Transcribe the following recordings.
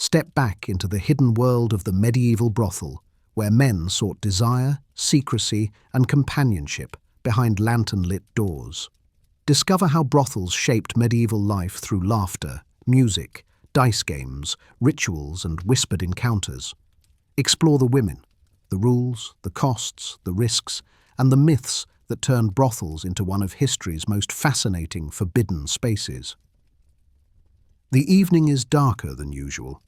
step back into the hidden world of the medieval brothel, where men sought desire, secrecy, and companionship behind lantern-lit doors. Discover how brothels shaped medieval life through laughter, music, dice games, rituals, and whispered encounters. Explore the women, the rules, the costs, the risks, and the myths that turned brothels into one of history's most fascinating forbidden spaces. The evening is darker than usual,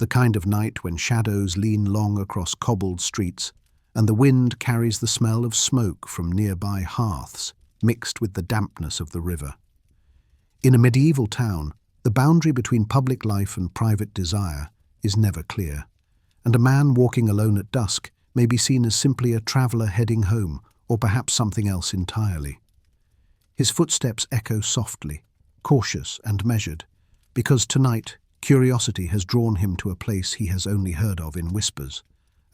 the kind of night when shadows lean long across cobbled streets and the wind carries the smell of smoke from nearby hearths mixed with the dampness of the river. In a medieval town, the boundary between public life and private desire is never clear, and a man walking alone at dusk may be seen as simply a traveller heading home, or perhaps something else entirely. His footsteps echo softly, cautious and measured, because tonight curiosity has drawn him to a place he has only heard of in whispers,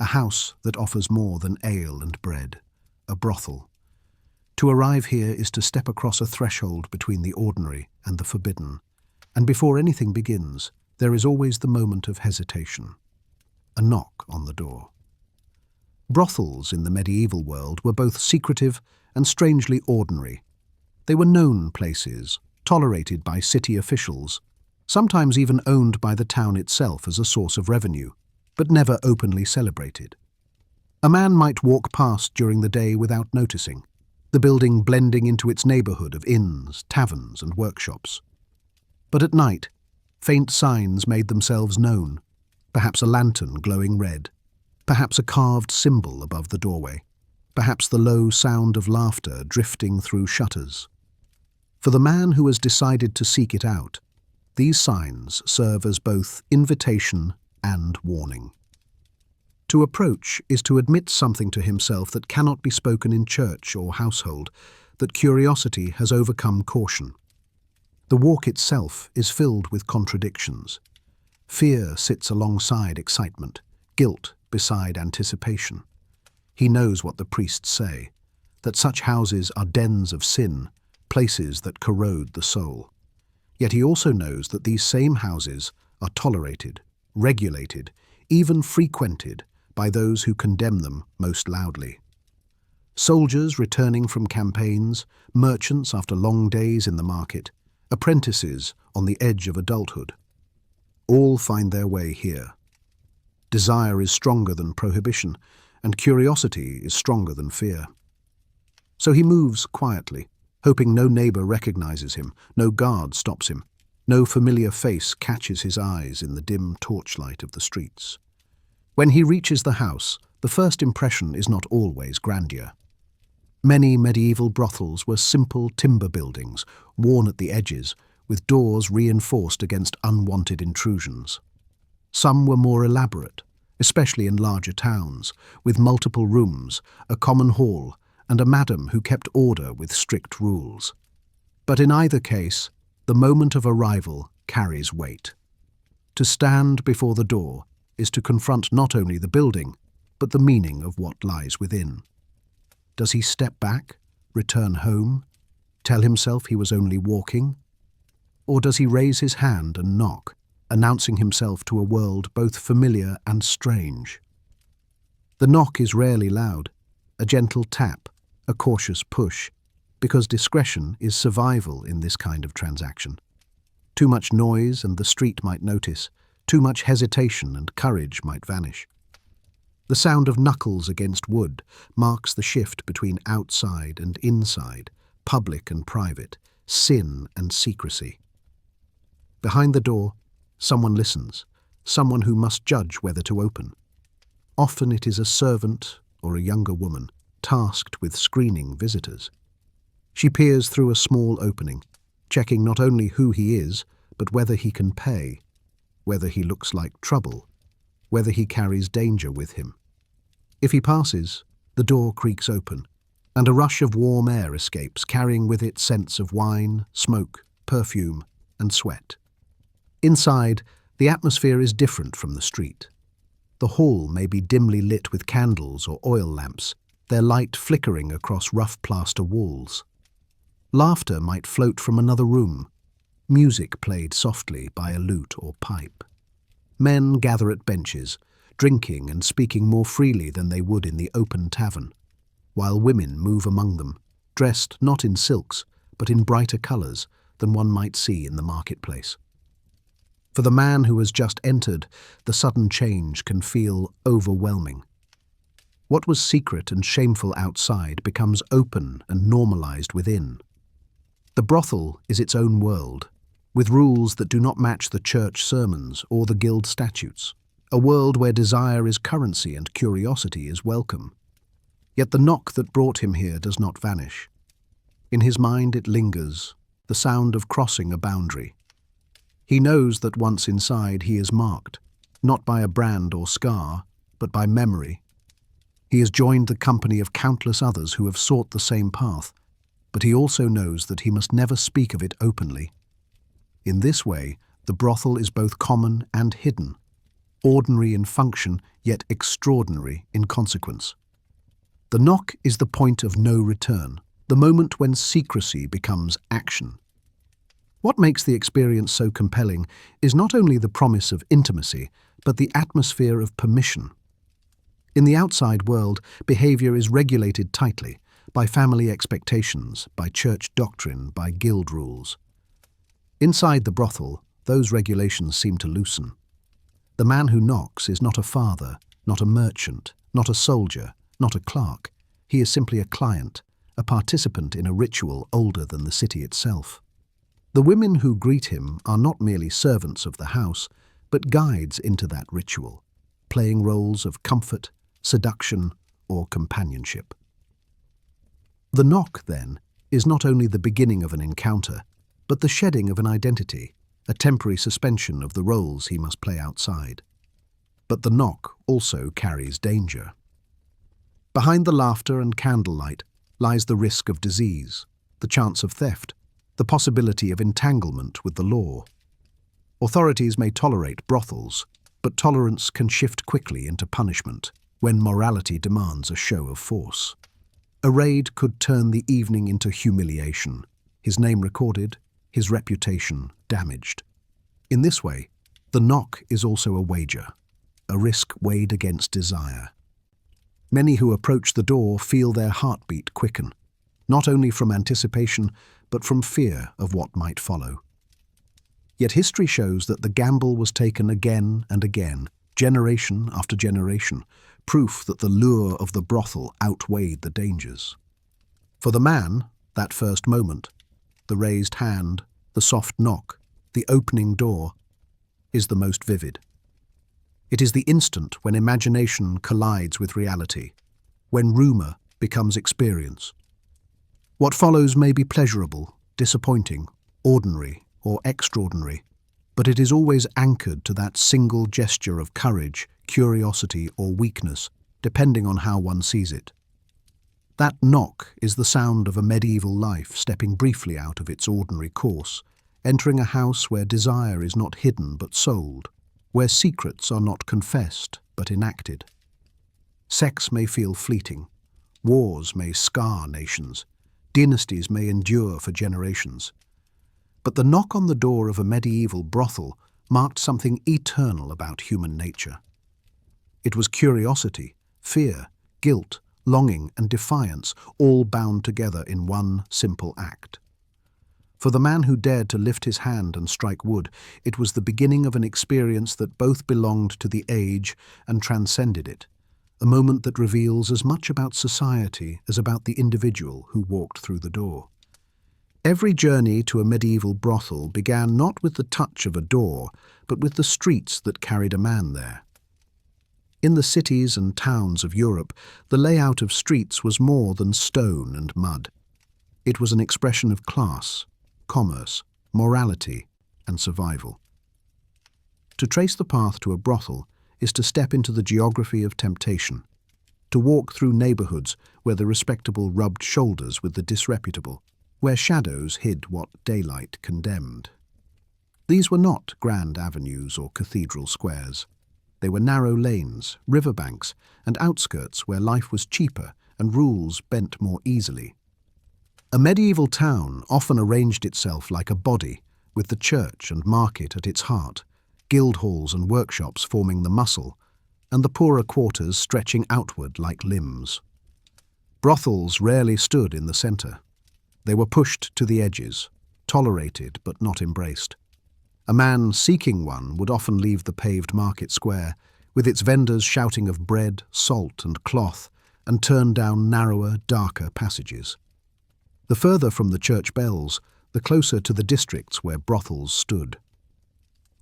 a house that offers more than ale and bread, a brothel. To arrive here is to step across a threshold between the ordinary and the forbidden, and before anything begins, there is always the moment of hesitation, a knock on the door. Brothels in the medieval world were both secretive and strangely ordinary. They were known places, tolerated by city officials, sometimes even owned by the town itself as a source of revenue, but never openly celebrated. A man might walk past during the day without noticing, the building blending into its neighbourhood of inns, taverns, and workshops. But at night, faint signs made themselves known, perhaps a lantern glowing red, perhaps a carved symbol above the doorway, perhaps the low sound of laughter drifting through shutters. For the man who has decided to seek it out, these signs serve as both invitation and warning. To approach is to admit something to himself that cannot be spoken in church or household, that curiosity has overcome caution. The walk itself is filled with contradictions. Fear sits alongside excitement, guilt beside anticipation. He knows what the priests say, that such houses are dens of sin, places that corrode the soul. Yet he also knows that these same houses are tolerated, regulated, even frequented by those who condemn them most loudly. Soldiers returning from campaigns, merchants after long days in the market, apprentices on the edge of adulthood. All find their way here. Desire is stronger than prohibition, and curiosity is stronger than fear. So he moves quietly, hoping no neighbour recognizes him, no guard stops him, no familiar face catches his eyes in the dim torchlight of the streets. When he reaches the house, the first impression is not always grandeur. Many medieval brothels were simple timber buildings, worn at the edges, with doors reinforced against unwanted intrusions. Some were more elaborate, especially in larger towns, with multiple rooms, a common hall, and a madam who kept order with strict rules. But in either case, the moment of arrival carries weight. To stand before the door is to confront not only the building, but the meaning of what lies within. Does he step back, return home, tell himself he was only walking? Or does he raise his hand and knock, announcing himself to a world both familiar and strange? The knock is rarely loud, a gentle tap, a cautious push, because discretion is survival in this kind of transaction. Too much noise and the street might notice, too much hesitation and courage might vanish. The sound of knuckles against wood marks the shift between outside and inside, public and private, sin and secrecy. Behind the door, someone listens, someone who must judge whether to open. Often it is a servant or a younger woman, tasked with screening visitors. She peers through a small opening, checking not only who he is, but whether he can pay, whether he looks like trouble, whether he carries danger with him. If he passes, the door creaks open, and a rush of warm air escapes, carrying with it scents of wine, smoke, perfume, and sweat. Inside, the atmosphere is different from the street. The hall may be dimly lit with candles or oil lamps, their light flickering across rough plaster walls. Laughter might float from another room, music played softly by a lute or pipe. Men gather at benches, drinking and speaking more freely than they would in the open tavern, while women move among them, dressed not in silks, but in brighter colours than one might see in the marketplace. For the man who has just entered, the sudden change can feel overwhelming. What was secret and shameful outside becomes open and normalized within. The brothel is its own world, with rules that do not match the church sermons or the guild statutes, a world where desire is currency and curiosity is welcome. Yet the knock that brought him here does not vanish. In his mind it lingers, the sound of crossing a boundary. He knows that once inside he is marked, not by a brand or scar, but by memory. He has joined the company of countless others who have sought the same path, but he also knows that he must never speak of it openly. In this way, the brothel is both common and hidden, ordinary in function, yet extraordinary in consequence. The knock is the point of no return, the moment when secrecy becomes action. What makes the experience so compelling is not only the promise of intimacy, but the atmosphere of permission. In the outside world, behavior is regulated tightly, by family expectations, by church doctrine, by guild rules. Inside the brothel, those regulations seem to loosen. The man who knocks is not a father, not a merchant, not a soldier, not a clerk. He is simply a client, a participant in a ritual older than the city itself. The women who greet him are not merely servants of the house, but guides into that ritual, playing roles of comfort, seduction, or companionship. The knock, then, is not only the beginning of an encounter, but the shedding of an identity, a temporary suspension of the roles he must play outside. But the knock also carries danger. Behind the laughter and candlelight lies the risk of disease, the chance of theft, the possibility of entanglement with the law. Authorities may tolerate brothels, but tolerance can shift quickly into punishment when morality demands a show of force. A raid could turn the evening into humiliation, his name recorded, his reputation damaged. In this way, the knock is also a wager, a risk weighed against desire. Many who approach the door feel their heartbeat quicken, not only from anticipation, but from fear of what might follow. Yet history shows that the gamble was taken again and again, generation after generation, proof that the lure of the brothel outweighed the dangers. For the man, that first moment, the raised hand, the soft knock, the opening door, is the most vivid. It is the instant when imagination collides with reality, when rumour becomes experience. What follows may be pleasurable, disappointing, ordinary, or extraordinary, but it is always anchored to that single gesture of courage, curiosity, or weakness, depending on how one sees it. That knock is the sound of a medieval life stepping briefly out of its ordinary course, entering a house where desire is not hidden but sold, where secrets are not confessed but enacted. Sex may feel fleeting, wars may scar nations, dynasties may endure for generations. But the knock on the door of a medieval brothel marked something eternal about human nature. It was curiosity, fear, guilt, longing, and defiance, all bound together in one simple act. For the man who dared to lift his hand and strike wood, it was the beginning of an experience that both belonged to the age and transcended it, a moment that reveals as much about society as about the individual who walked through the door. Every journey to a medieval brothel began not with the touch of a door, but with the streets that carried a man there. In the cities and towns of Europe, the layout of streets was more than stone and mud. It was an expression of class, commerce, morality, and survival. To trace the path to a brothel is to step into the geography of temptation, to walk through neighbourhoods where the respectable rubbed shoulders with the disreputable, where shadows hid what daylight condemned. These were not grand avenues or cathedral squares. They were narrow lanes, riverbanks, and outskirts where life was cheaper and rules bent more easily. A medieval town often arranged itself like a body, with the church and market at its heart, guild halls and workshops forming the muscle, and the poorer quarters stretching outward like limbs. Brothels rarely stood in the centre. They were pushed to the edges, tolerated but not embraced. A man seeking one would often leave the paved market square, with its vendors shouting of bread, salt and cloth, and turn down narrower, darker passages. The further from the church bells, the closer to the districts where brothels stood.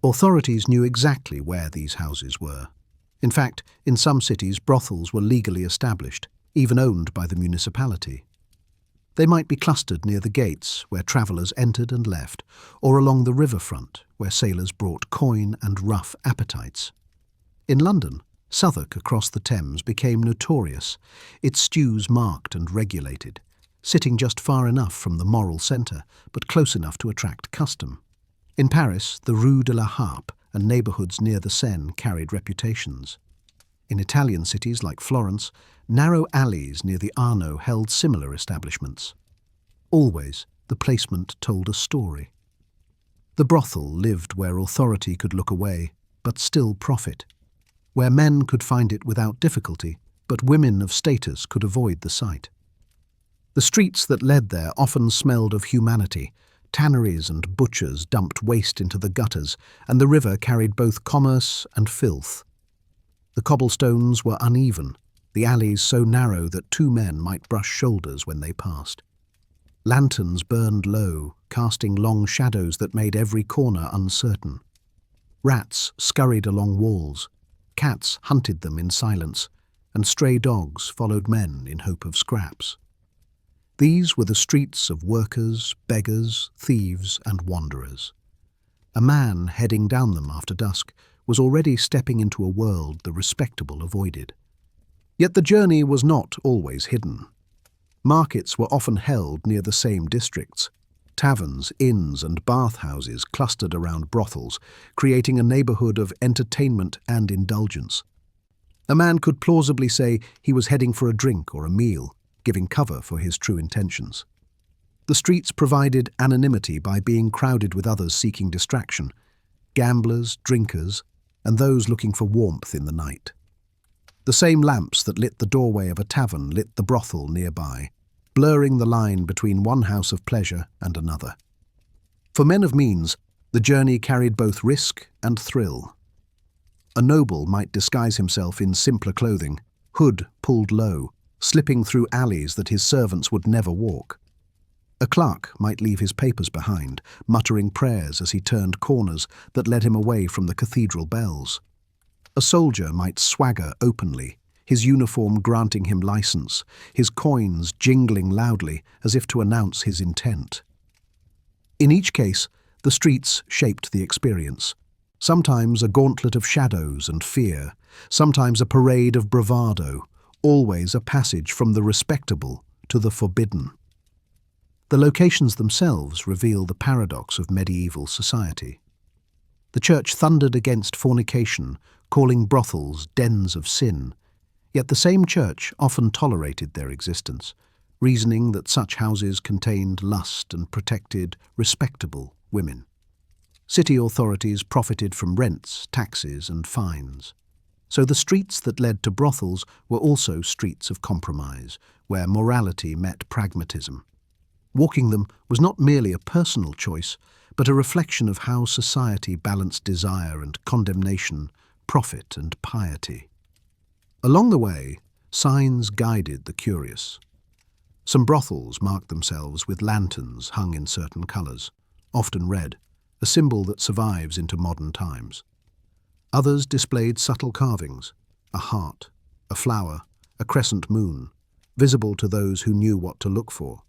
Authorities knew exactly where these houses were. In fact, in some cities, brothels were legally established, even owned by the municipality. They might be clustered near the gates, where travellers entered and left, or along the riverfront, where sailors brought coin and rough appetites. In London, Southwark across the Thames became notorious, its stews marked and regulated, sitting just far enough from the moral centre, but close enough to attract custom. In Paris, the Rue de la Harpe and neighbourhoods near the Seine carried reputations. In Italian cities like Florence, narrow alleys near the Arno held similar establishments. Always, the placement told a story. The brothel lived where authority could look away, but still profit, where men could find it without difficulty, but women of status could avoid the sight. The streets that led there often smelled of humanity. Tanneries and butchers dumped waste into the gutters, and the river carried both commerce and filth. The cobblestones were uneven, the alleys so narrow that two men might brush shoulders when they passed. Lanterns burned low, casting long shadows that made every corner uncertain. Rats scurried along walls, cats hunted them in silence, and stray dogs followed men in hope of scraps. These were the streets of workers, beggars, thieves, and wanderers. A man heading down them after dusk was already stepping into a world the respectable avoided. Yet the journey was not always hidden. Markets were often held near the same districts. Taverns, inns, and bathhouses clustered around brothels, creating a neighbourhood of entertainment and indulgence. A man could plausibly say he was heading for a drink or a meal, giving cover for his true intentions. The streets provided anonymity by being crowded with others seeking distraction, gamblers, drinkers, and those looking for warmth in the night. The same lamps that lit the doorway of a tavern lit the brothel nearby, blurring the line between one house of pleasure and another. For men of means, the journey carried both risk and thrill. A noble might disguise himself in simpler clothing, hood pulled low, slipping through alleys that his servants would never walk. A clerk might leave his papers behind, muttering prayers as he turned corners that led him away from the cathedral bells. A soldier might swagger openly, his uniform granting him license, his coins jingling loudly as if to announce his intent. In each case, the streets shaped the experience. Sometimes a gauntlet of shadows and fear, sometimes a parade of bravado, always a passage from the respectable to the forbidden. The locations themselves reveal the paradox of medieval society. The church thundered against fornication, calling brothels dens of sin, yet the same church often tolerated their existence, reasoning that such houses contained lust and protected respectable women. City authorities profited from rents, taxes, and fines. So the streets that led to brothels were also streets of compromise, where morality met pragmatism. Walking them was not merely a personal choice, but a reflection of how society balanced desire and condemnation, profit and piety. Along the way, signs guided the curious. Some brothels marked themselves with lanterns hung in certain colours, often red, a symbol that survives into modern times. Others displayed subtle carvings, a heart, a flower, a crescent moon, visible to those who knew what to look for.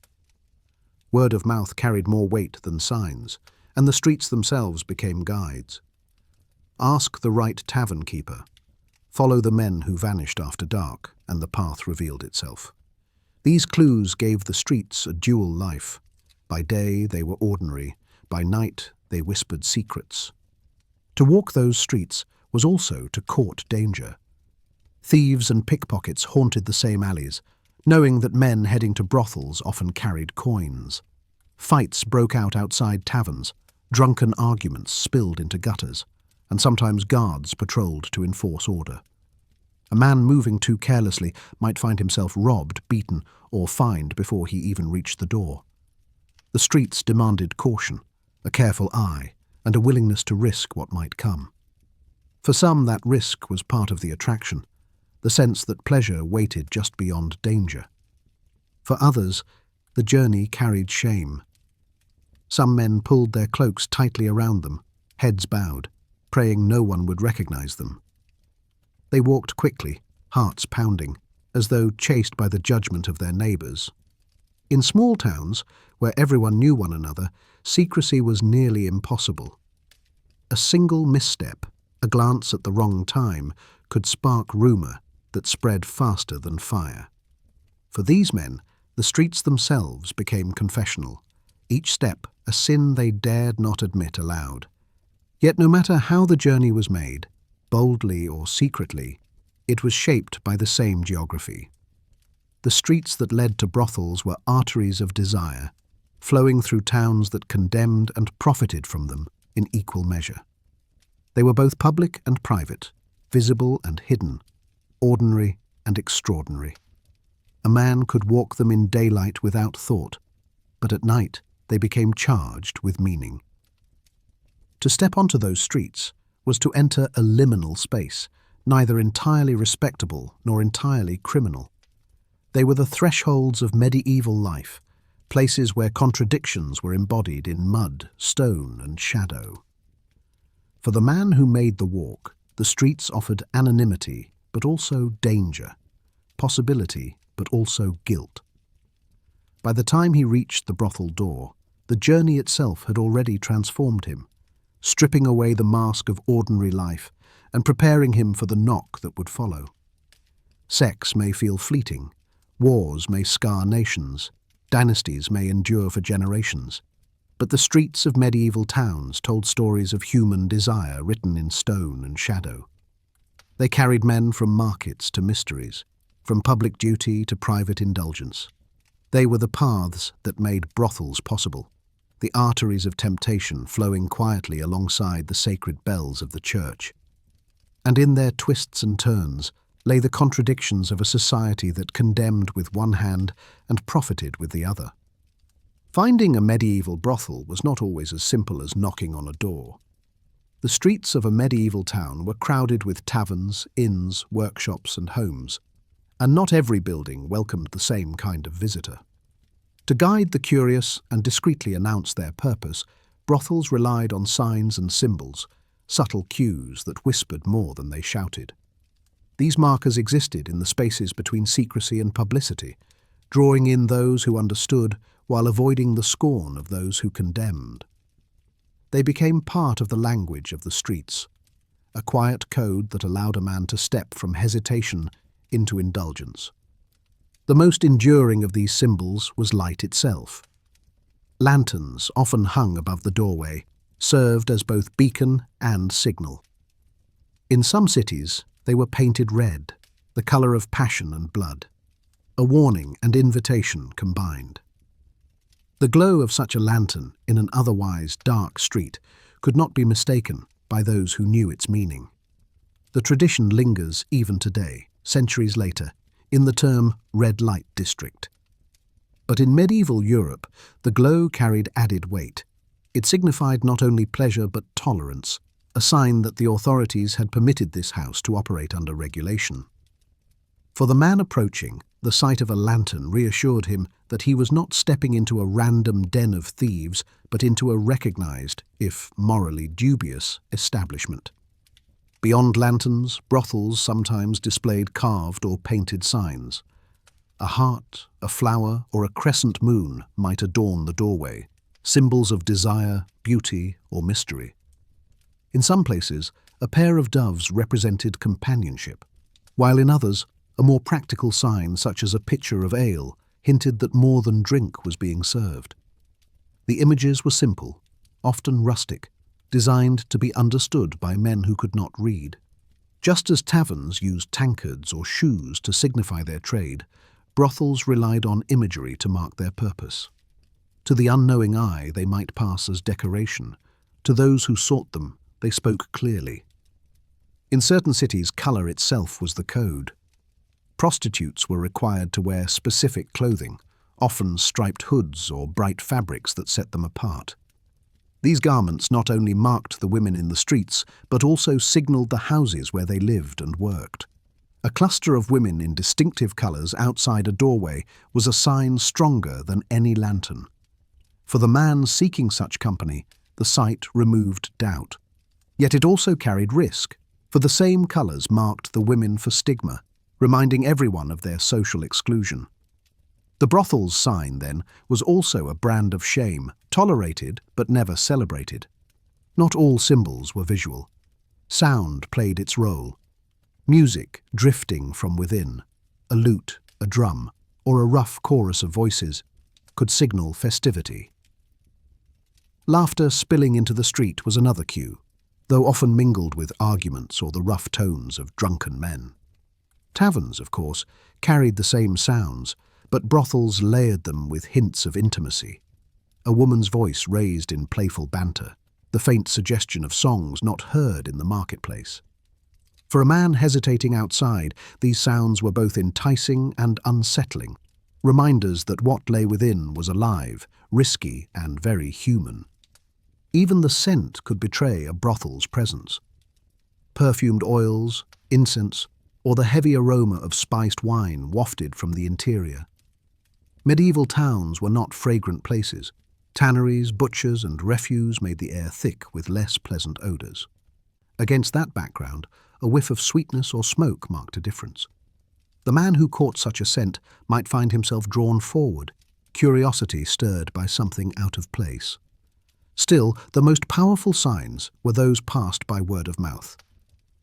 Word of mouth carried more weight than signs, and the streets themselves became guides. Ask the right tavern keeper. Follow the men who vanished after dark, and the path revealed itself. These clues gave the streets a dual life. By day they were ordinary, by night they whispered secrets. To walk those streets was also to court danger. Thieves and pickpockets haunted the same alleys, knowing that men heading to brothels often carried coins. Fights broke out outside taverns, drunken arguments spilled into gutters. and sometimes guards patrolled to enforce order. A man moving too carelessly might find himself robbed, beaten, or fined before he even reached the door. The streets demanded caution, a careful eye, and a willingness to risk what might come. For some, that risk was part of the attraction, the sense that pleasure waited just beyond danger. For others, the journey carried shame. Some men pulled their cloaks tightly around them, heads bowed, praying no one would recognize them. They walked quickly, hearts pounding, as though chased by the judgment of their neighbors. In small towns, where everyone knew one another, secrecy was nearly impossible. A single misstep, a glance at the wrong time, could spark rumor that spread faster than fire. For these men, the streets themselves became confessional, each step a sin they dared not admit aloud. Yet no matter how the journey was made, boldly or secretly, it was shaped by the same geography. The streets that led to brothels were arteries of desire, flowing through towns that condemned and profited from them in equal measure. They were both public and private, visible and hidden, ordinary and extraordinary. A man could walk them in daylight without thought, but at night they became charged with meaning. To step onto those streets was to enter a liminal space, neither entirely respectable nor entirely criminal. They were the thresholds of medieval life, places where contradictions were embodied in mud, stone, and shadow. For the man who made the walk, the streets offered anonymity, but also danger, possibility, but also guilt. By the time he reached the brothel door, the journey itself had already transformed him, stripping away the mask of ordinary life and preparing him for the knock that would follow. Sex may feel fleeting, wars may scar nations, dynasties may endure for generations, but the streets of medieval towns told stories of human desire written in stone and shadow. They carried men from markets to mysteries, from public duty to private indulgence. They were the paths that made brothels possible, the arteries of temptation flowing quietly alongside the sacred bells of the church. And in their twists and turns lay the contradictions of a society that condemned with one hand and profited with the other. Finding a medieval brothel was not always as simple as knocking on a door. The streets of a medieval town were crowded with taverns, inns, workshops, and homes, and not every building welcomed the same kind of visitor. To guide the curious and discreetly announce their purpose, brothels relied on signs and symbols, subtle cues that whispered more than they shouted. These markers existed in the spaces between secrecy and publicity, drawing in those who understood while avoiding the scorn of those who condemned. They became part of the language of the streets, a quiet code that allowed a man to step from hesitation into indulgence. The most enduring of these symbols was light itself. Lanterns, often hung above the doorway, served as both beacon and signal. In some cities, they were painted red, the color of passion and blood, a warning and invitation combined. The glow of such a lantern in an otherwise dark street could not be mistaken by those who knew its meaning. The tradition lingers even today, centuries later, in the term red light district. But in medieval Europe, the glow carried added weight. It signified not only pleasure but tolerance, a sign that the authorities had permitted this house to operate under regulation. For the man approaching, the sight of a lantern reassured him that he was not stepping into a random den of thieves, but into a recognized, if morally dubious, establishment. Beyond lanterns, brothels sometimes displayed carved or painted signs. A heart, a flower, or a crescent moon might adorn the doorway, symbols of desire, beauty, or mystery. In some places, a pair of doves represented companionship, while in others, a more practical sign such as a pitcher of ale hinted that more than drink was being served. The images were simple, often rustic, designed to be understood by men who could not read. Just as taverns used tankards or shoes to signify their trade, brothels relied on imagery to mark their purpose. To the unknowing eye, they might pass as decoration. To those who sought them, they spoke clearly. In certain cities, colour itself was the code. Prostitutes were required to wear specific clothing, often striped hoods or bright fabrics that set them apart. These garments not only marked the women in the streets, but also signalled the houses where they lived and worked. A cluster of women in distinctive colours outside a doorway was a sign stronger than any lantern. For the man seeking such company, the sight removed doubt. Yet it also carried risk, for the same colours marked the women for stigma, reminding everyone of their social exclusion. The brothel's sign, then, was also a brand of shame, tolerated but never celebrated. Not all symbols were visual. Sound played its role. Music drifting from within, a lute, a drum, or a rough chorus of voices, could signal festivity. Laughter spilling into the street was another cue, though often mingled with arguments or the rough tones of drunken men. Taverns, of course, carried the same sounds, but brothels layered them with hints of intimacy. A woman's voice raised in playful banter, the faint suggestion of songs not heard in the marketplace. For a man hesitating outside, these sounds were both enticing and unsettling, reminders that what lay within was alive, risky, and very human. Even the scent could betray a brothel's presence. Perfumed oils, incense, or the heavy aroma of spiced wine wafted from the interior. Medieval towns were not fragrant places. Tanneries, butchers, and refuse made the air thick with less pleasant odours. Against that background, a whiff of sweetness or smoke marked a difference. The man who caught such a scent might find himself drawn forward, curiosity stirred by something out of place. Still, the most powerful signs were those passed by word of mouth.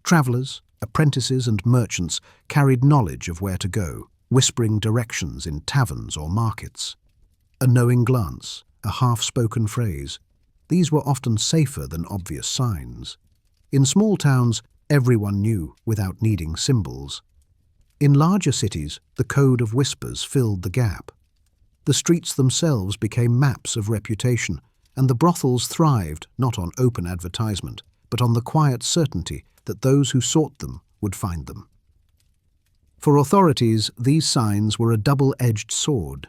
Travellers, apprentices, and merchants carried knowledge of where to go, whispering directions in taverns or markets. A knowing glance, a half-spoken phrase, these were often safer than obvious signs. In small towns, everyone knew without needing symbols. In larger cities, the code of whispers filled the gap. The streets themselves became maps of reputation, and the brothels thrived not on open advertisement, but on the quiet certainty that those who sought them would find them. For authorities, these signs were a double-edged sword,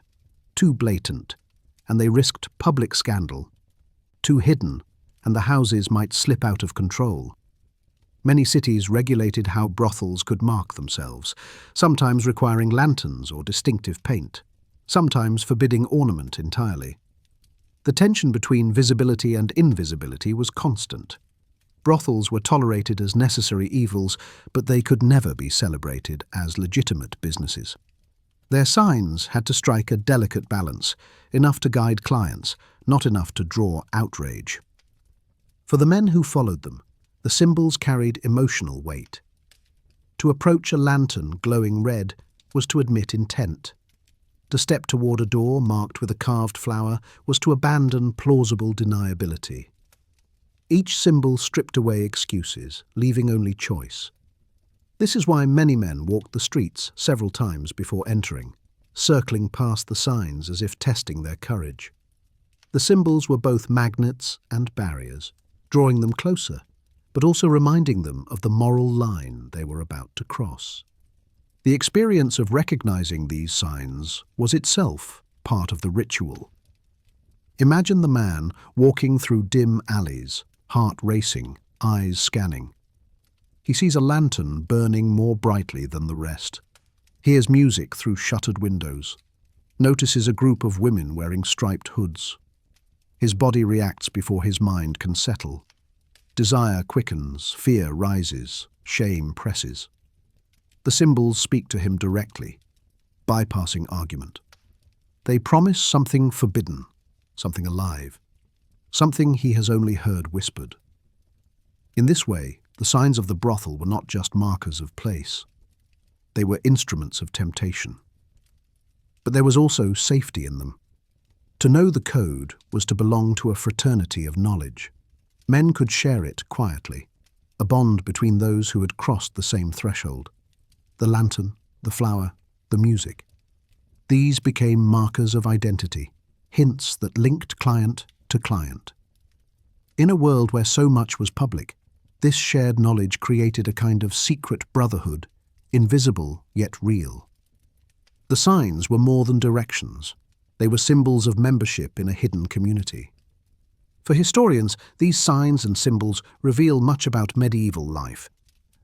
too blatant, and they risked public scandal, too hidden, and the houses might slip out of control. Many cities regulated how brothels could mark themselves, sometimes requiring lanterns or distinctive paint, sometimes forbidding ornament entirely. The tension between visibility and invisibility was constant. Brothels were tolerated as necessary evils, but they could never be celebrated as legitimate businesses. Their signs had to strike a delicate balance, enough to guide clients, not enough to draw outrage. For the men who followed them, the symbols carried emotional weight. To approach a lantern glowing red was to admit intent. To step toward a door marked with a carved flower was to abandon plausible deniability. Each symbol stripped away excuses, leaving only choice. This is why many men walked the streets several times before entering, circling past the signs as if testing their courage. The symbols were both magnets and barriers, drawing them closer, but also reminding them of the moral line they were about to cross. The experience of recognizing these signs was itself part of the ritual. Imagine the man walking through dim alleys, heart racing, eyes scanning. He sees a lantern burning more brightly than the rest, hears music through shuttered windows, notices a group of women wearing striped hoods. His body reacts before his mind can settle. Desire quickens, fear rises, shame presses. The symbols speak to him directly, bypassing argument. They promise something forbidden, something alive, something he has only heard whispered. In this way, the signs of the brothel were not just markers of place. They were instruments of temptation. But there was also safety in them. To know the code was to belong to a fraternity of knowledge. Men could share it quietly, a bond between those who had crossed the same threshold. The lantern, the flower, the music. These became markers of identity, hints that linked client to client. In a world where so much was public, This shared knowledge created a kind of secret brotherhood, invisible yet real. The signs were more than directions. They were symbols of membership in a hidden community. For historians, these signs and symbols reveal much about medieval life.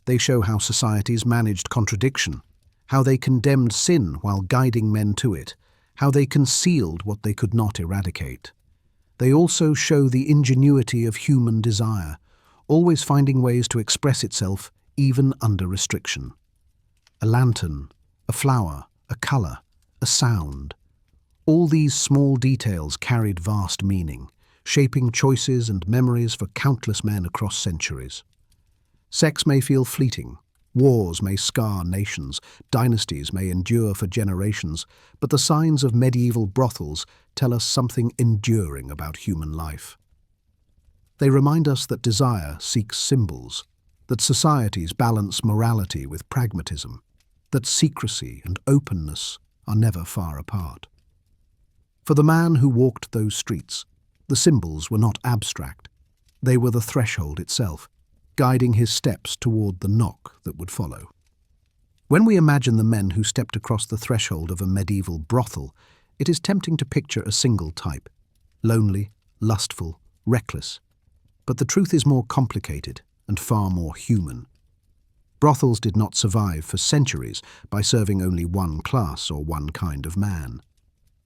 They show how societies managed contradiction, how they condemned sin while guiding men to it, how they concealed what they could not eradicate. They also show the ingenuity of human desire, always finding ways to express itself even under restriction. A lantern, a flower, a colour, a sound. All these small details carried vast meaning, shaping choices and memories for countless men across centuries. Sex may feel fleeting, wars may scar nations, dynasties may endure for generations, but the signs of medieval brothels tell us something enduring about human life. They remind us that desire seeks symbols, that societies balance morality with pragmatism, that secrecy and openness are never far apart. For the man who walked those streets, the symbols were not abstract. They were the threshold itself, guiding his steps toward the knock that would follow. When we imagine the men who stepped across the threshold of a medieval brothel, it is tempting to picture a single type: lonely, lustful, reckless. But the truth is more complicated and far more human. Brothels did not survive for centuries by serving only one class or one kind of man.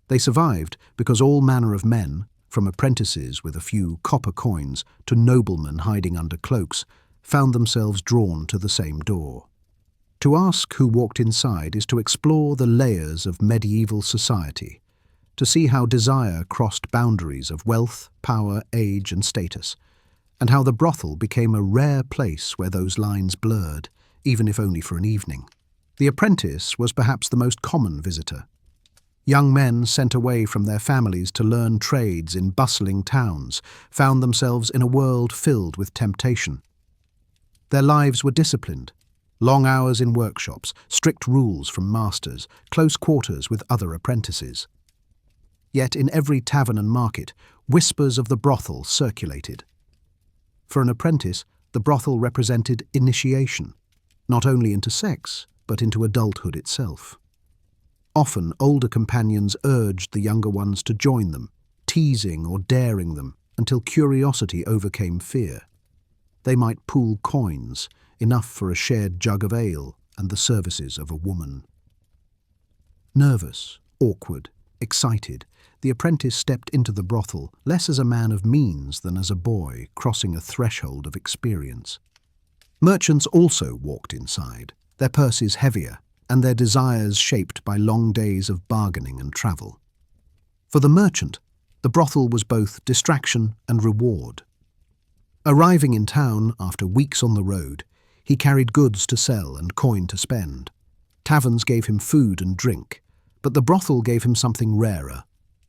They survived because all manner of men, from apprentices with a few copper coins to noblemen hiding under cloaks, found themselves drawn to the same door. To ask who walked inside is to explore the layers of medieval society, to see how desire crossed boundaries of wealth, power, age, and status, and how the brothel became a rare place where those lines blurred, even if only for an evening. The apprentice was perhaps the most common visitor. Young men sent away from their families to learn trades in bustling towns found themselves in a world filled with temptation. Their lives were disciplined: long hours in workshops, strict rules from masters, close quarters with other apprentices. Yet in every tavern and market, whispers of the brothel circulated. For an apprentice, the brothel represented initiation, not only into sex, but into adulthood itself. Often, older companions urged the younger ones to join them, teasing or daring them until curiosity overcame fear. They might pool coins, enough for a shared jug of ale and the services of a woman. Nervous, awkward, excited, the apprentice stepped into the brothel less as a man of means than as a boy crossing a threshold of experience. Merchants also walked inside, their purses heavier and their desires shaped by long days of bargaining and travel. For the merchant, the brothel was both distraction and reward. Arriving in town after weeks on the road, he carried goods to sell and coin to spend. Taverns gave him food and drink, but the brothel gave him something rarer: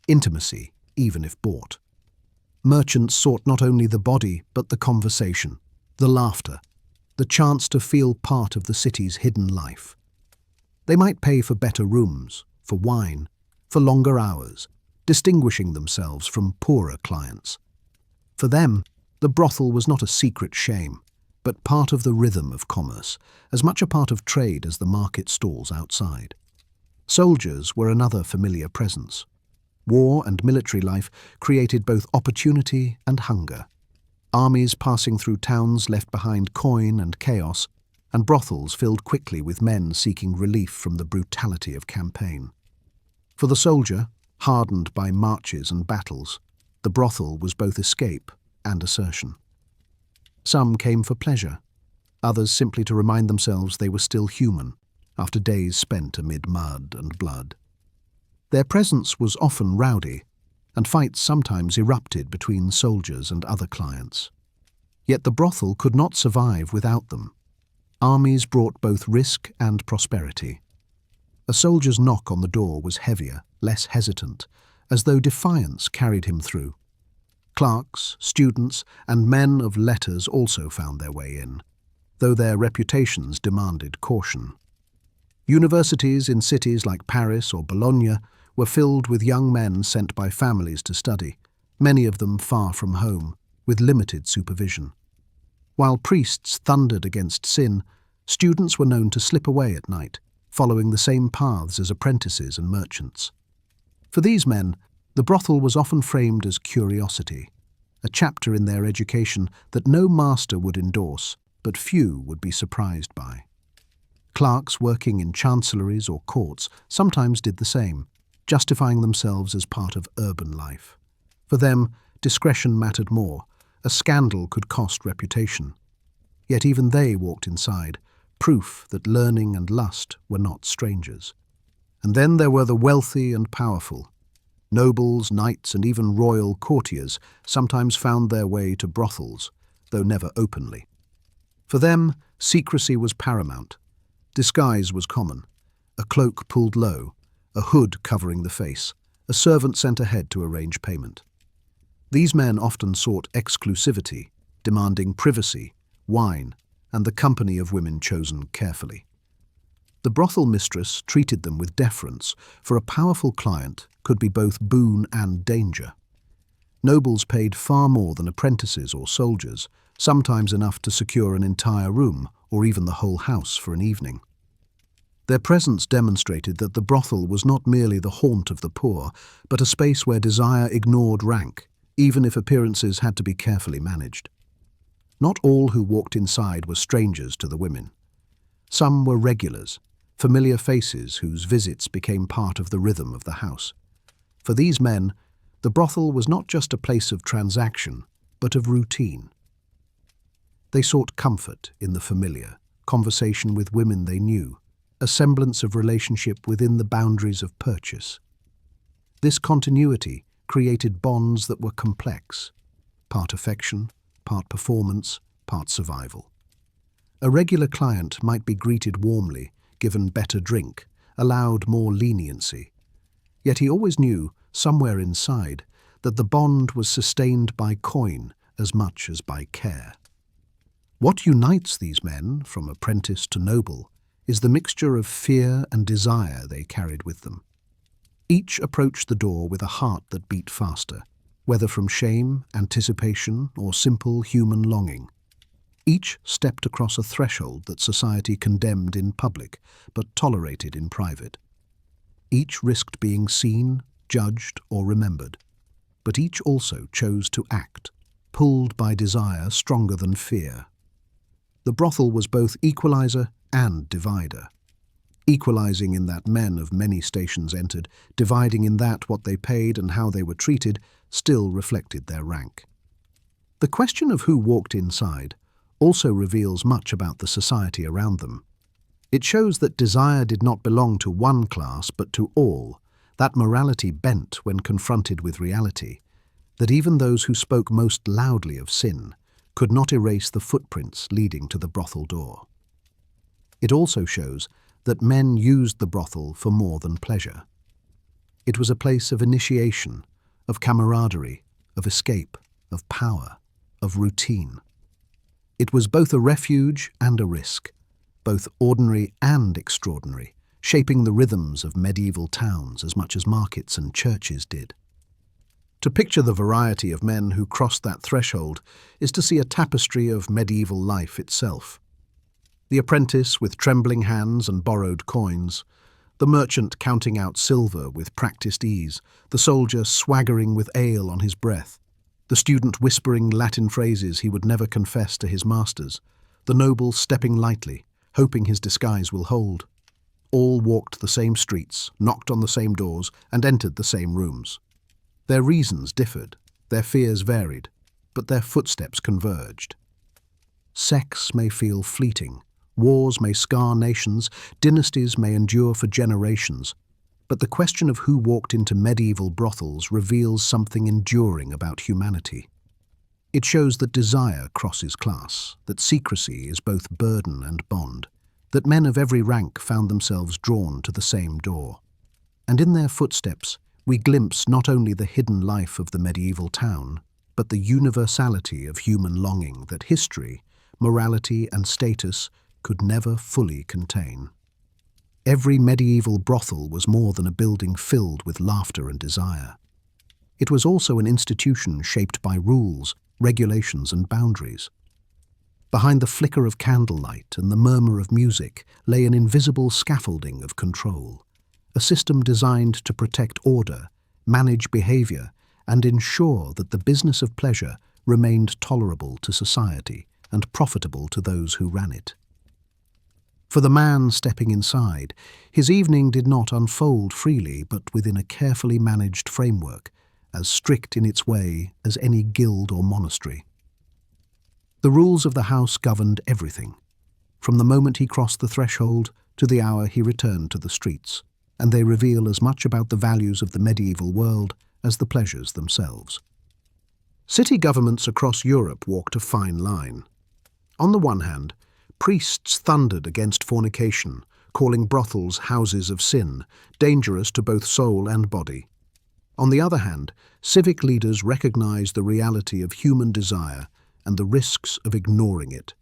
intimacy, even if bought. Merchants sought not only the body, but the conversation, the laughter, the chance to feel part of the city's hidden life. They might pay for better rooms, for wine, for longer hours, distinguishing themselves from poorer clients. For them, the brothel was not a secret shame, but part of the rhythm of commerce, as much a part of trade as the market stalls outside. Soldiers were another familiar presence. War and military life created both opportunity and hunger. Armies passing through towns left behind coin and chaos, and brothels filled quickly with men seeking relief from the brutality of campaign. For the soldier, hardened by marches and battles, the brothel was both escape and assertion. Some came for pleasure, others simply to remind themselves they were still human after days spent amid mud and blood. Their presence was often rowdy, and fights sometimes erupted between soldiers and other clients. Yet the brothel could not survive without them. Armies brought both risk and prosperity. A soldier's knock on the door was heavier, less hesitant, as though defiance carried him through. Clerks, students, and men of letters also found their way in, though their reputations demanded caution. Universities in cities like Paris or Bologna were filled with young men sent by families to study, many of them far from home, with limited supervision. While priests thundered against sin, students were known to slip away at night, following the same paths as apprentices and merchants. For these men, the brothel was often framed as curiosity, a chapter in their education that no master would endorse, but few would be surprised by. Clerks working in chancelleries or courts sometimes did the same, justifying themselves as part of urban life. For them, discretion mattered more. A scandal could cost reputation. Yet even they walked inside, proof that learning and lust were not strangers. And then there were the wealthy and powerful. Nobles, knights, and even royal courtiers sometimes found their way to brothels, though never openly. For them, secrecy was paramount. Disguise was common. A cloak pulled low, a hood covering the face, a servant sent ahead to arrange payment. These men often sought exclusivity, demanding privacy, wine, and the company of women chosen carefully. The brothel mistress treated them with deference, for a powerful client could be both boon and danger. Nobles paid far more than apprentices or soldiers, sometimes enough to secure an entire room or even the whole house for an evening. Their presence demonstrated that the brothel was not merely the haunt of the poor, but a space where desire ignored rank, even if appearances had to be carefully managed. Not all who walked inside were strangers to the women. Some were regulars, familiar faces whose visits became part of the rhythm of the house. For these men, the brothel was not just a place of transaction, but of routine. They sought comfort in the familiar, conversation with women they knew, a semblance of relationship within the boundaries of purchase. This continuity created bonds that were complex, part affection, part performance, part survival. A regular client might be greeted warmly, given better drink, allowed more leniency. Yet he always knew, somewhere inside, that the bond was sustained by coin as much as by care. What unites these men, from apprentice to noble, is the mixture of fear and desire they carried with them. Each approached the door with a heart that beat faster, whether from shame, anticipation, or simple human longing. Each stepped across a threshold that society condemned in public, but tolerated in private. Each risked being seen, judged, or remembered. But each also chose to act, pulled by desire stronger than fear. The brothel was both equalizer and divider. Equalizing in that men of many stations entered, dividing in that what they paid and how they were treated still reflected their rank. The question of who walked inside also reveals much about the society around them. It shows that desire did not belong to one class but to all, that morality bent when confronted with reality, that even those who spoke most loudly of sin could not erase the footprints leading to the brothel door. It also shows that men used the brothel for more than pleasure. It was a place of initiation, of camaraderie, of escape, of power, of routine. It was both a refuge and a risk, both ordinary and extraordinary, shaping the rhythms of medieval towns as much as markets and churches did. To picture the variety of men who crossed that threshold is to see a tapestry of medieval life itself. The apprentice with trembling hands and borrowed coins, the merchant counting out silver with practiced ease, the soldier swaggering with ale on his breath, the student whispering Latin phrases he would never confess to his masters, the noble stepping lightly, hoping his disguise will hold. All walked the same streets, knocked on the same doors, and entered the same rooms. Their reasons differed, their fears varied, but their footsteps converged. Sex may feel fleeting, wars may scar nations, dynasties may endure for generations, but the question of who walked into medieval brothels reveals something enduring about humanity. It shows that desire crosses class, that secrecy is both burden and bond, that men of every rank found themselves drawn to the same door. And in their footsteps, we glimpse not only the hidden life of the medieval town, but the universality of human longing that history, morality, and status could never fully contain. Every medieval brothel was more than a building filled with laughter and desire. It was also an institution shaped by rules, regulations, and boundaries. Behind the flicker of candlelight and the murmur of music lay an invisible scaffolding of control, a system designed to protect order, manage behavior, and ensure that the business of pleasure remained tolerable to society and profitable to those who ran it. For the man stepping inside, his evening did not unfold freely but within a carefully managed framework, as strict in its way as any guild or monastery. The rules of the house governed everything, from the moment he crossed the threshold to the hour he returned to the streets, and they reveal as much about the values of the medieval world as the pleasures themselves. City governments across Europe walked a fine line. On the one hand, priests thundered against fornication, calling brothels houses of sin, dangerous to both soul and body. On the other hand, civic leaders recognized the reality of human desire and the risks of ignoring it.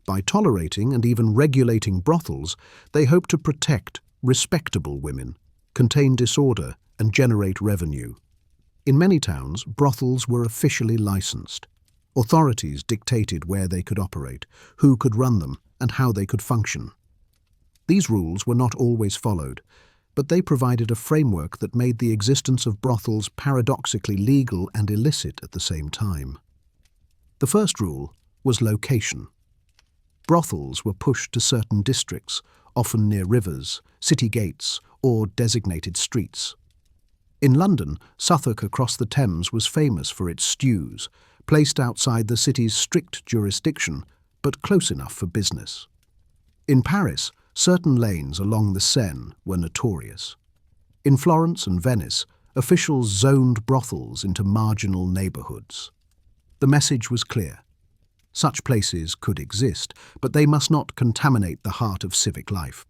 By tolerating and even regulating brothels, they hoped to protect respectable women, contain disorder, and generate revenue. In many towns, brothels were officially licensed. Authorities dictated where they could operate, who could run them, and how they could function. These rules were not always followed, but they provided a framework that made the existence of brothels paradoxically legal and illicit at the same time. The first rule was location. Brothels were pushed to certain districts, often near rivers, city gates, or designated streets. In London, Southwark across the Thames was famous for its stews, placed outside the city's strict jurisdiction, but close enough for business. In Paris, certain lanes along the Seine were notorious. In Florence and Venice, officials zoned brothels into marginal neighborhoods. The message was clear. Such places could exist, but they must not contaminate the heart of civic life.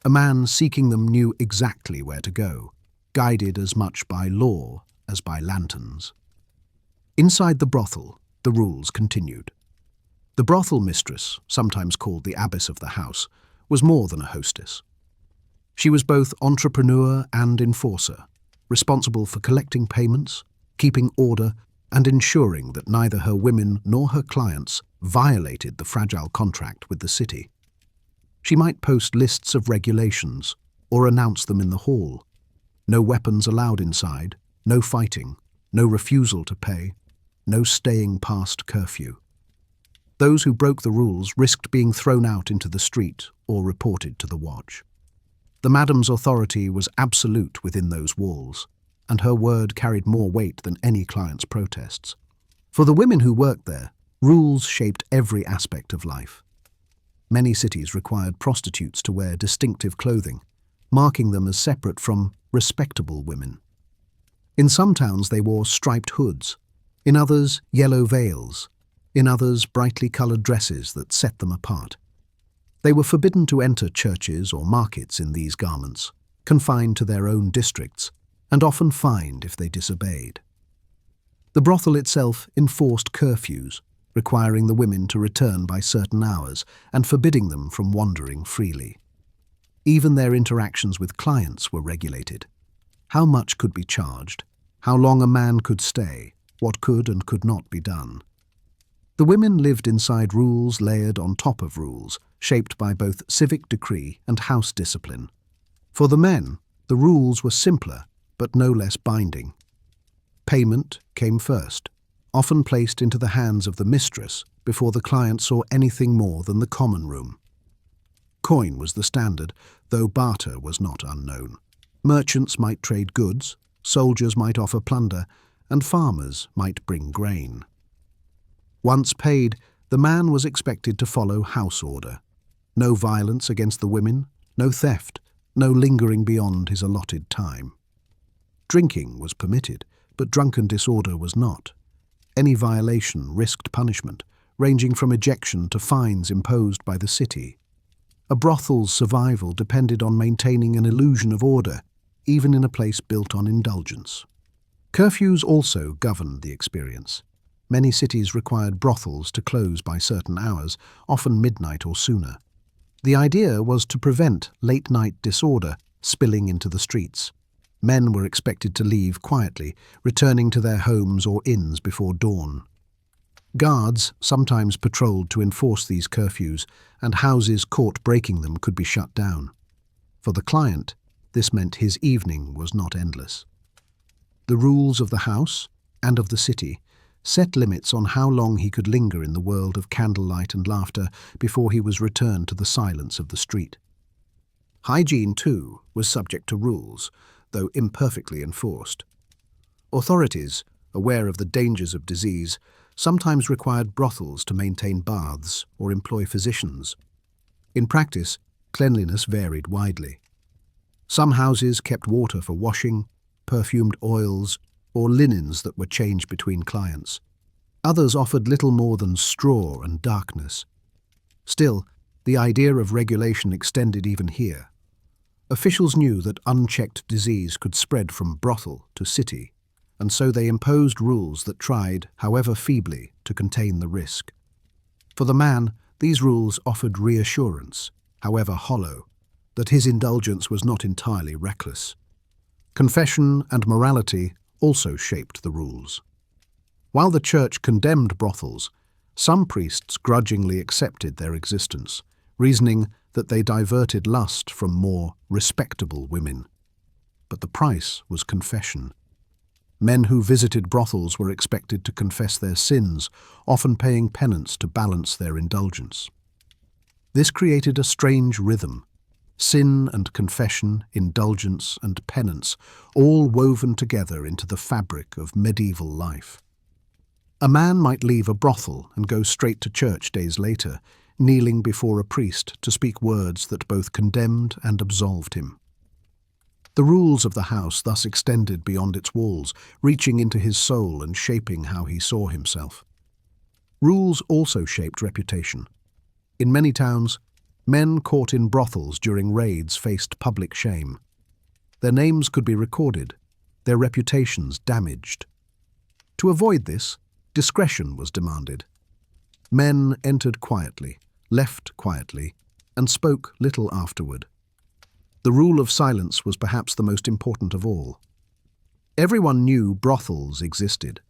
A man seeking them knew exactly where to go, guided as much by law as by lanterns. Inside the brothel, the rules continued. The brothel mistress, sometimes called the abbess of the house, was more than a hostess. She was both entrepreneur and enforcer, responsible for collecting payments, keeping order, and ensuring that neither her women nor her clients violated the fragile contract with the city. She might post lists of regulations or announce them in the hall. No weapons allowed inside, no fighting, no refusal to pay, no staying past curfew. Those who broke the rules risked being thrown out into the street or reported to the watch. The madam's authority was absolute within those walls, and her word carried more weight than any client's protests. For the women who worked there, rules shaped every aspect of life. Many cities required prostitutes to wear distinctive clothing, marking them as separate from respectable women. In some towns they wore striped hoods, in others yellow veils, in others brightly coloured dresses that set them apart. They were forbidden to enter churches or markets in these garments, confined to their own districts, and often fined if they disobeyed. The brothel itself enforced curfews, requiring the women to return by certain hours and forbidding them from wandering freely. Even their interactions with clients were regulated. How much could be charged, how long a man could stay, what could and could not be done. The women lived inside rules layered on top of rules, shaped by both civic decree and house discipline. For the men, the rules were simpler, but no less binding. Payment came first, often placed into the hands of the mistress before the client saw anything more than the common room. Coin was the standard, though barter was not unknown. Merchants might trade goods, soldiers might offer plunder, and farmers might bring grain. Once paid, the man was expected to follow house order. No violence against the women, no theft, no lingering beyond his allotted time. Drinking was permitted, but drunken disorder was not. Any violation risked punishment, ranging from ejection to fines imposed by the city. A brothel's survival depended on maintaining an illusion of order, even in a place built on indulgence. Curfews also governed the experience. Many cities required brothels to close by certain hours, often midnight or sooner. The idea was to prevent late-night disorder spilling into the streets. Men were expected to leave quietly, returning to their homes or inns before dawn. Guards sometimes patrolled to enforce these curfews, and houses caught breaking them could be shut down. For the client, this meant his evening was not endless. The rules of the house and of the city set limits on how long he could linger in the world of candlelight and laughter before he was returned to the silence of the street. Hygiene, too, was subject to rules, though imperfectly enforced. Authorities, aware of the dangers of disease, sometimes required brothels to maintain baths or employ physicians. In practice, cleanliness varied widely. Some houses kept water for washing, perfumed oils, or linens that were changed between clients. Others offered little more than straw and darkness. Still, the idea of regulation extended even here. Officials knew that unchecked disease could spread from brothel to city, and so they imposed rules that tried, however feebly, to contain the risk. For the man, these rules offered reassurance, however hollow, that his indulgence was not entirely reckless. Confession and morality also shaped the rules. While the church condemned brothels, some priests grudgingly accepted their existence, reasoning that they diverted lust from more respectable women. But the price was confession. Men who visited brothels were expected to confess their sins, often paying penance to balance their indulgence. This created a strange rhythm: sin and confession, indulgence and penance, all woven together into the fabric of medieval life. A man might leave a brothel and go straight to church days later, kneeling before a priest to speak words that both condemned and absolved him. The rules of the house thus extended beyond its walls, reaching into his soul and shaping how he saw himself. Rules also shaped reputation. In many towns, men caught in brothels during raids faced public shame. Their names could be recorded, their reputations damaged. To avoid this, discretion was demanded. Men entered quietly, left quietly, and spoke little afterward. The rule of silence was perhaps the most important of all. Everyone knew brothels existed.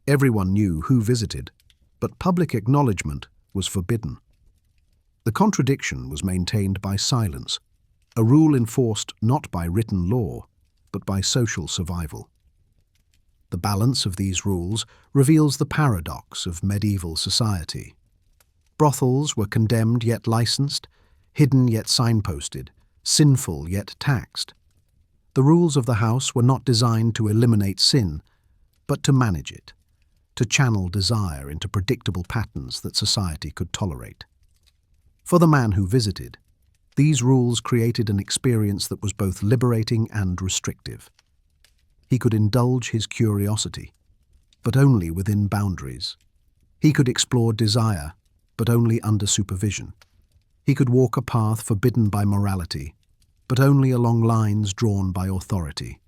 Everyone knew who visited, but public acknowledgement was forbidden. The contradiction was maintained by silence, a rule enforced not by written law, but by social survival. The balance of these rules reveals the paradox of medieval society. Brothels were condemned yet licensed, hidden yet signposted, sinful yet taxed. The rules of the house were not designed to eliminate sin, but to manage it, to channel desire into predictable patterns that society could tolerate. For the man who visited, these rules created an experience that was both liberating and restrictive. He could indulge his curiosity, but only within boundaries. He could explore desire, but only under supervision. He could walk a path forbidden by morality, but only along lines drawn by authority.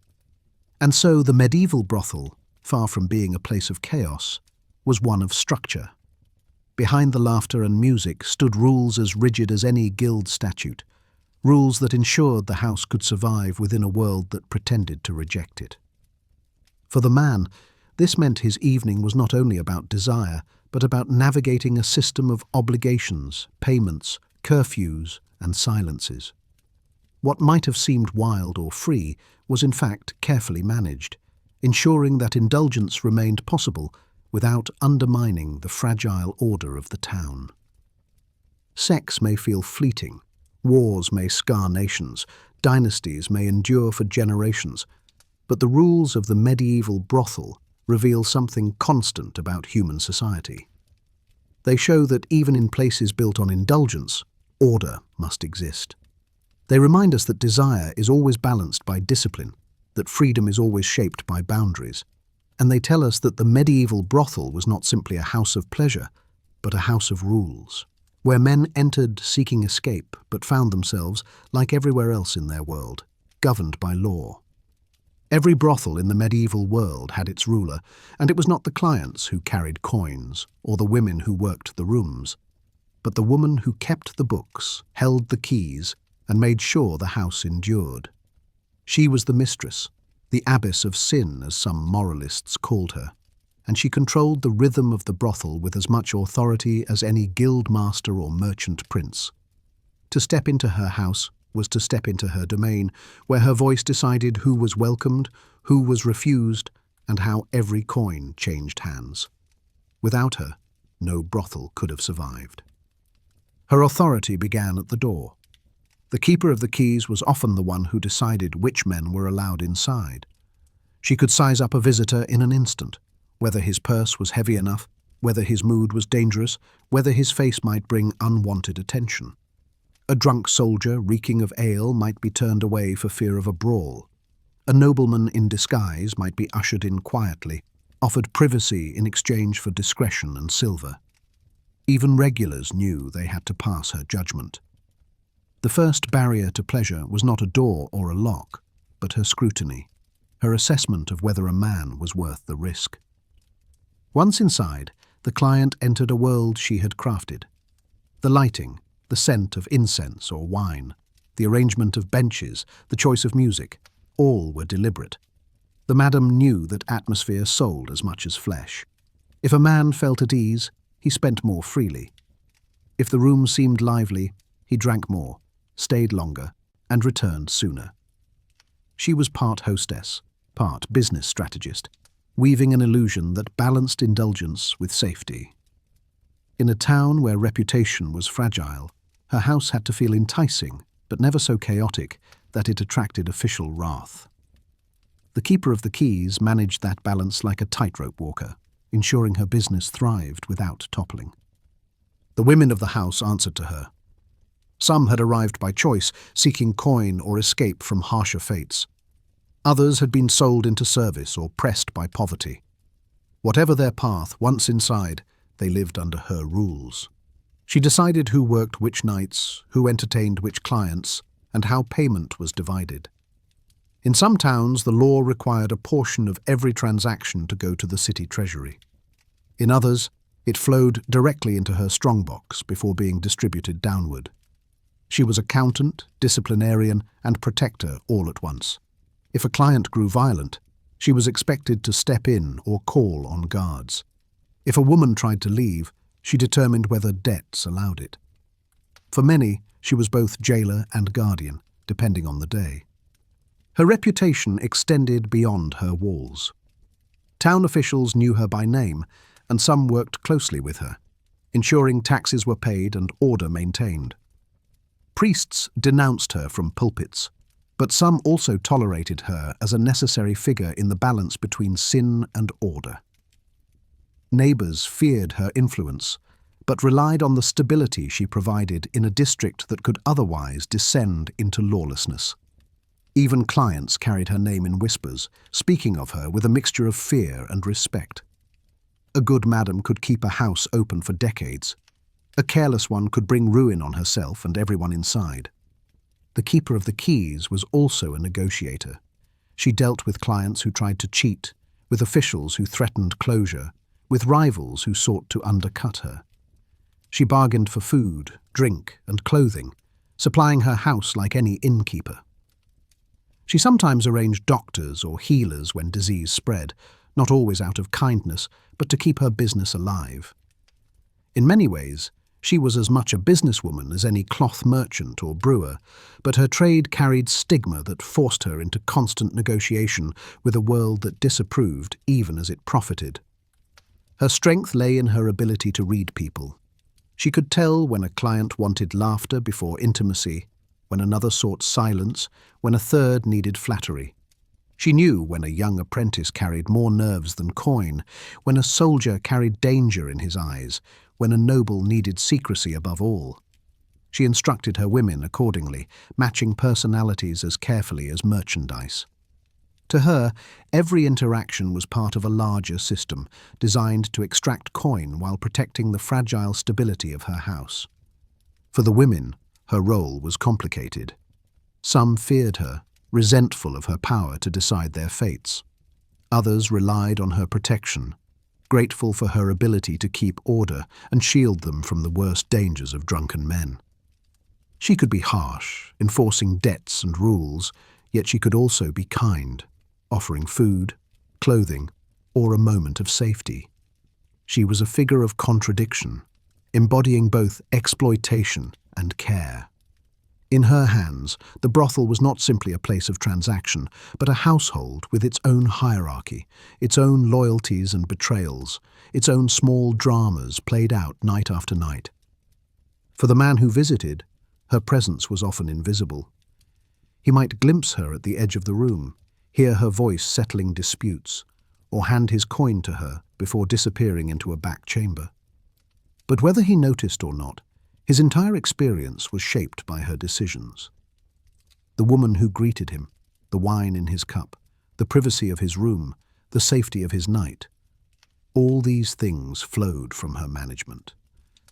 And so the medieval brothel, far from being a place of chaos, was one of structure. Behind the laughter and music stood rules as rigid as any guild statute, rules that ensured the house could survive within a world that pretended to reject it. For the man, this meant his evening was not only about desire, but about navigating a system of obligations, payments, curfews, and silences. What might have seemed wild or free was in fact carefully managed, ensuring that indulgence remained possible without undermining the fragile order of the town. Sex may feel fleeting, wars may scar nations, dynasties may endure for generations, but the rules of the medieval brothel reveal something constant about human society. They show that even in places built on indulgence, order must exist. They remind us that desire is always balanced by discipline, that freedom is always shaped by boundaries, and they tell us that the medieval brothel was not simply a house of pleasure, but a house of rules, where men entered seeking escape but found themselves, like everywhere else in their world, governed by law. Every brothel in the medieval world had its ruler, and it was not the clients who carried coins or the women who worked the rooms, but the woman who kept the books, held the keys, and made sure the house endured. She was the mistress, the abbess of sin, as some moralists called her. and she controlled the rhythm of the brothel with as much authority as any guild master or merchant prince. To step into her house was to step into her domain, where her voice decided who was welcomed, who was refused, and how every coin changed hands. Without her, no brothel could have survived. Her authority began at the door. The keeper of the keys was often the one who decided which men were allowed inside. She could size up a visitor in an instant, whether his purse was heavy enough, whether his mood was dangerous, whether his face might bring unwanted attention. A drunk soldier reeking of ale might be turned away for fear of a brawl. A nobleman in disguise might be ushered in quietly, offered privacy in exchange for discretion and silver. Even regulars knew they had to pass her judgment. The first barrier to pleasure was not a door or a lock, but her scrutiny, her assessment of whether a man was worth the risk. Once inside, the client entered a world she had crafted. The lighting, the scent of incense or wine, the arrangement of benches, the choice of music, all were deliberate. The madam knew that atmosphere sold as much as flesh. If a man felt at ease, he spent more freely. If the room seemed lively, he drank more, stayed longer, and returned sooner. She was part hostess, part business strategist, weaving an illusion that balanced indulgence with safety. In a town where reputation was fragile, her house had to feel enticing, but never so chaotic that it attracted official wrath. The keeper of the keys managed that balance like a tightrope walker, ensuring her business thrived without toppling. The women of the house answered to her. Some had arrived by choice, seeking coin or escape from harsher fates. Others had been sold into service or pressed by poverty. Whatever their path, once inside, they lived under her rules. She decided who worked which nights, who entertained which clients, and how payment was divided. In some towns, the law required a portion of every transaction to go to the city treasury. In others, it flowed directly into her strongbox before being distributed downward. She was accountant, disciplinarian, and protector all at once. If a client grew violent, she was expected to step in or call on guards. If a woman tried to leave, she determined whether debts allowed it. For many, she was both jailer and guardian, depending on the day. Her reputation extended beyond her walls. Town officials knew her by name, and some worked closely with her, ensuring taxes were paid and order maintained. Priests denounced her from pulpits, but some also tolerated her as a necessary figure in the balance between sin and order. Neighbors feared her influence, but relied on the stability she provided in a district that could otherwise descend into lawlessness. Even clients carried her name in whispers, speaking of her with a mixture of fear and respect. A good madam could keep a house open for decades. A careless one could bring ruin on herself and everyone inside. The keeper of the keys was also a negotiator. She dealt with clients who tried to cheat, with officials who threatened closure, with rivals who sought to undercut her. She bargained for food, drink, and clothing, supplying her house like any innkeeper. She sometimes arranged doctors or healers when disease spread, not always out of kindness, but to keep her business alive. In many ways, she was as much a businesswoman as any cloth merchant or brewer, but her trade carried stigma that forced her into constant negotiation with a world that disapproved even as it profited. Her strength lay in her ability to read people. She could tell when a client wanted laughter before intimacy, when another sought silence, when a third needed flattery. She knew when a young apprentice carried more nerves than coin, when a soldier carried danger in his eyes, when a noble needed secrecy above all. She instructed her women accordingly, matching personalities as carefully as merchandise. To her, every interaction was part of a larger system, designed to extract coin while protecting the fragile stability of her house. For the women, her role was complicated. Some feared her, resentful of her power to decide their fates. Others relied on her protection, grateful for her ability to keep order and shield them from the worst dangers of drunken men. She could be harsh, enforcing debts and rules, yet she could also be kind, offering food, clothing, or a moment of safety. She was a figure of contradiction, embodying both exploitation and care. In her hands, the brothel was not simply a place of transaction, but a household with its own hierarchy, its own loyalties and betrayals, its own small dramas played out night after night. For the man who visited, her presence was often invisible. He might glimpse her at the edge of the room, hear her voice settling disputes, or hand his coin to her before disappearing into a back chamber. But whether he noticed or not, his entire experience was shaped by her decisions. The woman who greeted him, the wine in his cup, the privacy of his room, the safety of his night, all these things flowed from her management.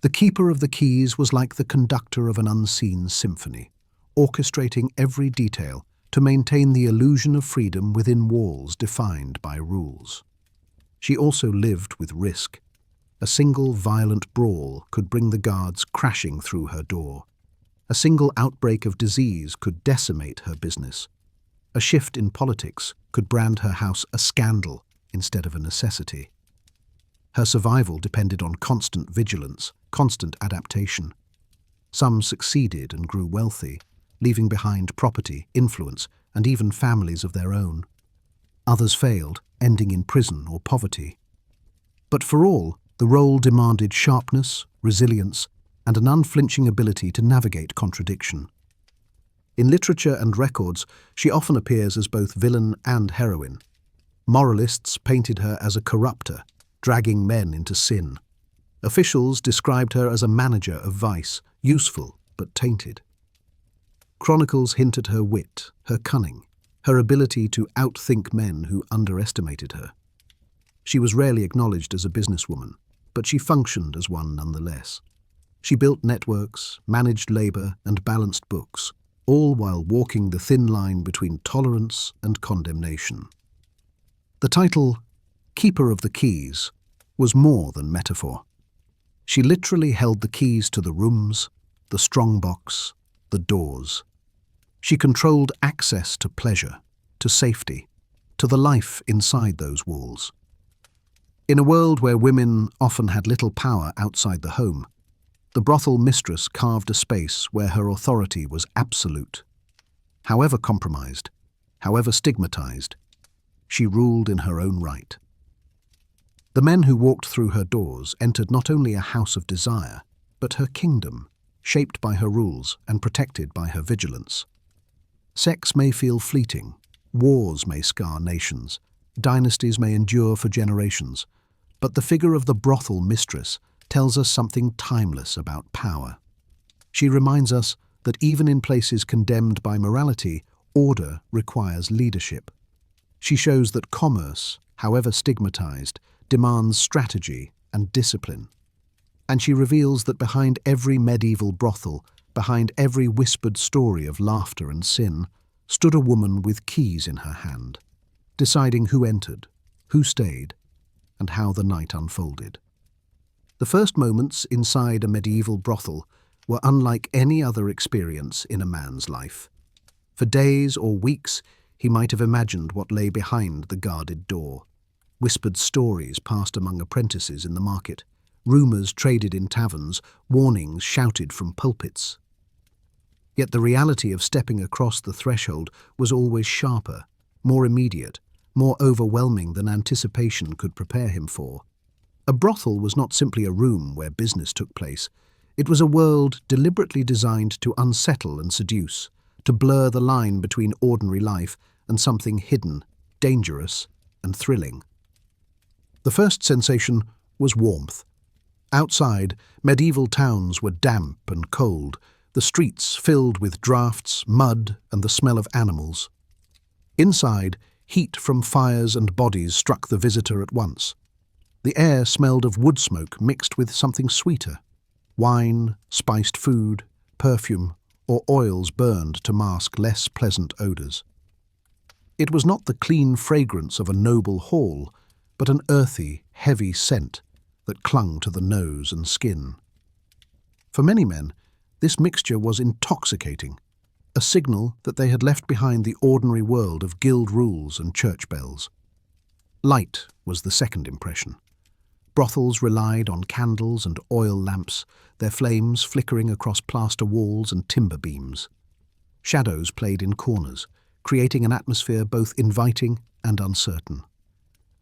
The keeper of the keys was like the conductor of an unseen symphony, orchestrating every detail to maintain the illusion of freedom within walls defined by rules. She also lived with risk. A single violent brawl could bring the guards crashing through her door. A single outbreak of disease could decimate her business. A shift in politics could brand her house a scandal instead of a necessity. Her survival depended on constant vigilance, constant adaptation. Some succeeded and grew wealthy, leaving behind property, influence, and even families of their own. Others failed, ending in prison or poverty. But for all, the role demanded sharpness, resilience, and an unflinching ability to navigate contradiction. In literature and records, she often appears as both villain and heroine. Moralists painted her as a corrupter, dragging men into sin. Officials described her as a manager of vice, useful but tainted. Chronicles hint at her wit, her cunning, her ability to outthink men who underestimated her. She was rarely acknowledged as a businesswoman, but she functioned as one nonetheless. She built networks, managed labor, and balanced books, all while walking the thin line between tolerance and condemnation. The title, Keeper of the Keys, was more than metaphor. She literally held the keys to the rooms, the strongbox, the doors. She controlled access to pleasure, to safety, to the life inside those walls. In a world where women often had little power outside the home, the brothel mistress carved a space where her authority was absolute. However compromised, however stigmatized, she ruled in her own right. The men who walked through her doors entered not only a house of desire, but her kingdom, shaped by her rules and protected by her vigilance. Sex may feel fleeting, wars may scar nations, dynasties may endure for generations, but the figure of the brothel mistress tells us something timeless about power. She reminds us that even in places condemned by morality, order requires leadership. She shows that commerce, however stigmatized, demands strategy and discipline. And she reveals that behind every medieval brothel, behind every whispered story of laughter and sin, stood a woman with keys in her hand, deciding who entered, who stayed, and how the night unfolded. The first moments inside a medieval brothel were unlike any other experience in a man's life. For days or weeks, he might have imagined what lay behind the guarded door. Whispered stories passed among apprentices in the market, rumours traded in taverns, warnings shouted from pulpits. Yet the reality of stepping across the threshold was always sharper, more immediate, more overwhelming than anticipation could prepare him for. A brothel was not simply a room where business took place. It was a world deliberately designed to unsettle and seduce, to blur the line between ordinary life and something hidden, dangerous, and thrilling. The first sensation was warmth. Outside, medieval towns were damp and cold, the streets filled with drafts, mud, and the smell of animals. Inside, heat from fires and bodies struck the visitor at once. The air smelled of wood smoke mixed with something sweeter. Wine, spiced food, perfume, or oils burned to mask less pleasant odours. It was not the clean fragrance of a noble hall, but an earthy, heavy scent that clung to the nose and skin. For many men, this mixture was intoxicating, a signal that they had left behind the ordinary world of guild rules and church bells. Light was the second impression. Brothels relied on candles and oil lamps, their flames flickering across plaster walls and timber beams. Shadows played in corners, creating an atmosphere both inviting and uncertain.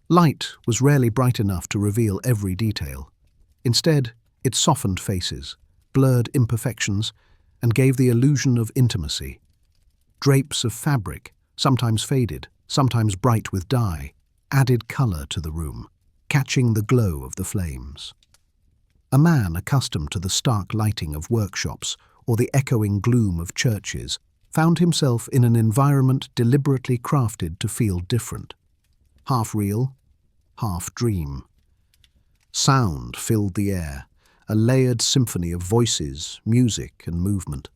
Light was rarely bright enough to reveal every detail. Instead, it softened faces, blurred imperfections, and gave the illusion of intimacy. Drapes of fabric, sometimes faded, sometimes bright with dye, added colour to the room, catching the glow of the flames. A man accustomed to the stark lighting of workshops or the echoing gloom of churches found himself in an environment deliberately crafted to feel different. Half real, half dream. Sound filled the air, a layered symphony of voices, music, and movement.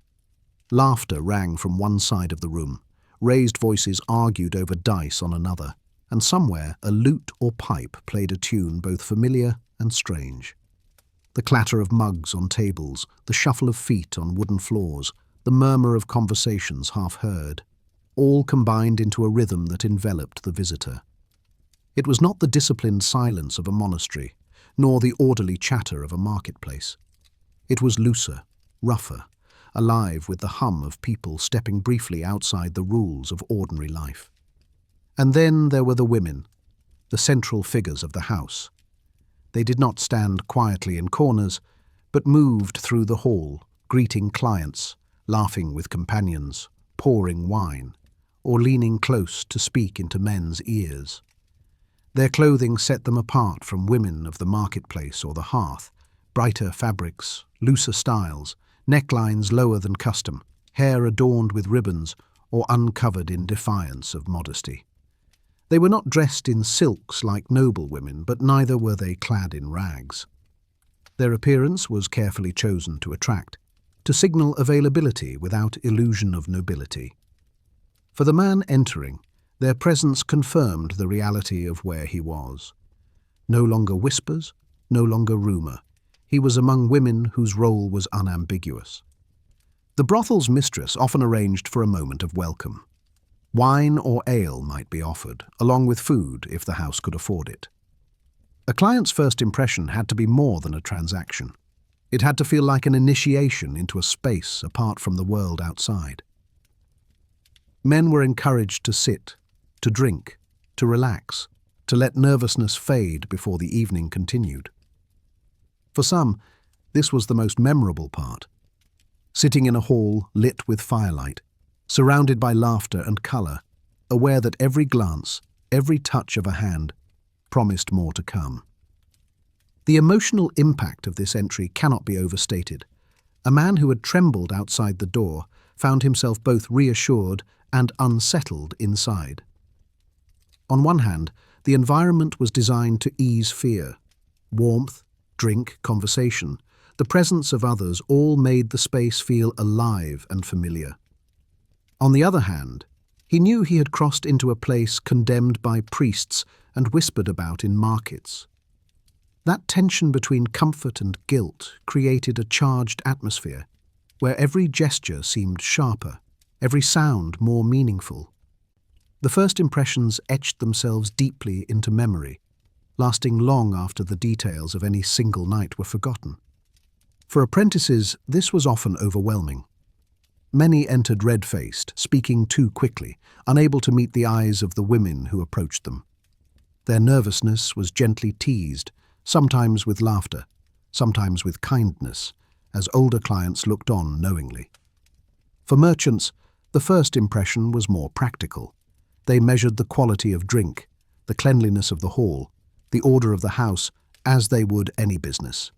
Laughter rang from one side of the room, raised voices argued over dice on another, and somewhere a lute or pipe played a tune both familiar and strange. The clatter of mugs on tables, the shuffle of feet on wooden floors, the murmur of conversations half heard, all combined into a rhythm that enveloped the visitor. It was not the disciplined silence of a monastery, nor the orderly chatter of a marketplace. It was looser, rougher, alive with the hum of people stepping briefly outside the rules of ordinary life. And then there were the women, the central figures of the house. They did not stand quietly in corners, but moved through the hall, greeting clients, laughing with companions, pouring wine, or leaning close to speak into men's ears. Their clothing set them apart from women of the marketplace or the hearth, brighter fabrics, looser styles, necklines lower than custom, hair adorned with ribbons or uncovered in defiance of modesty. They were not dressed in silks like noble women, but neither were they clad in rags. Their appearance was carefully chosen to attract, to signal availability without illusion of nobility. For the man entering, their presence confirmed the reality of where he was. No longer whispers, no longer rumour. He was among women whose role was unambiguous. The brothel's mistress often arranged for a moment of welcome. Wine or ale might be offered, along with food if the house could afford it. A client's first impression had to be more than a transaction. It had to feel like an initiation into a space apart from the world outside. Men were encouraged to sit, to drink, to relax, to let nervousness fade before the evening continued. For some, this was the most memorable part. Sitting in a hall lit with firelight, surrounded by laughter and colour, aware that every glance, every touch of a hand, promised more to come. The emotional impact of this entry cannot be overstated. A man who had trembled outside the door found himself both reassured and unsettled inside. On one hand, the environment was designed to ease fear. Warmth, drink, conversation, the presence of others all made the space feel alive and familiar. On the other hand, he knew he had crossed into a place condemned by priests and whispered about in markets. That tension between comfort and guilt created a charged atmosphere, where every gesture seemed sharper, every sound more meaningful. The first impressions etched themselves deeply into memory, lasting long after the details of any single night were forgotten. For apprentices, this was often overwhelming. Many entered red-faced, speaking too quickly, unable to meet the eyes of the women who approached them. Their nervousness was gently teased, sometimes with laughter, sometimes with kindness, as older clients looked on knowingly. For merchants, the first impression was more practical. They measured the quality of drink, the cleanliness of the hall, the order of the house, as they would any business.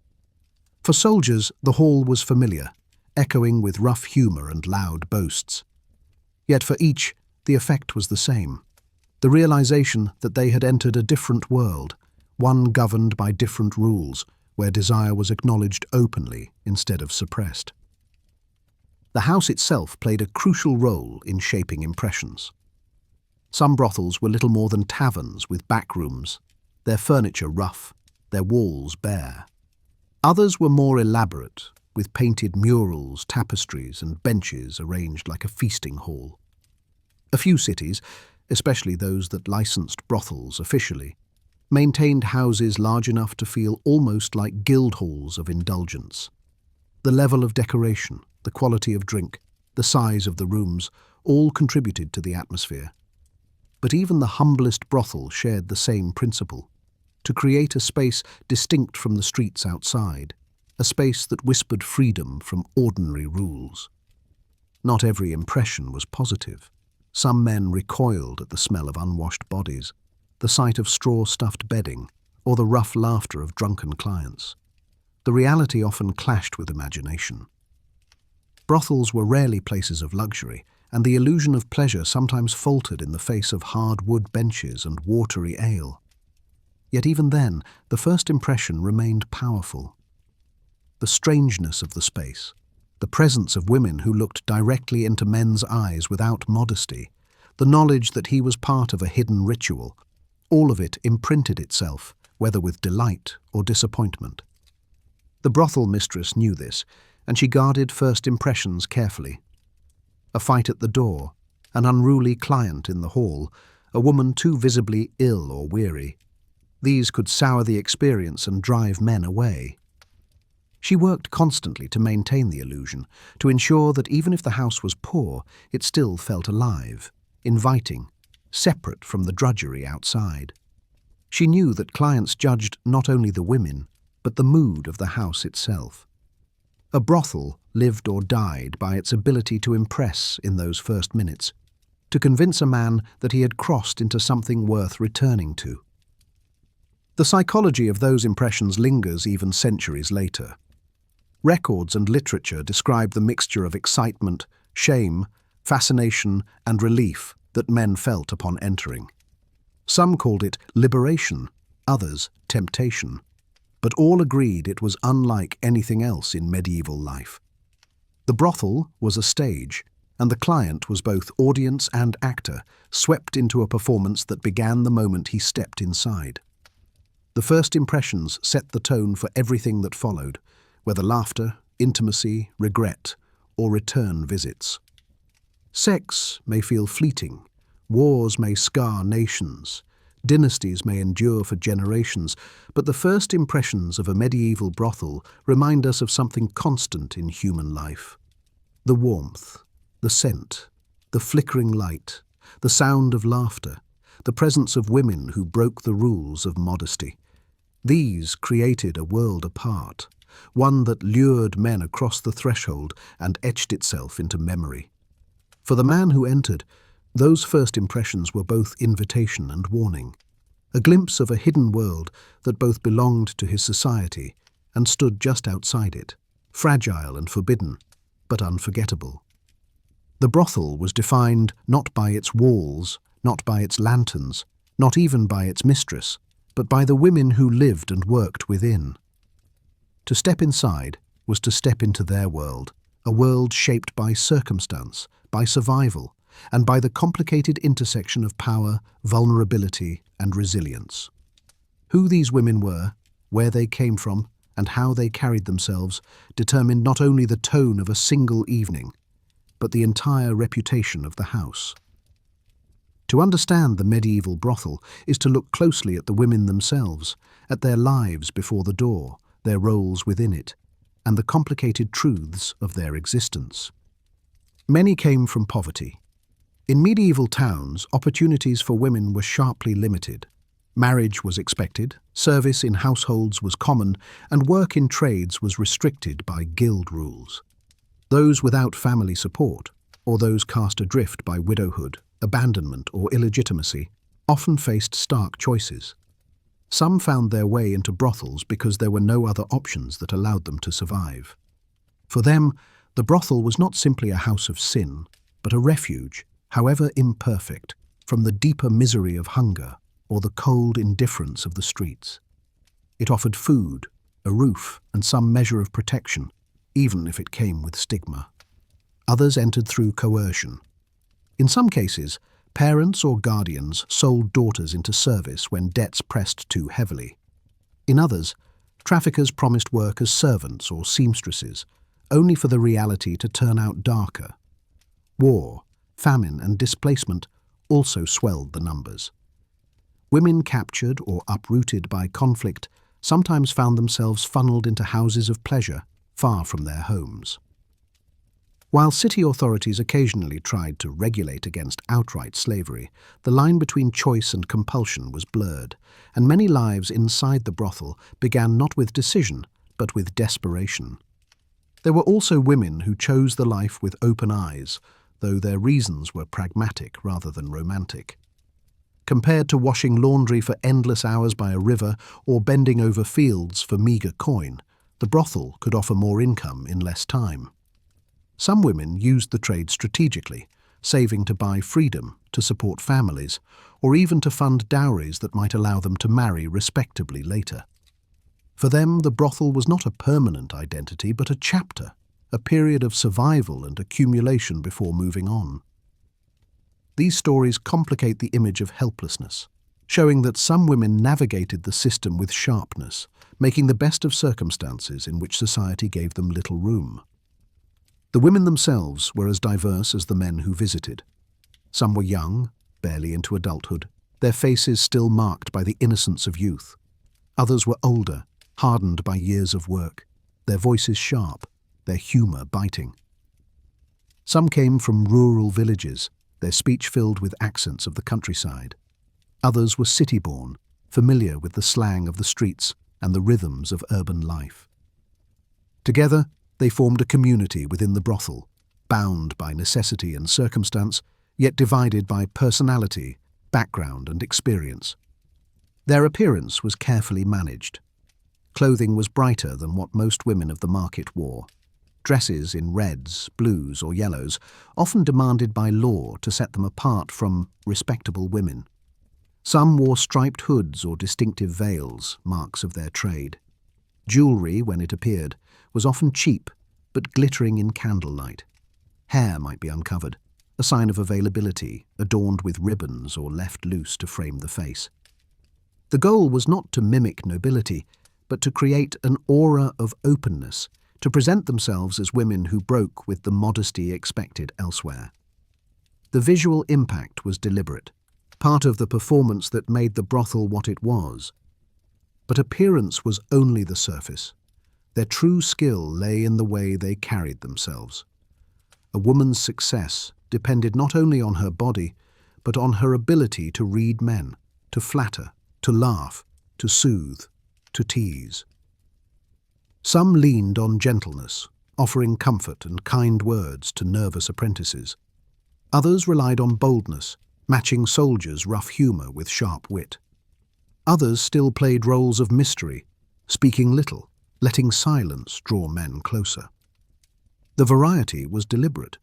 For soldiers, the hall was familiar, echoing with rough humour and loud boasts. Yet for each, the effect was the same. The realization that they had entered a different world, one governed by different rules, where desire was acknowledged openly instead of suppressed. The house itself played a crucial role in shaping impressions. Some brothels were little more than taverns with back rooms, their furniture rough, their walls bare. Others were more elaborate, with painted murals, tapestries, and benches arranged like a feasting hall. A few cities, especially those that licensed brothels officially, maintained houses large enough to feel almost like guild halls of indulgence. The level of decoration, the quality of drink, the size of the rooms, all contributed to the atmosphere. But even the humblest brothel shared the same principle: to create a space distinct from the streets outside, a space that whispered freedom from ordinary rules. Not every impression was positive. Some men recoiled at the smell of unwashed bodies, the sight of straw-stuffed bedding, or the rough laughter of drunken clients. The reality often clashed with imagination. Brothels were rarely places of luxury, and the illusion of pleasure sometimes faltered in the face of hard wood benches and watery ale. Yet even then, the first impression remained powerful. The strangeness of the space, the presence of women who looked directly into men's eyes without modesty, the knowledge that he was part of a hidden ritual, all of it imprinted itself, whether with delight or disappointment. The brothel mistress knew this, and she guarded first impressions carefully. A fight at the door, an unruly client in the hall, a woman too visibly ill or weary. These could sour the experience and drive men away. She worked constantly to maintain the illusion, to ensure that even if the house was poor, it still felt alive, inviting, separate from the drudgery outside. She knew that clients judged not only the women, but the mood of the house itself. A brothel lived or died by its ability to impress in those first minutes, to convince a man that he had crossed into something worth returning to. The psychology of those impressions lingers even centuries later. Records and literature describe the mixture of excitement, shame, fascination, and relief that men felt upon entering. Some called it liberation, others temptation, but all agreed it was unlike anything else in medieval life. The brothel was a stage, and the client was both audience and actor, swept into a performance that began the moment he stepped inside. The first impressions set the tone for everything that followed, whether laughter, intimacy, regret, or return visits. Sex may feel fleeting, wars may scar nations, dynasties may endure for generations, but the first impressions of a medieval brothel remind us of something constant in human life. The warmth, the scent, the flickering light, the sound of laughter, the presence of women who broke the rules of modesty. These created a world apart, one that lured men across the threshold and etched itself into memory. For the man who entered, those first impressions were both invitation and warning, a glimpse of a hidden world that both belonged to his society and stood just outside it, fragile and forbidden, but unforgettable. The brothel was defined not by its walls, not by its lanterns, not even by its mistress, but by the women who lived and worked within. To step inside was to step into their world, a world shaped by circumstance, by survival, and by the complicated intersection of power, vulnerability, and resilience. Who these women were, where they came from, and how they carried themselves determined not only the tone of a single evening, but the entire reputation of the house. To understand the medieval brothel is to look closely at the women themselves, at their lives before the door, their roles within it, and the complicated truths of their existence. Many came from poverty. In medieval towns, opportunities for women were sharply limited. Marriage was expected, service in households was common, and work in trades was restricted by guild rules. Those without family support, or those cast adrift by widowhood, abandonment, or illegitimacy, often faced stark choices. Some found their way into brothels because there were no other options that allowed them to survive. For them, the brothel was not simply a house of sin, but a refuge, however imperfect, from the deeper misery of hunger or the cold indifference of the streets. It offered food, a roof, and some measure of protection, even if it came with stigma. Others entered through coercion. In some cases, parents or guardians sold daughters into service when debts pressed too heavily. In others, traffickers promised work as servants or seamstresses, only for the reality to turn out darker. War, famine, and displacement also swelled the numbers. Women captured or uprooted by conflict sometimes found themselves funneled into houses of pleasure far from their homes. While city authorities occasionally tried to regulate against outright slavery, the line between choice and compulsion was blurred, and many lives inside the brothel began not with decision, but with desperation. There were also women who chose the life with open eyes, though their reasons were pragmatic rather than romantic. Compared to washing laundry for endless hours by a river or bending over fields for meagre coin, the brothel could offer more income in less time. Some women used the trade strategically, saving to buy freedom, to support families, or even to fund dowries that might allow them to marry respectably later. For them, the brothel was not a permanent identity, but a chapter, a period of survival and accumulation before moving on. These stories complicate the image of helplessness, showing that some women navigated the system with sharpness, making the best of circumstances in which society gave them little room. The women themselves were as diverse as the men who visited. Some were young, barely into adulthood, their faces still marked by the innocence of youth. Others were older, hardened by years of work, their voices sharp, their humour biting. Some came from rural villages, their speech filled with accents of the countryside. Others were city-born, familiar with the slang of the streets and the rhythms of urban life. Together, they formed a community within the brothel, bound by necessity and circumstance, yet divided by personality, background and experience. Their appearance was carefully managed. Clothing was brighter than what most women of the market wore. Dresses in reds, blues or yellows, often demanded by law to set them apart from respectable women. Some wore striped hoods or distinctive veils, marks of their trade. Jewellery, when it appeared, was often cheap, but glittering in candlelight. Hair might be uncovered, a sign of availability, adorned with ribbons or left loose to frame the face. The goal was not to mimic nobility, but to create an aura of openness, to present themselves as women who broke with the modesty expected elsewhere. The visual impact was deliberate, part of the performance that made the brothel what it was. But appearance was only the surface. Their true skill lay in the way they carried themselves. A woman's success depended not only on her body, but on her ability to read men, to flatter, to laugh, to soothe, to tease. Some leaned on gentleness, offering comfort and kind words to nervous apprentices. Others relied on boldness, matching soldiers' rough humour with sharp wit. Others still played roles of mystery, speaking little, letting silence draw men closer. The variety was deliberate.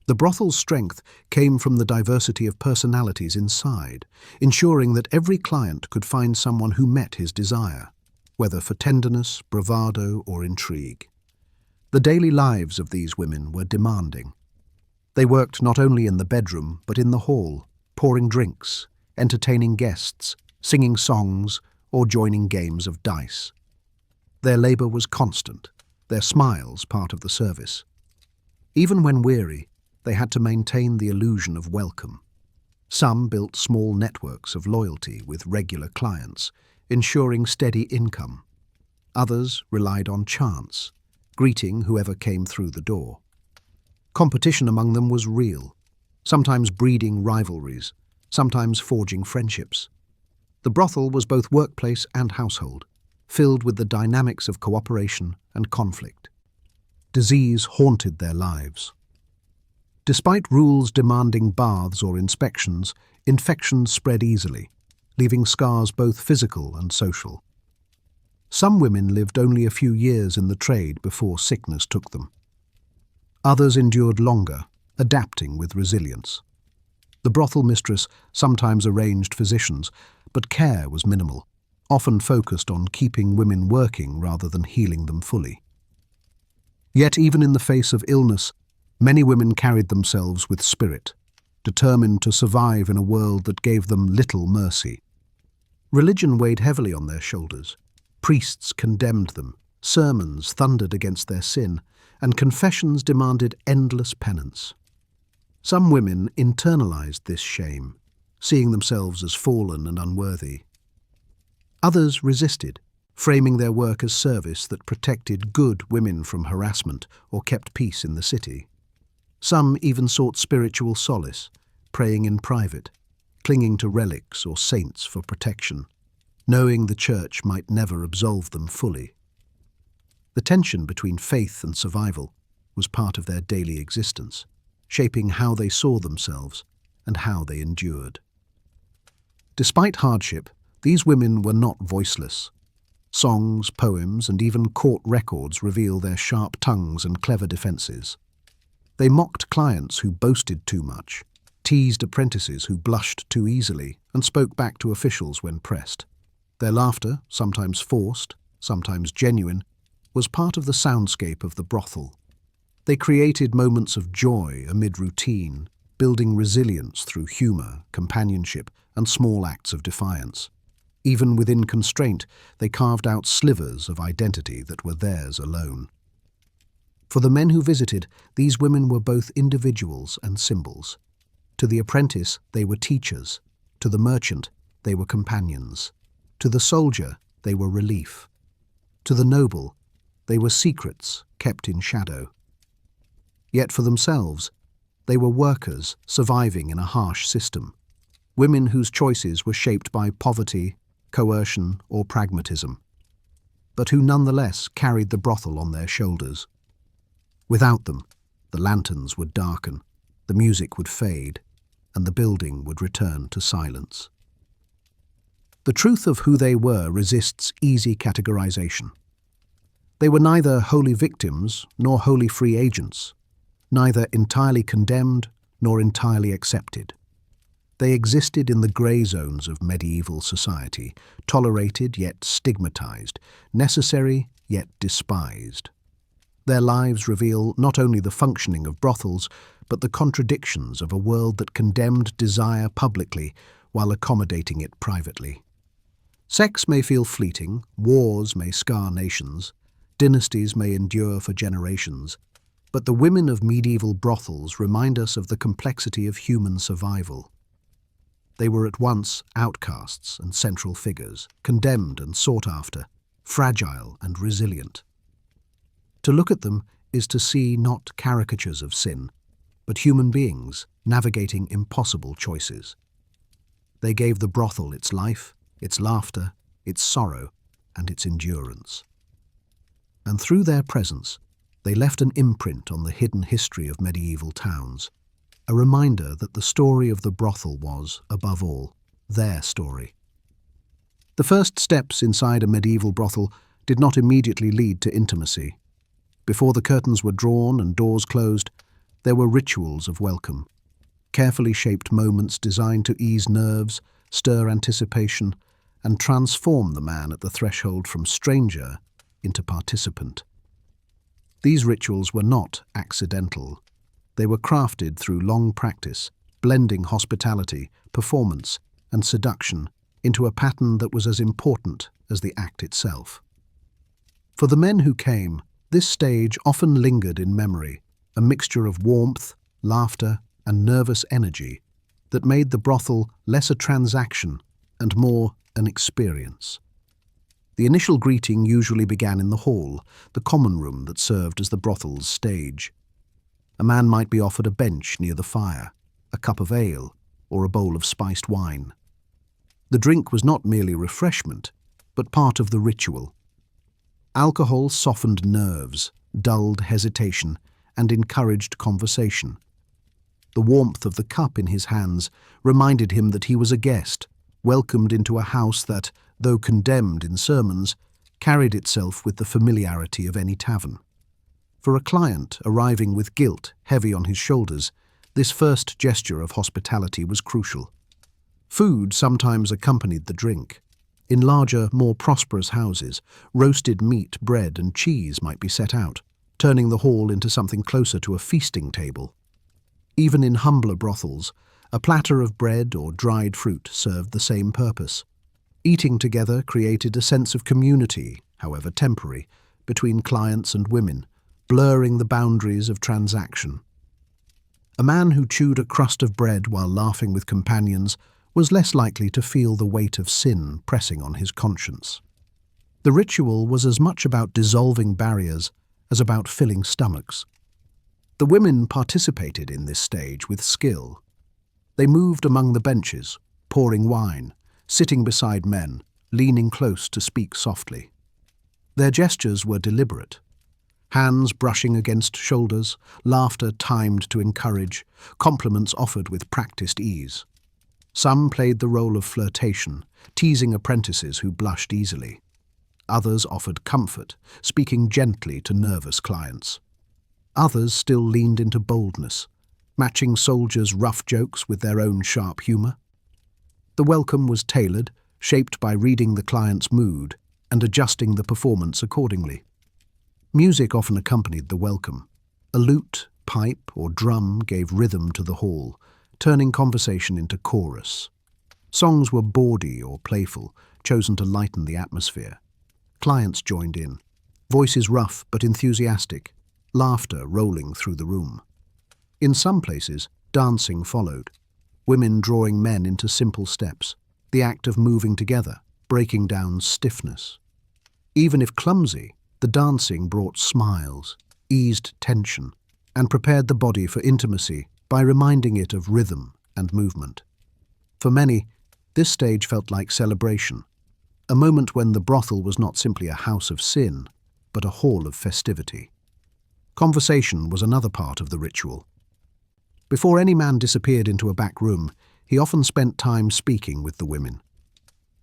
The brothel's strength came from the diversity of personalities inside, ensuring that every client could find someone who met his desire, whether for tenderness, bravado, or intrigue. The daily lives of these women were demanding. They worked not only in the bedroom, but in the hall, pouring drinks, entertaining guests, singing songs, or joining games of dice. Their labour was constant, their smiles part of the service. Even when weary, they had to maintain the illusion of welcome. Some built small networks of loyalty with regular clients, ensuring steady income. Others relied on chance, greeting whoever came through the door. Competition among them was real, sometimes breeding rivalries, sometimes forging friendships. The brothel was both workplace and household, filled with the dynamics of cooperation and conflict. Disease haunted their lives. Despite rules demanding baths or inspections, infections spread easily, leaving scars both physical and social. Some women lived only a few years in the trade before sickness took them. Others endured longer, adapting with resilience. The brothel mistress sometimes arranged physicians, but care was minimal, often focused on keeping women working rather than healing them fully. Yet even in the face of illness, many women carried themselves with spirit, determined to survive in a world that gave them little mercy. Religion weighed heavily on their shoulders. Priests condemned them, sermons thundered against their sin, and confessions demanded endless penance. Some women internalized this shame, seeing themselves as fallen and unworthy. Others resisted, framing their work as service that protected good women from harassment or kept peace in the city. Some even sought spiritual solace, praying in private, clinging to relics or saints for protection, knowing the church might never absolve them fully. The tension between faith and survival was part of their daily existence, shaping how they saw themselves and how they endured. Despite hardship, these women were not voiceless. Songs, poems, and even court records reveal their sharp tongues and clever defenses. They mocked clients who boasted too much, teased apprentices who blushed too easily, and spoke back to officials when pressed. Their laughter, sometimes forced, sometimes genuine, was part of the soundscape of the brothel. They created moments of joy amid routine, building resilience through humor, companionship, and small acts of defiance. Even within constraint, they carved out slivers of identity that were theirs alone. For the men who visited, these women were both individuals and symbols. To the apprentice, they were teachers. To the merchant, they were companions. To the soldier, they were relief. To the noble, they were secrets kept in shadow. Yet for themselves, they were workers surviving in a harsh system, women whose choices were shaped by poverty, coercion, or pragmatism, but who nonetheless carried the brothel on their shoulders. Without them, the lanterns would darken, the music would fade, and the building would return to silence. The truth of who they were resists easy categorization. They were neither wholly victims nor wholly free agents, neither entirely condemned nor entirely accepted. They existed in the grey zones of medieval society, tolerated yet stigmatized, necessary yet despised. Their lives reveal not only the functioning of brothels, but the contradictions of a world that condemned desire publicly while accommodating it privately. Sex may feel fleeting, wars may scar nations, dynasties may endure for generations, but the women of medieval brothels remind us of the complexity of human survival. They were at once outcasts and central figures, condemned and sought after, fragile and resilient. To look at them is to see not caricatures of sin, but human beings navigating impossible choices. They gave the brothel its life, its laughter, its sorrow, and its endurance. And through their presence, they left an imprint on the hidden history of medieval towns, a reminder that the story of the brothel was, above all, their story. The first steps inside a medieval brothel did not immediately lead to intimacy. Before the curtains were drawn and doors closed, there were rituals of welcome, carefully shaped moments designed to ease nerves, stir anticipation, and transform the man at the threshold from stranger into participant. These rituals were not accidental. They were crafted through long practice, blending hospitality, performance, and seduction into a pattern that was as important as the act itself. For the men who came, this stage often lingered in memory, a mixture of warmth, laughter, and nervous energy that made the brothel less a transaction and more an experience. The initial greeting usually began in the hall, the common room that served as the brothel's stage. A man might be offered a bench near the fire, a cup of ale, or a bowl of spiced wine. The drink was not merely refreshment, but part of the ritual. Alcohol softened nerves, dulled hesitation, and encouraged conversation. The warmth of the cup in his hands reminded him that he was a guest, welcomed into a house that, though condemned in sermons, carried itself with the familiarity of any tavern. For a client arriving with guilt heavy on his shoulders, this first gesture of hospitality was crucial. Food sometimes accompanied the drink. In larger, more prosperous houses, roasted meat, bread, and cheese might be set out, turning the hall into something closer to a feasting table. Even in humbler brothels, a platter of bread or dried fruit served the same purpose. Eating together created a sense of community, however temporary, between clients and women, blurring the boundaries of transaction. A man who chewed a crust of bread while laughing with companions was less likely to feel the weight of sin pressing on his conscience. The ritual was as much about dissolving barriers as about filling stomachs. The women participated in this stage with skill. They moved among the benches, pouring wine, sitting beside men, leaning close to speak softly. Their gestures were deliberate. Hands brushing against shoulders, laughter timed to encourage, compliments offered with practiced ease. Some played the role of flirtation, teasing apprentices who blushed easily. Others offered comfort, speaking gently to nervous clients. Others still leaned into boldness, matching soldiers' rough jokes with their own sharp humor. The welcome was tailored, shaped by reading the client's mood and adjusting the performance accordingly. Music often accompanied the welcome. A lute, pipe, or drum gave rhythm to the hall, turning conversation into chorus. Songs were bawdy or playful, chosen to lighten the atmosphere. Clients joined in, voices rough but enthusiastic, laughter rolling through the room. In some places, dancing followed, women drawing men into simple steps, the act of moving together, breaking down stiffness. Even if clumsy, the dancing brought smiles, eased tension, and prepared the body for intimacy by reminding it of rhythm and movement. For many, this stage felt like celebration, a moment when the brothel was not simply a house of sin, but a hall of festivity. Conversation was another part of the ritual. Before any man disappeared into a back room, he often spent time speaking with the women.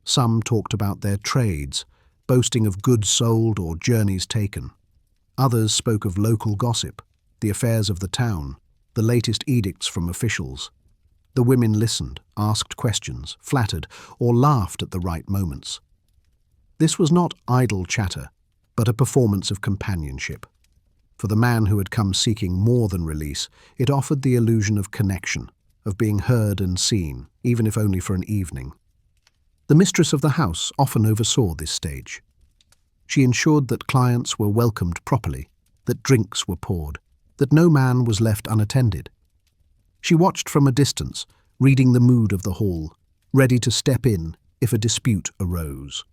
Some talked about their trades, boasting of goods sold or journeys taken. Others spoke of local gossip, the affairs of the town, the latest edicts from officials. The women listened, asked questions, flattered, or laughed at the right moments. This was not idle chatter, but a performance of companionship. For the man who had come seeking more than release, it offered the illusion of connection, of being heard and seen, even if only for an evening. The mistress of the house often oversaw this stage. She ensured that clients were welcomed properly, that drinks were poured, that no man was left unattended. She watched from a distance, reading the mood of the hall, ready to step in if a dispute arose.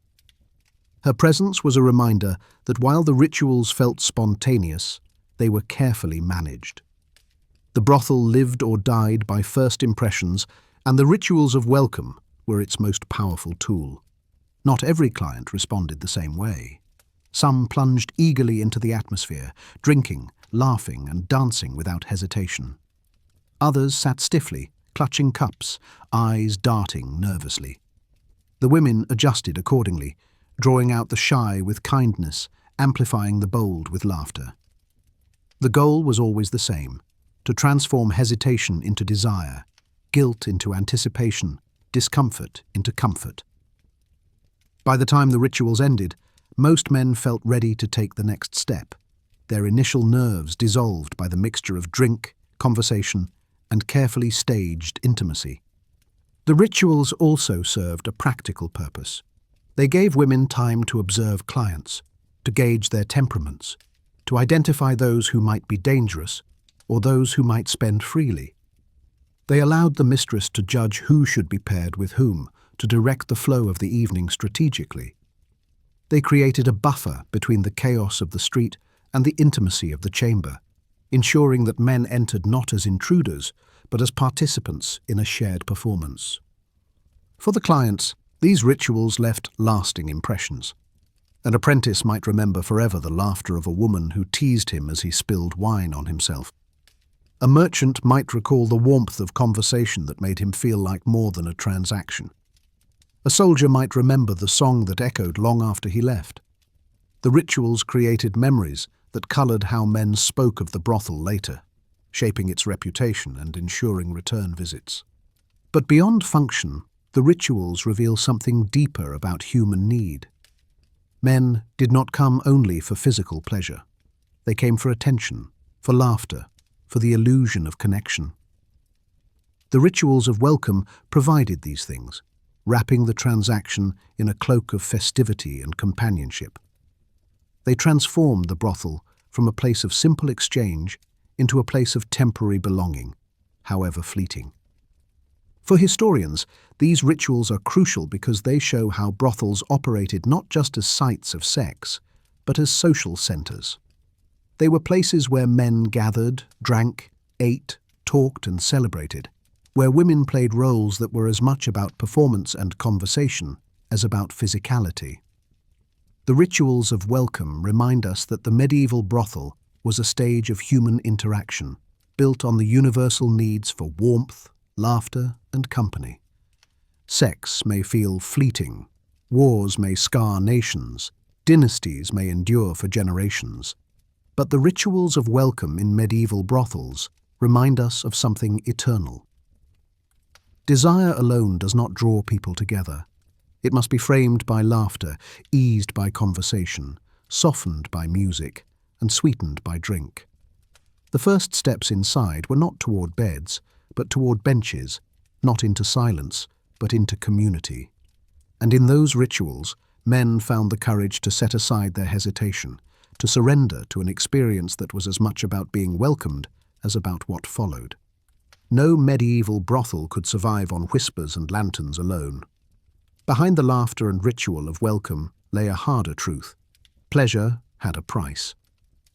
Her presence was a reminder that while the rituals felt spontaneous, they were carefully managed. The brothel lived or died by first impressions, and the rituals of welcome were its most powerful tool. Not every client responded the same way. Some plunged eagerly into the atmosphere, drinking, laughing, and dancing without hesitation. Others sat stiffly, clutching cups, eyes darting nervously. The women adjusted accordingly, drawing out the shy with kindness, amplifying the bold with laughter. The goal was always the same: to transform hesitation into desire, guilt into anticipation, discomfort into comfort. By the time the rituals ended, most men felt ready to take the next step, their initial nerves dissolved by the mixture of drink, conversation, and carefully staged intimacy. The rituals also served a practical purpose. They gave women time to observe clients, to gauge their temperaments, to identify those who might be dangerous or those who might spend freely. They allowed the mistress to judge who should be paired with whom, to direct the flow of the evening strategically. They created a buffer between the chaos of the street and the intimacy of the chamber, ensuring that men entered not as intruders, but as participants in a shared performance. For the clients, these rituals left lasting impressions. An apprentice might remember forever the laughter of a woman who teased him as he spilled wine on himself. A merchant might recall the warmth of conversation that made him feel like more than a transaction. A soldier might remember the song that echoed long after he left. The rituals created memories that colored how men spoke of the brothel later, shaping its reputation and ensuring return visits. But beyond function, the rituals reveal something deeper about human need. Men did not come only for physical pleasure. They came for attention, for laughter, for the illusion of connection. The rituals of welcome provided these things, wrapping the transaction in a cloak of festivity and companionship. They transformed the brothel from a place of simple exchange into a place of temporary belonging, however fleeting. For historians, these rituals are crucial because they show how brothels operated not just as sites of sex, but as social centers. They were places where men gathered, drank, ate, talked, and celebrated, where women played roles that were as much about performance and conversation as about physicality. The rituals of welcome remind us that the medieval brothel was a stage of human interaction, built on the universal needs for warmth, laughter, and company. Sex may feel fleeting, wars may scar nations, dynasties may endure for generations, but the rituals of welcome in medieval brothels remind us of something eternal. Desire alone does not draw people together. It must be framed by laughter, eased by conversation, softened by music, and sweetened by drink. The first steps inside were not toward beds, but toward benches, not into silence, but into community. And in those rituals, men found the courage to set aside their hesitation, to surrender to an experience that was as much about being welcomed as about what followed. No medieval brothel could survive on whispers and lanterns alone. Behind the laughter and ritual of welcome lay a harder truth. Pleasure had a price.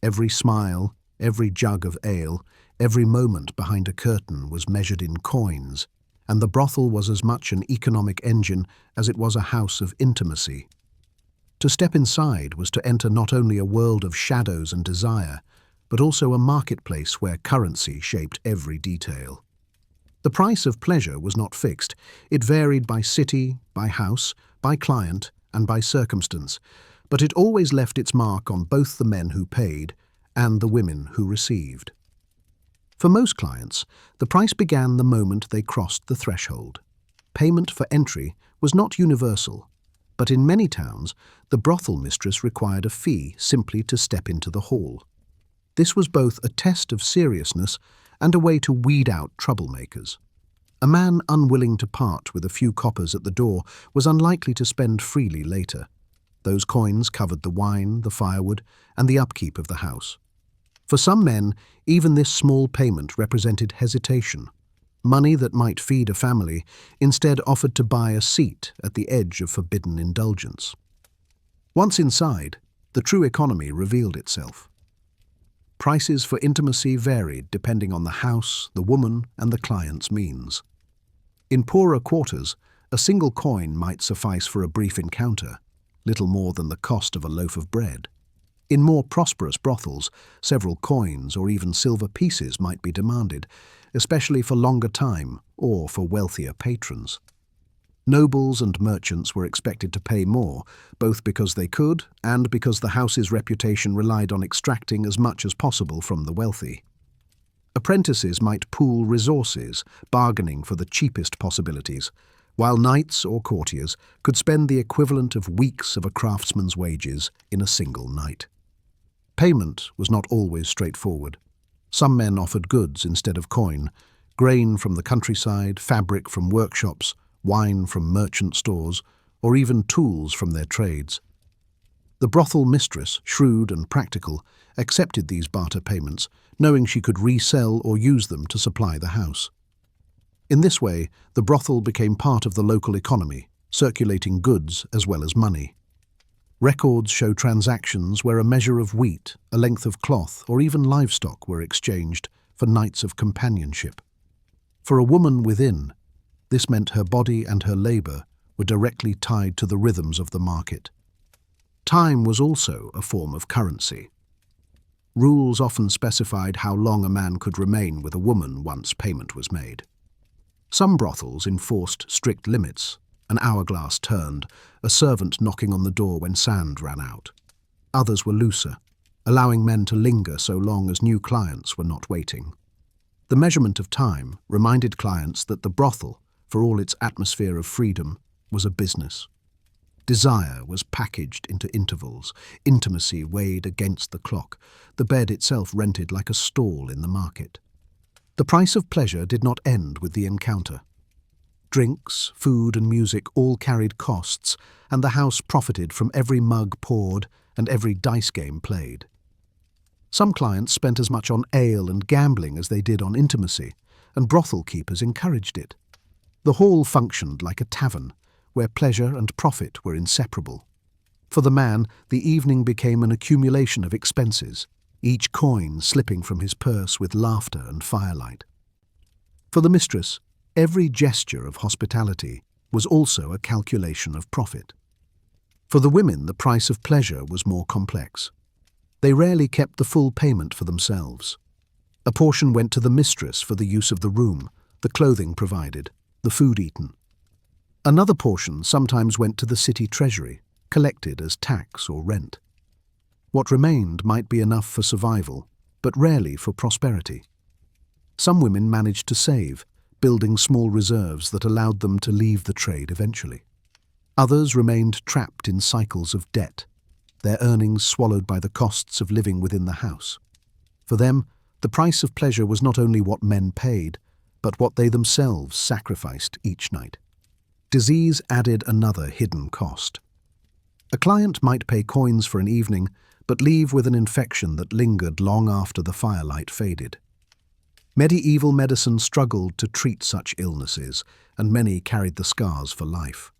Every smile, every jug of ale, every moment behind a curtain was measured in coins, and the brothel was as much an economic engine as it was a house of intimacy. To step inside was to enter not only a world of shadows and desire, but also a marketplace where currency shaped every detail. The price of pleasure was not fixed. It varied by city, by house, by client, and by circumstance, but it always left its mark on both the men who paid and the women who received. For most clients, the price began the moment they crossed the threshold. Payment for entry was not universal, but in many towns, the brothel mistress required a fee simply to step into the hall. This was both a test of seriousness and a way to weed out troublemakers. A man unwilling to part with a few coppers at the door was unlikely to spend freely later. Those coins covered the wine, the firewood, and the upkeep of the house. For some men, even this small payment represented hesitation. Money that might feed a family instead offered to buy a seat at the edge of forbidden indulgence. Once inside, the true economy revealed itself. Prices for intimacy varied depending on the house, the woman, and the client's means. In poorer quarters, a single coin might suffice for a brief encounter, little more than the cost of a loaf of bread. In more prosperous brothels, several coins or even silver pieces might be demanded, especially for longer time or for wealthier patrons. Nobles and merchants were expected to pay more, both because they could and because the house's reputation relied on extracting as much as possible from the wealthy. Apprentices might pool resources, bargaining for the cheapest possibilities, while knights or courtiers could spend the equivalent of weeks of a craftsman's wages in a single night. Payment was not always straightforward. Some men offered goods instead of coin, grain from the countryside, fabric from workshops, wine from merchant stores, or even tools from their trades. The brothel mistress, shrewd and practical, accepted these barter payments, knowing she could resell or use them to supply the house. In this way, the brothel became part of the local economy, circulating goods as well as money. Records show transactions where a measure of wheat, a length of cloth, or even livestock were exchanged for nights of companionship. For a woman within, this meant her body and her labor were directly tied to the rhythms of the market. Time was also a form of currency. Rules often specified how long a man could remain with a woman once payment was made. Some brothels enforced strict limits, an hourglass turned, a servant knocking on the door when sand ran out. Others were looser, allowing men to linger so long as new clients were not waiting. The measurement of time reminded clients that the brothel, for all its atmosphere of freedom, was a business. Desire was packaged into intervals, intimacy weighed against the clock, the bed itself rented like a stall in the market. The price of pleasure did not end with the encounter. Drinks, food and music all carried costs, and the house profited from every mug poured and every dice game played. Some clients spent as much on ale and gambling as they did on intimacy, and brothel keepers encouraged it. The hall functioned like a tavern, where pleasure and profit were inseparable. For the man, the evening became an accumulation of expenses, each coin slipping from his purse with laughter and firelight. For the mistress, every gesture of hospitality was also a calculation of profit. For the women, the price of pleasure was more complex. They rarely kept the full payment for themselves. A portion went to the mistress for the use of the room, the clothing provided, the food eaten. Another portion sometimes went to the city treasury, collected as tax or rent. What remained might be enough for survival, but rarely for prosperity. Some women managed to save, building small reserves that allowed them to leave the trade eventually. Others remained trapped in cycles of debt, their earnings swallowed by the costs of living within the house. For them, the price of pleasure was not only what men paid, but what they themselves sacrificed each night. Disease added another hidden cost. A client might pay coins for an evening, but leave with an infection that lingered long after the firelight faded. Medieval medicine struggled to treat such illnesses, and many carried the scars for life.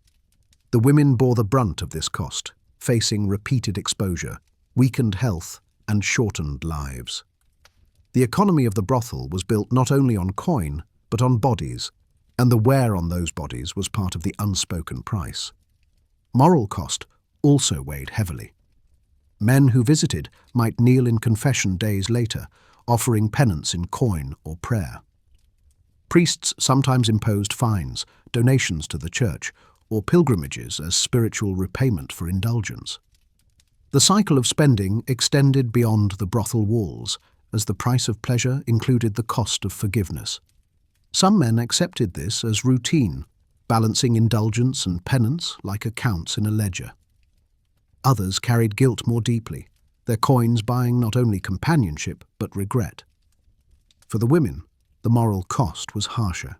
The women bore the brunt of this cost, facing repeated exposure, weakened health, and shortened lives. The economy of the brothel was built not only on coin, but on bodies, and the wear on those bodies was part of the unspoken price. Moral cost also weighed heavily. Men who visited might kneel in confession days later, offering penance in coin or prayer. Priests sometimes imposed fines, donations to the church, or pilgrimages as spiritual repayment for indulgence. The cycle of spending extended beyond the brothel walls, as the price of pleasure included the cost of forgiveness. Some men accepted this as routine, balancing indulgence and penance like accounts in a ledger. Others carried guilt more deeply, their coins buying not only companionship but regret. For the women, the moral cost was harsher.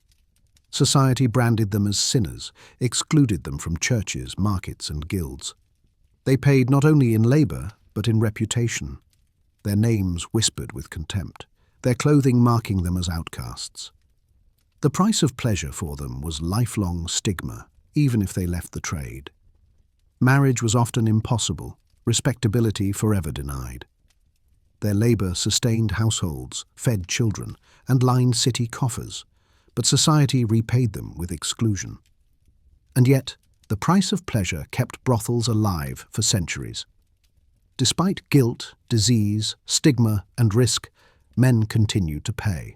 Society branded them as sinners, excluded them from churches, markets, and guilds. They paid not only in labor but in reputation, their names whispered with contempt, their clothing marking them as outcasts. The price of pleasure for them was lifelong stigma, even if they left the trade. Marriage was often impossible, respectability forever denied. Their labor sustained households, fed children, and lined city coffers, but society repaid them with exclusion. And yet, the price of pleasure kept brothels alive for centuries. Despite guilt, disease, stigma, and risk, men continued to pay.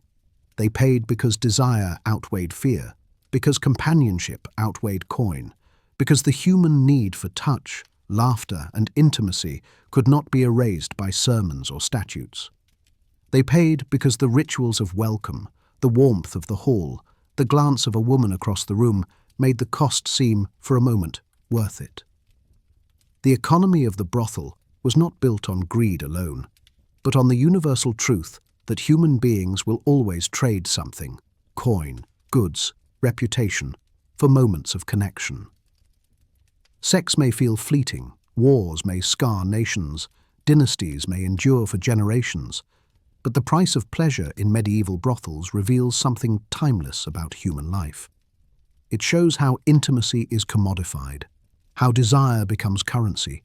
They paid because desire outweighed fear, because companionship outweighed coin, because the human need for touch, laughter, and intimacy could not be erased by sermons or statutes. They paid because the rituals of welcome, the warmth of the hall, the glance of a woman across the room made the cost seem, for a moment, worth it. The economy of the brothel was not built on greed alone, but on the universal truth that human beings will always trade something, coin, goods, reputation, for moments of connection. Sex may feel fleeting, wars may scar nations, dynasties may endure for generations, but the price of pleasure in medieval brothels reveals something timeless about human life. It shows how intimacy is commodified, how desire becomes currency,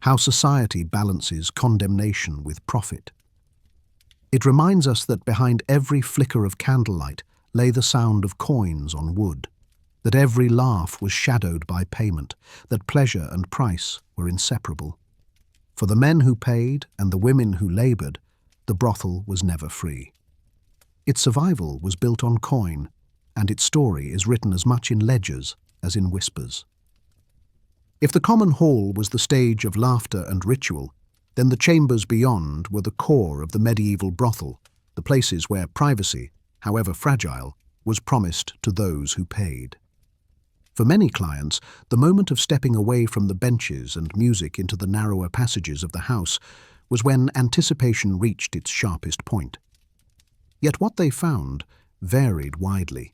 how society balances condemnation with profit. It reminds us that behind every flicker of candlelight lay the sound of coins on wood, that every laugh was shadowed by payment, that pleasure and price were inseparable. For the men who paid and the women who labored, the brothel was never free. Its survival was built on coin, and its story is written as much in ledgers as in whispers. If the common hall was the stage of laughter and ritual, then the chambers beyond were the core of the medieval brothel, the places where privacy, however fragile, was promised to those who paid. For many clients, the moment of stepping away from the benches and music into the narrower passages of the house was when anticipation reached its sharpest point. Yet what they found varied widely.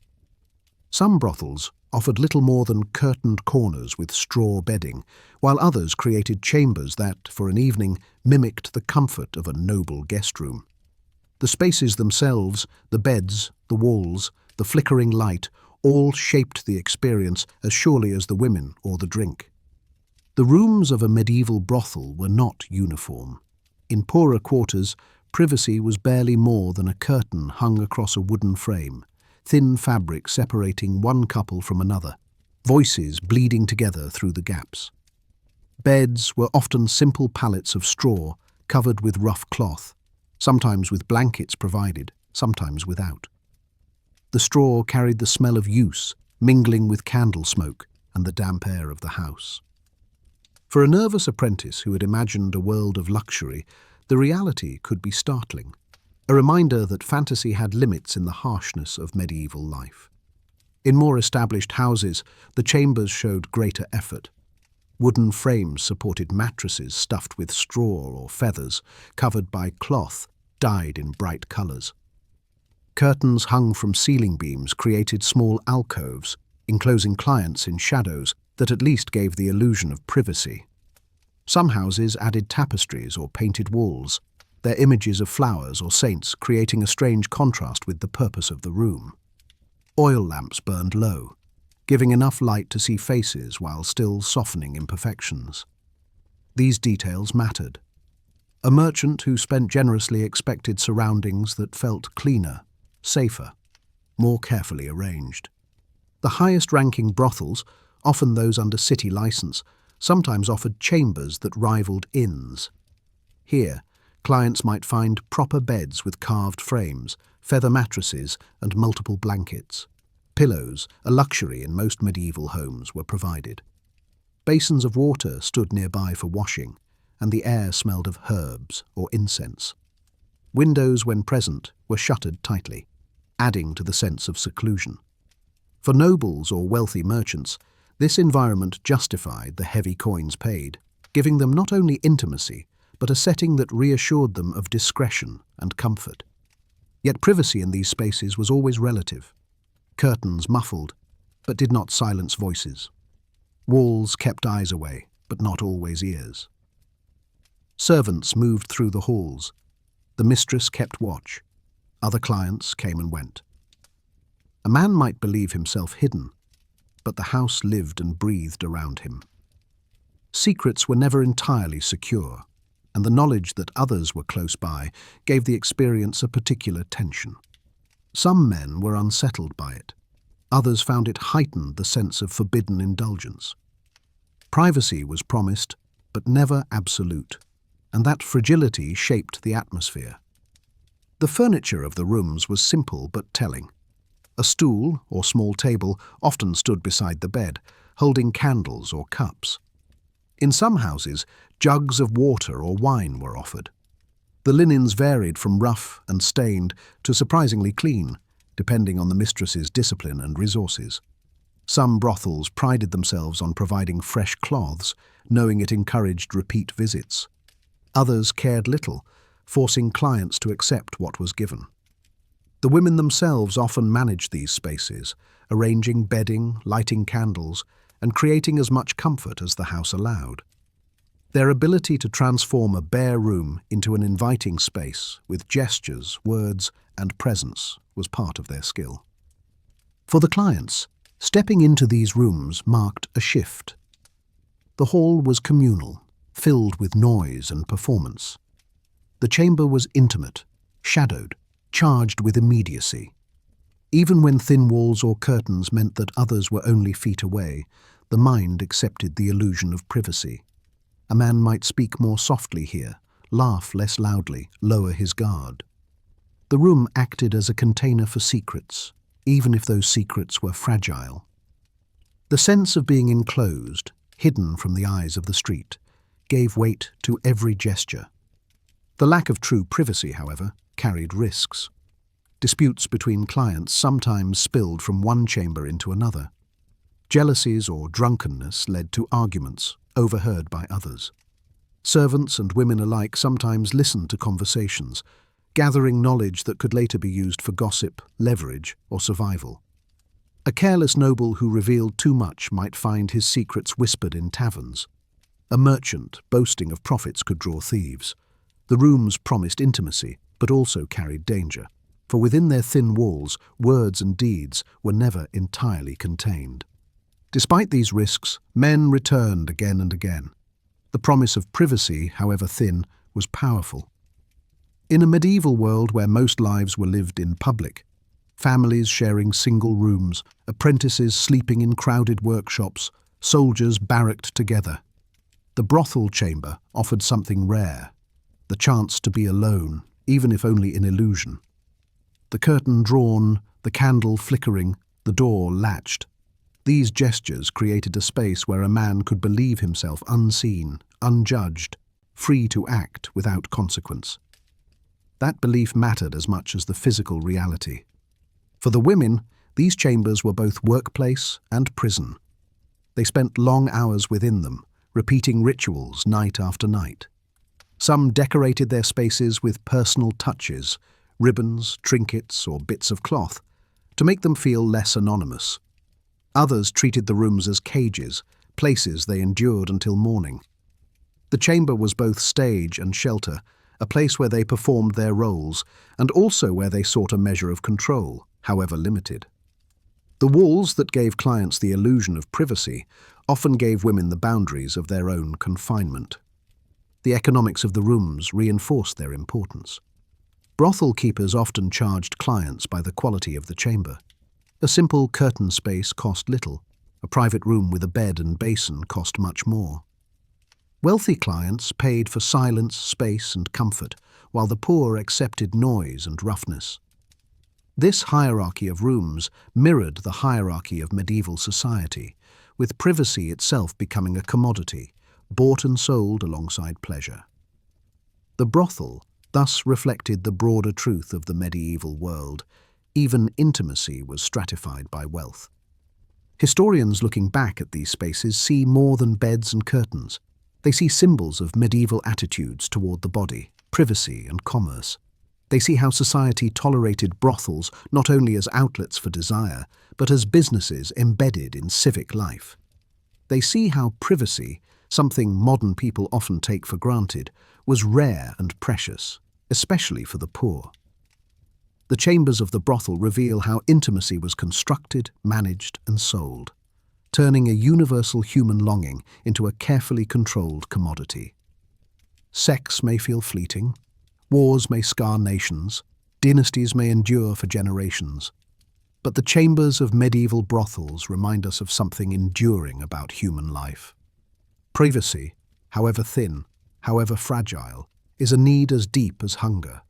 Some brothels offered little more than curtained corners with straw bedding, while others created chambers that, for an evening, mimicked the comfort of a noble guest room. The spaces themselves, the beds, the walls, the flickering light, all shaped the experience as surely as the women or the drink. The rooms of a medieval brothel were not uniform. In poorer quarters, privacy was barely more than a curtain hung across a wooden frame, thin fabric separating one couple from another, voices bleeding together through the gaps. Beds were often simple pallets of straw covered with rough cloth, sometimes with blankets provided, sometimes without. The straw carried the smell of use, mingling with candle smoke and the damp air of the house. For a nervous apprentice who had imagined a world of luxury, the reality could be startling, a reminder that fantasy had limits in the harshness of medieval life. In more established houses, the chambers showed greater effort. Wooden frames supported mattresses stuffed with straw or feathers, covered by cloth dyed in bright colours. Curtains hung from ceiling beams created small alcoves, enclosing clients in shadows that at least gave the illusion of privacy. Some houses added tapestries or painted walls, their images of flowers or saints creating a strange contrast with the purpose of the room. Oil lamps burned low, giving enough light to see faces while still softening imperfections. These details mattered. A merchant who spent generously expected surroundings that felt cleaner, safer, more carefully arranged. The highest-ranking brothels, often those under city license, sometimes offered chambers that rivaled inns. Here, clients might find proper beds with carved frames, feather mattresses, and multiple blankets. Pillows, a luxury in most medieval homes, were provided. Basins of water stood nearby for washing, and the air smelled of herbs or incense. Windows, when present, were shuttered tightly, adding to the sense of seclusion. For nobles or wealthy merchants, this environment justified the heavy coins paid, giving them not only intimacy, but a setting that reassured them of discretion and comfort. Yet privacy in these spaces was always relative. Curtains muffled, but did not silence voices. Walls kept eyes away, but not always ears. Servants moved through the halls. The mistress kept watch. Other clients came and went. A man might believe himself hidden, but the house lived and breathed around him. Secrets were never entirely secure, and the knowledge that others were close by gave the experience a particular tension. Some men were unsettled by it. Others found it heightened the sense of forbidden indulgence. Privacy was promised, but never absolute, and that fragility shaped the atmosphere. The furniture of the rooms was simple but telling. A stool or small table often stood beside the bed, holding candles or cups. In some houses, jugs of water or wine were offered. The linens varied from rough and stained to surprisingly clean, depending on the mistress's discipline and resources. Some brothels prided themselves on providing fresh cloths, knowing it encouraged repeat visits. Others cared little, forcing clients to accept what was given. The women themselves often managed these spaces, arranging bedding, lighting candles, and creating as much comfort as the house allowed. Their ability to transform a bare room into an inviting space with gestures, words, and presence was part of their skill. For the clients, stepping into these rooms marked a shift. The hall was communal, filled with noise and performance. The chamber was intimate, shadowed, charged with immediacy. Even when thin walls or curtains meant that others were only feet away, the mind accepted the illusion of privacy. A man might speak more softly here, laugh less loudly, lower his guard. The room acted as a container for secrets, even if those secrets were fragile. The sense of being enclosed, hidden from the eyes of the street, gave weight to every gesture. The lack of true privacy, however, carried risks. Disputes between clients sometimes spilled from one chamber into another. Jealousies or drunkenness led to arguments, overheard by others. Servants and women alike sometimes listened to conversations, gathering knowledge that could later be used for gossip, leverage, or survival. A careless noble who revealed too much might find his secrets whispered in taverns. A merchant boasting of profits could draw thieves. The rooms promised intimacy, but also carried danger. for within their thin walls, words and deeds were never entirely contained. Despite these risks, men returned again and again. The promise of privacy, however thin, was powerful. In a medieval world where most lives were lived in public, families sharing single rooms, apprentices sleeping in crowded workshops, soldiers barracked together, the brothel chamber offered something rare, the chance to be alone, even if only in illusion. The curtain drawn, the candle flickering, the door latched. These gestures created a space where a man could believe himself unseen, unjudged, free to act without consequence. That belief mattered as much as the physical reality. For the women, these chambers were both workplace and prison. They spent long hours within them, repeating rituals night after night. Some decorated their spaces with personal touches, ribbons, trinkets, or bits of cloth, to make them feel less anonymous. Others treated the rooms as cages, places they endured until morning. The chamber was both stage and shelter, a place where they performed their roles, and also where they sought a measure of control, however limited. The walls that gave clients the illusion of privacy often gave women the boundaries of their own confinement. The economics of the rooms reinforced their importance. Brothel keepers often charged clients by the quality of the chamber. A simple curtain space cost little. A private room with a bed and basin cost much more. Wealthy clients paid for silence, space, and comfort, while the poor accepted noise and roughness. This hierarchy of rooms mirrored the hierarchy of medieval society, with privacy itself becoming a commodity, bought and sold alongside pleasure. The brothel thus reflected the broader truth of the medieval world. Even intimacy was stratified by wealth. Historians looking back at these spaces see more than beds and curtains. They see symbols of medieval attitudes toward the body, privacy and commerce. They see how society tolerated brothels not only as outlets for desire, but as businesses embedded in civic life. They see how privacy, something modern people often take for granted, was rare and precious, especially for the poor. The chambers of the brothel reveal how intimacy was constructed, managed, and sold, turning a universal human longing into a carefully controlled commodity. Sex may feel fleeting, wars may scar nations, dynasties may endure for generations, but the chambers of medieval brothels remind us of something enduring about human life. Privacy, however thin, however fragile, is a need as deep as hunger.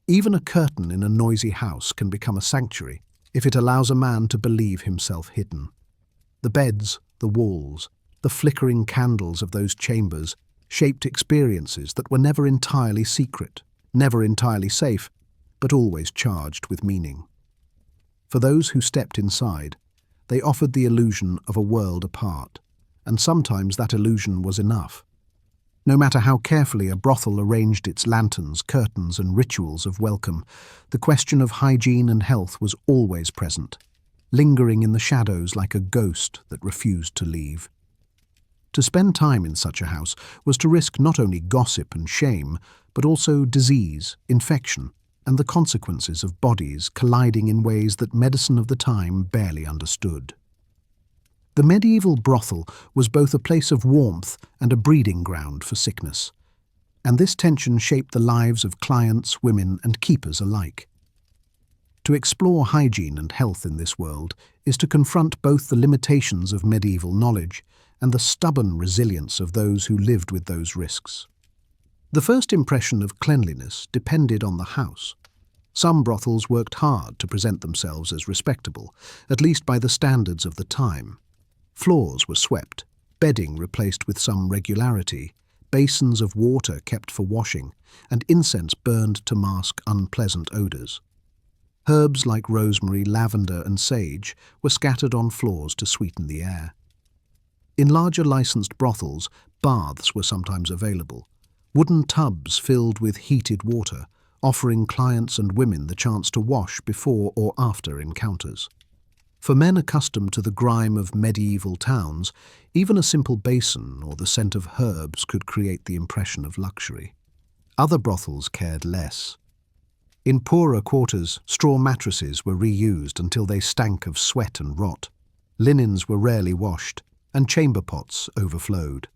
Even a curtain in a noisy house can become a sanctuary if it allows a man to believe himself hidden. The beds, the walls, the flickering candles of those chambers shaped experiences that were never entirely secret, never entirely safe, but always charged with meaning. For those who stepped inside, they offered the illusion of a world apart, and sometimes that illusion was enough. No matter how carefully a brothel arranged its lanterns, curtains, and rituals of welcome, the question of hygiene and health was always present, lingering in the shadows like a ghost that refused to leave. To spend time in such a house was to risk not only gossip and shame, but also disease, infection, and the consequences of bodies colliding in ways that medicine of the time barely understood. The medieval brothel was both a place of warmth and a breeding ground for sickness, and this tension shaped the lives of clients, women, and keepers alike. To explore hygiene and health in this world is to confront both the limitations of medieval knowledge and the stubborn resilience of those who lived with those risks. The first impression of cleanliness depended on the house. Some brothels worked hard to present themselves as respectable, at least by the standards of the time. Floors were swept, bedding replaced with some regularity, basins of water kept for washing, and incense burned to mask unpleasant odors. Herbs like rosemary, lavender, and sage were scattered on floors to sweeten the air. In larger licensed brothels, baths were sometimes available, wooden tubs filled with heated water, offering clients and women the chance to wash before or after encounters. For men accustomed to the grime of medieval towns, even a simple basin or the scent of herbs could create the impression of luxury. Other brothels cared less. In poorer quarters, straw mattresses were reused until they stank of sweat and rot. Linens were rarely washed, and chamber pots overflowed.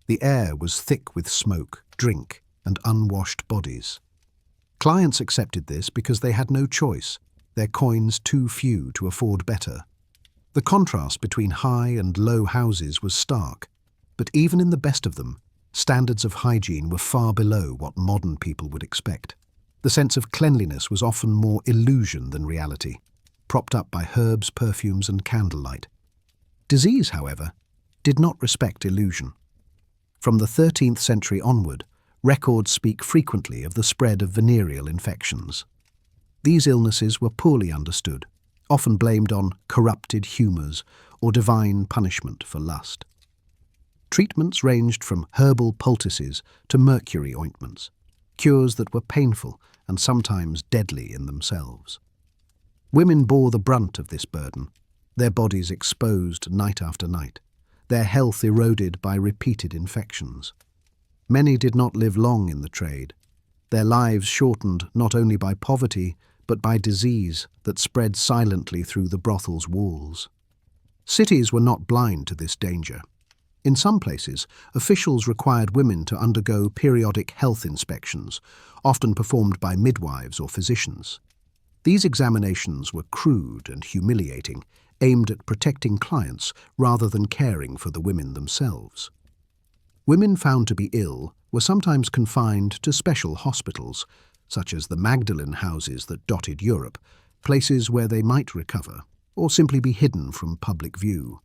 The air was thick with smoke, drink, and unwashed bodies. Clients accepted this because they had no choice, their coins too few to afford better. The contrast between high and low houses was stark, but even in the best of them, standards of hygiene were far below what modern people would expect. The sense of cleanliness was often more illusion than reality, propped up by herbs, perfumes, and candlelight. Disease, however, did not respect illusion. From the 13th century onward, records speak frequently of the spread of venereal infections. These illnesses were poorly understood, often blamed on corrupted humours or divine punishment for lust. Treatments ranged from herbal poultices to mercury ointments, cures that were painful and sometimes deadly in themselves. Women bore the brunt of this burden, their bodies exposed night after night, their health eroded by repeated infections. Many did not live long in the trade, their lives shortened not only by poverty but by disease that spread silently through the brothel's walls. Cities were not blind to this danger. In some places, officials required women to undergo periodic health inspections, often performed by midwives or physicians. These examinations were crude and humiliating, aimed at protecting clients rather than caring for the women themselves. Women found to be ill were sometimes confined to special hospitals, such as the Magdalen houses that dotted Europe, places where they might recover, or simply be hidden from public view.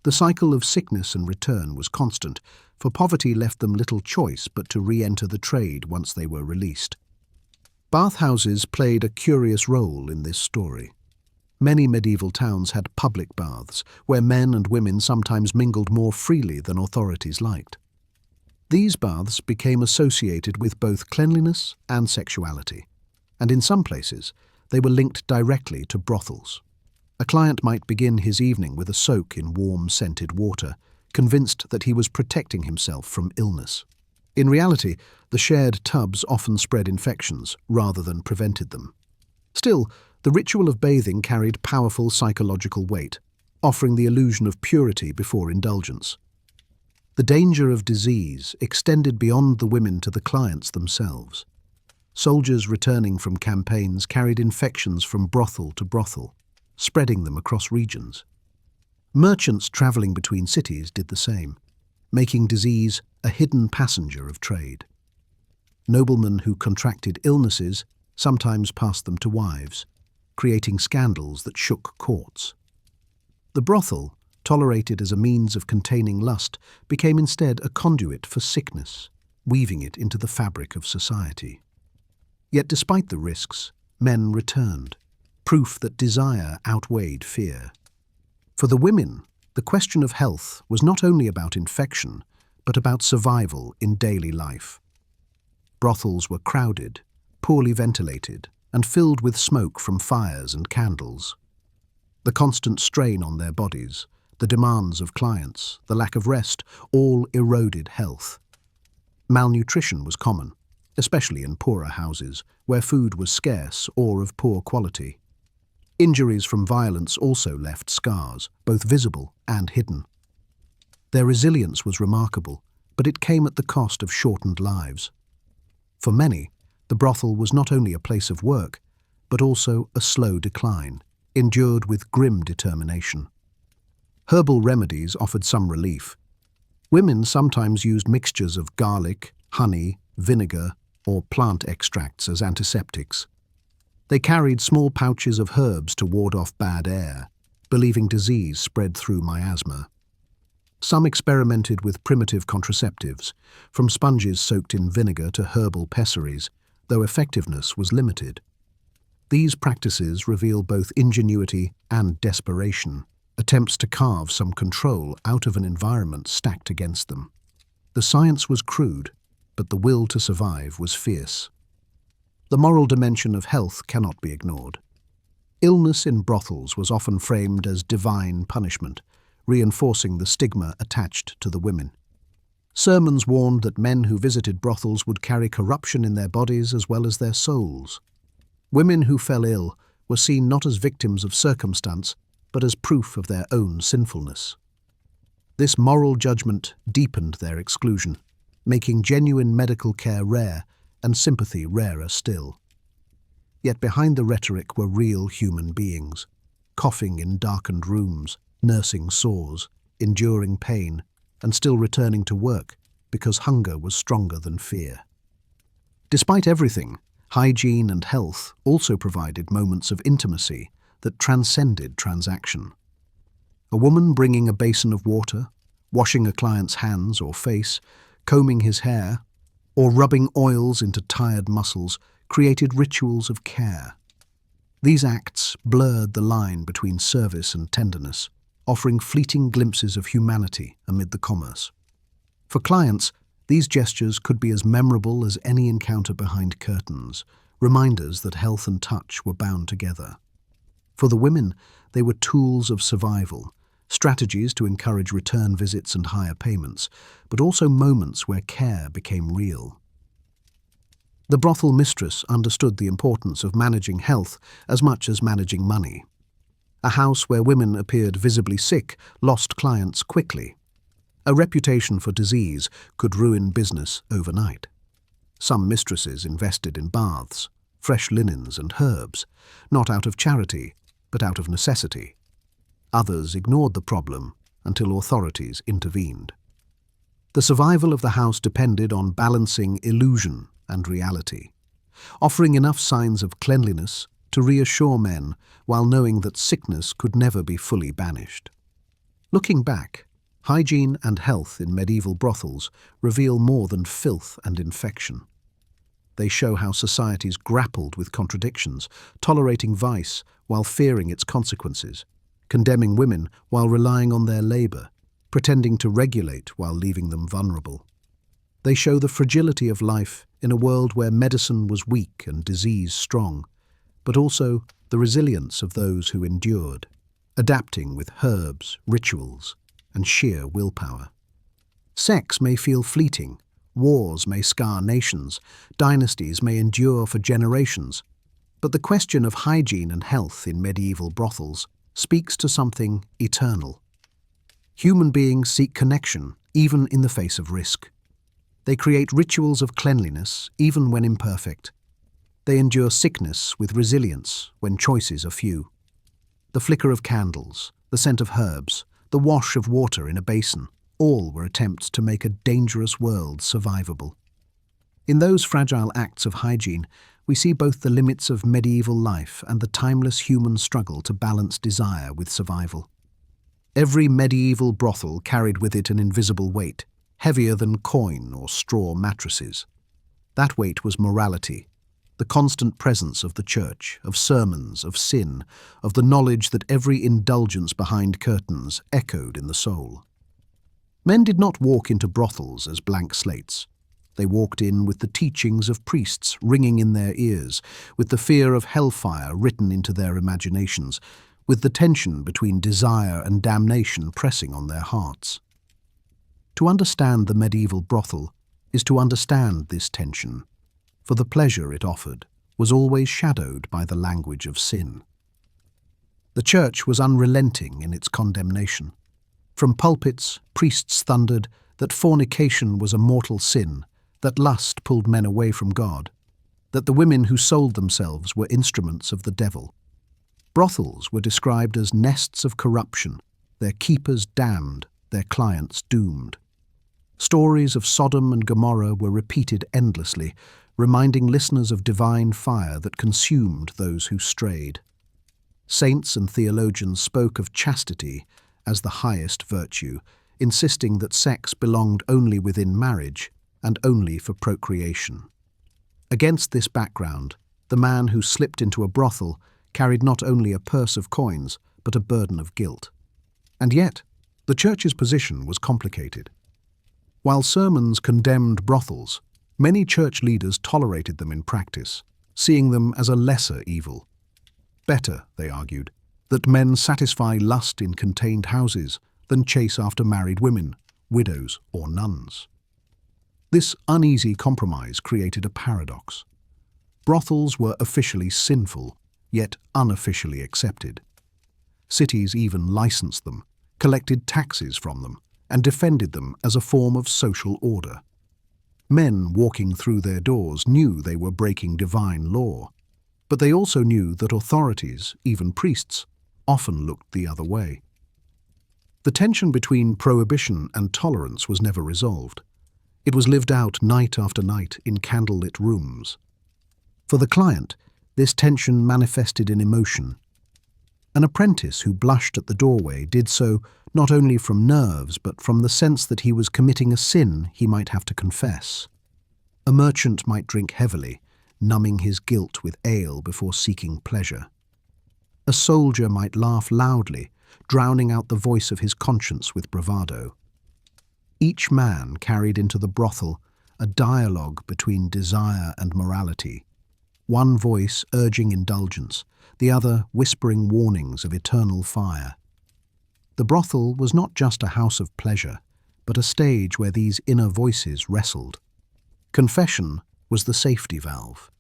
The cycle of sickness and return was constant, for poverty left them little choice but to re-enter the trade once they were released. Bathhouses played a curious role in this story. Many medieval towns had public baths, where men and women sometimes mingled more freely than authorities liked. These baths became associated with both cleanliness and sexuality, and in some places they were linked directly to brothels. A client might begin his evening with a soak in warm, scented water, convinced that he was protecting himself from illness. In reality, the shared tubs often spread infections rather than prevented them. Still, the ritual of bathing carried powerful psychological weight, offering the illusion of purity before indulgence. The danger of disease extended beyond the women to the clients themselves. Soldiers returning from campaigns carried infections from brothel to brothel, spreading them across regions. Merchants travelling between cities did the same, making disease a hidden passenger of trade. Noblemen who contracted illnesses sometimes passed them to wives, creating scandals that shook courts. The brothel, tolerated as a means of containing lust, became instead a conduit for sickness, weaving it into the fabric of society. Yet despite the risks, men returned, proof that desire outweighed fear. For the women, the question of health was not only about infection, but about survival in daily life. Brothels were crowded, poorly ventilated, and filled with smoke from fires and candles. The constant strain on their bodies, the demands of clients, the lack of rest, all eroded health. Malnutrition was common, especially in poorer houses, where food was scarce or of poor quality. Injuries from violence also left scars, both visible and hidden. Their resilience was remarkable, but it came at the cost of shortened lives. For many, the brothel was not only a place of work, but also a slow decline, endured with grim determination. Herbal remedies offered some relief. Women sometimes used mixtures of garlic, honey, vinegar, or plant extracts as antiseptics. They carried small pouches of herbs to ward off bad air, believing disease spread through miasma. Some experimented with primitive contraceptives, from sponges soaked in vinegar to herbal pessaries, though effectiveness was limited. These practices reveal both ingenuity and desperation, attempts to carve some control out of an environment stacked against them. The science was crude, but the will to survive was fierce. The moral dimension of health cannot be ignored. Illness in brothels was often framed as divine punishment, reinforcing the stigma attached to the women. Sermons warned that men who visited brothels would carry corruption in their bodies as well as their souls. Women who fell ill were seen not as victims of circumstance, but as proof of their own sinfulness. This moral judgment deepened their exclusion, making genuine medical care rare and sympathy rarer still. Yet behind the rhetoric were real human beings, coughing in darkened rooms, nursing sores, enduring pain, and still returning to work because hunger was stronger than fear. Despite everything, hygiene and health also provided moments of intimacy that transcended transaction. A woman bringing a basin of water, washing a client's hands or face, combing his hair, or rubbing oils into tired muscles created rituals of care. These acts blurred the line between service and tenderness, offering fleeting glimpses of humanity amid the commerce. For clients, these gestures could be as memorable as any encounter behind curtains, reminders that health and touch were bound together. For the women, they were tools of survival, strategies to encourage return visits and higher payments, but also moments where care became real. The brothel mistress understood the importance of managing health as much as managing money. A house where women appeared visibly sick lost clients quickly. A reputation for disease could ruin business overnight. Some mistresses invested in baths, fresh linens and herbs, not out of charity, but out of necessity. Others ignored the problem until authorities intervened. The survival of the house depended on balancing illusion and reality, offering enough signs of cleanliness to reassure men while knowing that sickness could never be fully banished. Looking back, hygiene and health in medieval brothels reveal more than filth and infection. They show how societies grappled with contradictions, tolerating vice while fearing its consequences, condemning women while relying on their labor, pretending to regulate while leaving them vulnerable. They show the fragility of life in a world where medicine was weak and disease strong, but also the resilience of those who endured, adapting with herbs, rituals, and sheer willpower. Sex may feel fleeting, wars may scar nations, dynasties may endure for generations, but the question of hygiene and health in medieval brothels speaks to something eternal. Human beings seek connection, even in the face of risk. They create rituals of cleanliness, even when imperfect. They endure sickness with resilience when choices are few. The flicker of candles, the scent of herbs, the wash of water in a basin, all were attempts to make a dangerous world survivable. In those fragile acts of hygiene, we see both the limits of medieval life and the timeless human struggle to balance desire with survival. Every medieval brothel carried with it an invisible weight, heavier than coin or straw mattresses. That weight was morality, the constant presence of the church, of sermons, of sin, of the knowledge that every indulgence behind curtains echoed in the soul. Men did not walk into brothels as blank slates. They walked in with the teachings of priests ringing in their ears, with the fear of hellfire written into their imaginations, with the tension between desire and damnation pressing on their hearts. To understand the medieval brothel is to understand this tension, for the pleasure it offered was always shadowed by the language of sin. The church was unrelenting in its condemnation. From pulpits, priests thundered that fornication was a mortal sin, that lust pulled men away from God, that the women who sold themselves were instruments of the devil. Brothels were described as nests of corruption, their keepers damned, their clients doomed. Stories of Sodom and Gomorrah were repeated endlessly, reminding listeners of divine fire that consumed those who strayed. Saints and theologians spoke of chastity as the highest virtue, insisting that sex belonged only within marriage and only for procreation. Against this background, the man who slipped into a brothel carried not only a purse of coins, but a burden of guilt. And yet, the church's position was complicated. While sermons condemned brothels, many church leaders tolerated them in practice, seeing them as a lesser evil. Better, they argued, that men satisfy lust in contained houses than chase after married women, widows or nuns. This uneasy compromise created a paradox. Brothels were officially sinful, yet unofficially accepted. Cities even licensed them, collected taxes from them, and defended them as a form of social order. Men walking through their doors knew they were breaking divine law, but they also knew that authorities, even priests, often looked the other way. The tension between prohibition and tolerance was never resolved. It was lived out night after night in candlelit rooms. For the client, this tension manifested in emotion. An apprentice who blushed at the doorway did so not only from nerves but from the sense that he was committing a sin he might have to confess. A merchant might drink heavily, numbing his guilt with ale before seeking pleasure. A soldier might laugh loudly, drowning out the voice of his conscience with bravado. Each man carried into the brothel a dialogue between desire and morality, one voice urging indulgence, the other whispering warnings of eternal fire. The brothel was not just a house of pleasure, but a stage where these inner voices wrestled. Confession was the safety valve.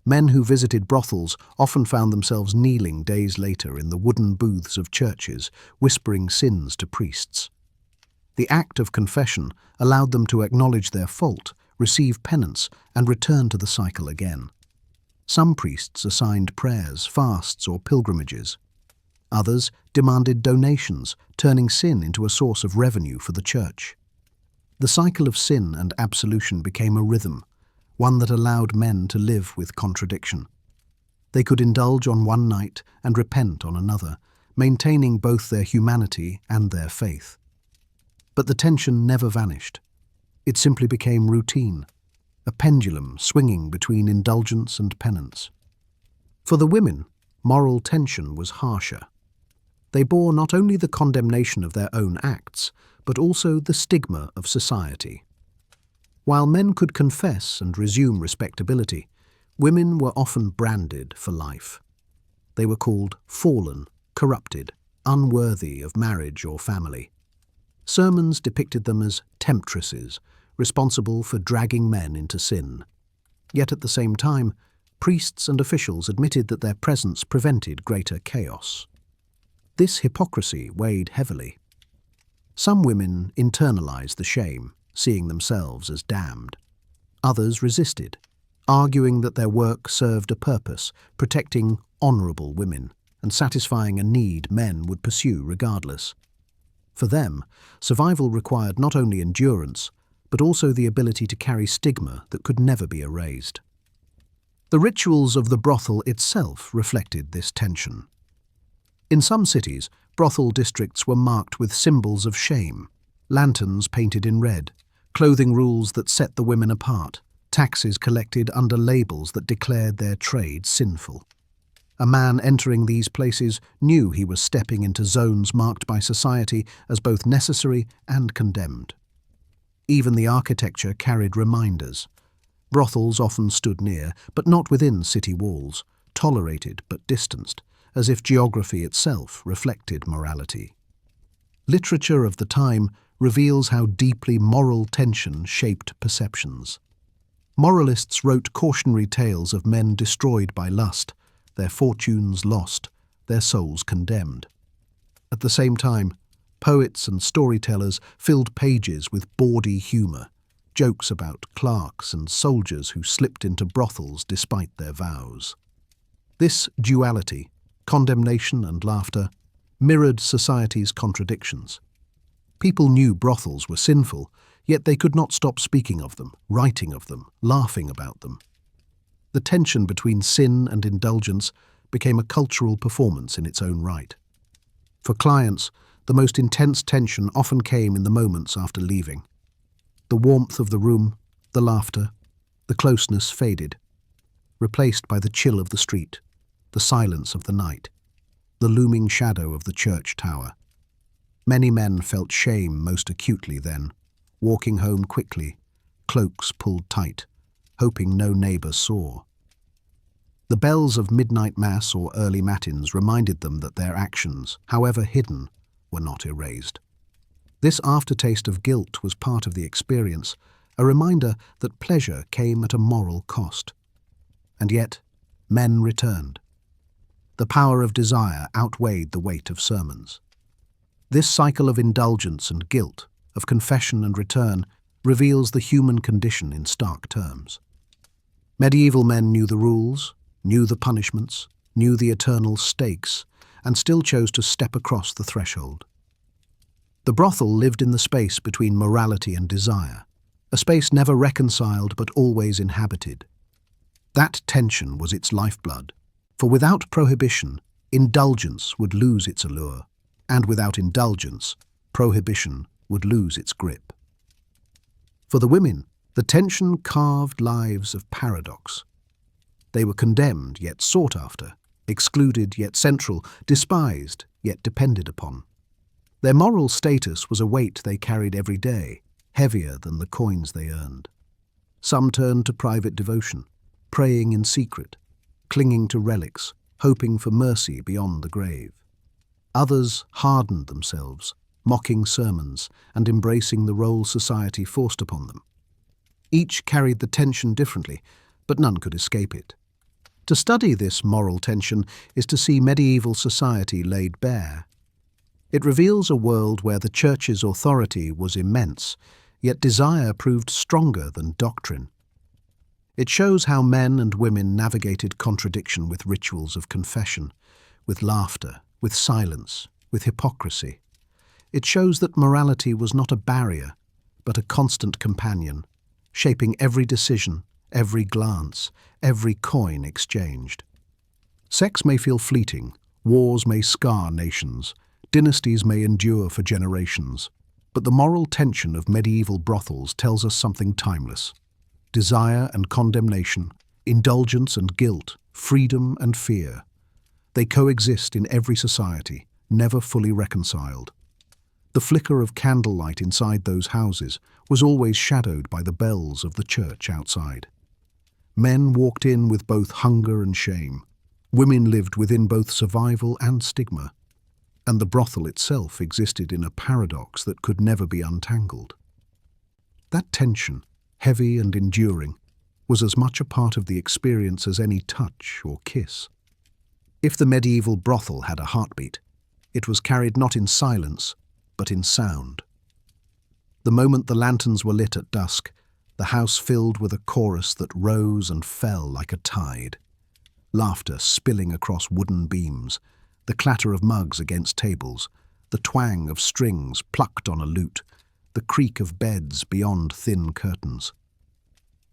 Men who visited brothels often found themselves kneeling days later in the wooden booths of churches, whispering sins to priests. The act of confession allowed them to acknowledge their fault, receive penance, and return to the cycle again. Some priests assigned prayers, fasts, or pilgrimages. Others demanded donations, turning sin into a source of revenue for the church. The cycle of sin and absolution became a rhythm, one that allowed men to live with contradiction. They could indulge on one night and repent on another, maintaining both their humanity and their faith. But the tension never vanished. It simply became routine, a pendulum swinging between indulgence and penance. For the women, moral tension was harsher. They bore not only the condemnation of their own acts, but also the stigma of society. While men could confess and resume respectability, women were often branded for life. They were called fallen, corrupted, unworthy of marriage or family. Sermons depicted them as temptresses, responsible for dragging men into sin. Yet at the same time, priests and officials admitted that their presence prevented greater chaos. This hypocrisy weighed heavily. Some women internalized the shame, seeing themselves as damned. Others resisted, arguing that their work served a purpose, protecting honorable women and satisfying a need men would pursue regardless. For them, survival required not only endurance, but also the ability to carry stigma that could never be erased. The rituals of the brothel itself reflected this tension. In some cities, brothel districts were marked with symbols of shame, lanterns painted in red, clothing rules that set the women apart, taxes collected under labels that declared their trade sinful. A man entering these places knew he was stepping into zones marked by society as both necessary and condemned. Even the architecture carried reminders. Brothels often stood near, but not within city walls, tolerated but distanced, as if geography itself reflected morality. Literature of the time reveals how deeply moral tension shaped perceptions. Moralists wrote cautionary tales of men destroyed by lust, their fortunes lost, their souls condemned. At the same time, poets and storytellers filled pages with bawdy humour, jokes about clerks and soldiers who slipped into brothels despite their vows. This duality, condemnation and laughter, mirrored society's contradictions. People knew brothels were sinful, yet they could not stop speaking of them, writing of them, laughing about them. The tension between sin and indulgence became a cultural performance in its own right. For clients, the most intense tension often came in the moments after leaving. The warmth of the room, the laughter, the closeness faded, replaced by the chill of the street, the silence of the night, the looming shadow of the church tower. Many men felt shame most acutely then, walking home quickly, cloaks pulled tight, hoping no neighbour saw. The bells of midnight mass or early matins reminded them that their actions, however hidden, were not erased. This aftertaste of guilt was part of the experience, a reminder that pleasure came at a moral cost. And yet, men returned. The power of desire outweighed the weight of sermons. This cycle of indulgence and guilt, of confession and return, reveals the human condition in stark terms. Medieval men knew the rules, knew the punishments, knew the eternal stakes, and still chose to step across the threshold. The brothel lived in the space between morality and desire, a space never reconciled but always inhabited. That tension was its lifeblood, for without prohibition, indulgence would lose its allure, and without indulgence, prohibition would lose its grip. For the women, the tension carved lives of paradox. They were condemned yet sought after, excluded yet central, despised yet depended upon. Their moral status was a weight they carried every day, heavier than the coins they earned. Some turned to private devotion, praying in secret, clinging to relics, hoping for mercy beyond the grave. Others hardened themselves, mocking sermons and embracing the role society forced upon them. Each carried the tension differently, but none could escape it. To study this moral tension is to see medieval society laid bare. It reveals a world where the Church's authority was immense, yet desire proved stronger than doctrine. It shows how men and women navigated contradiction with rituals of confession, with laughter, with silence, with hypocrisy. It shows that morality was not a barrier, but a constant companion, shaping every decision, every glance, every coin exchanged. Sex may feel fleeting, wars may scar nations, dynasties may endure for generations, but the moral tension of medieval brothels tells us something timeless. Desire and condemnation, indulgence and guilt, freedom and fear. They coexist in every society, never fully reconciled. The flicker of candlelight inside those houses was always shadowed by the bells of the church outside. Men walked in with both hunger and shame. Women lived within both survival and stigma. And the brothel itself existed in a paradox that could never be untangled. That tension, heavy and enduring, was as much a part of the experience as any touch or kiss. If the medieval brothel had a heartbeat, it was carried not in silence, but in sound. The moment the lanterns were lit at dusk, the house filled with a chorus that rose and fell like a tide. Laughter spilling across wooden beams, the clatter of mugs against tables, the twang of strings plucked on a lute, the creak of beds beyond thin curtains.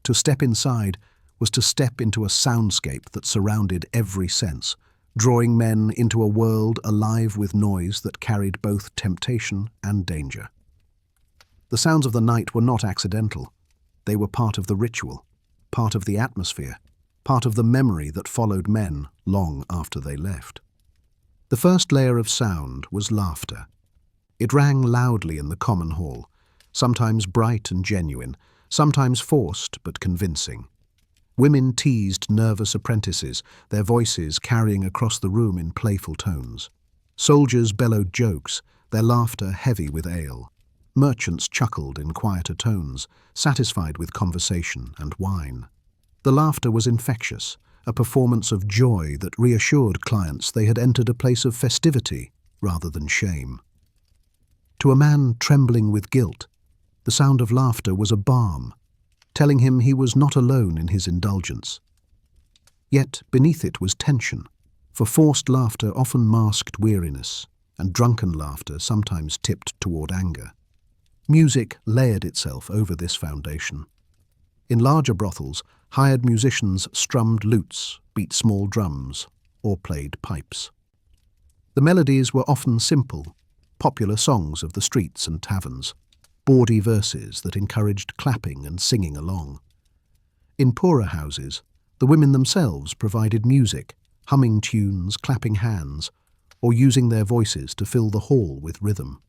To step inside was to step into a soundscape that surrounded every sense, drawing men into a world alive with noise that carried both temptation and danger. The sounds of the night were not accidental. They were part of the ritual, part of the atmosphere, part of the memory that followed men long after they left. The first layer of sound was laughter. It rang loudly in the common hall, sometimes bright and genuine, sometimes forced but convincing. Women teased nervous apprentices, their voices carrying across the room in playful tones. Soldiers bellowed jokes, their laughter heavy with ale. Merchants chuckled in quieter tones, satisfied with conversation and wine. The laughter was infectious, a performance of joy that reassured clients they had entered a place of festivity rather than shame. To a man trembling with guilt, the sound of laughter was a balm, telling him he was not alone in his indulgence. Yet beneath it was tension, for forced laughter often masked weariness, and drunken laughter sometimes tipped toward anger. Music layered itself over this foundation. In larger brothels, hired musicians strummed lutes, beat small drums, or played pipes. The melodies were often simple, popular songs of the streets and taverns, bawdy verses that encouraged clapping and singing along. In poorer houses, the women themselves provided music, humming tunes, clapping hands, or using their voices to fill the hall with rhythm.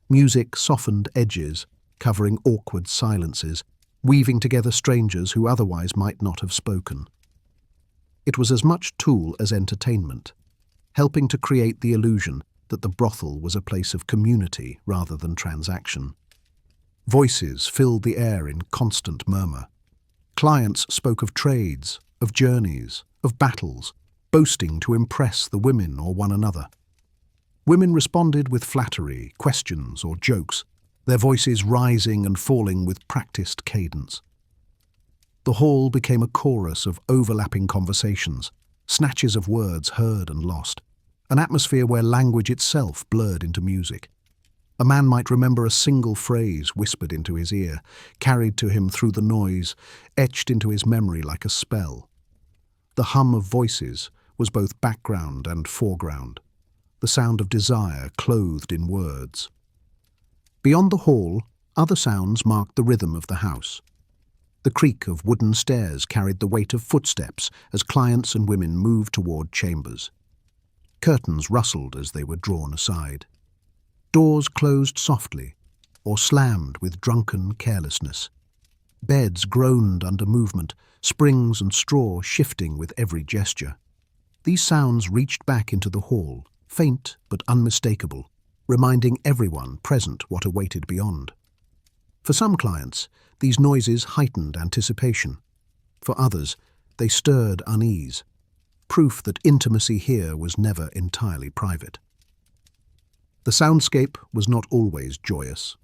Music softened edges, covering awkward silences, weaving together strangers who otherwise might not have spoken. It was as much tool as entertainment, helping to create the illusion that the brothel was a place of community rather than transaction. Voices filled the air in constant murmur. Clients spoke of trades, of journeys, of battles, boasting to impress the women or one another. Women responded with flattery, questions, or jokes, their voices rising and falling with practiced cadence. The hall became a chorus of overlapping conversations, snatches of words heard and lost, an atmosphere where language itself blurred into music. A man might remember a single phrase whispered into his ear, carried to him through the noise, etched into his memory like a spell. The hum of voices was both background and foreground, the sound of desire clothed in words. Beyond the hall, other sounds marked the rhythm of the house. The creak of wooden stairs carried the weight of footsteps as clients and women moved toward chambers. Curtains rustled as they were drawn aside. Doors closed softly or slammed with drunken carelessness. Beds groaned under movement, springs and straw shifting with every gesture. These sounds reached back into the hall, faint but unmistakable, reminding everyone present what awaited beyond. For some clients, these noises heightened anticipation. For others, they stirred unease, proof that intimacy here was never entirely private. The soundscape was not always joyous.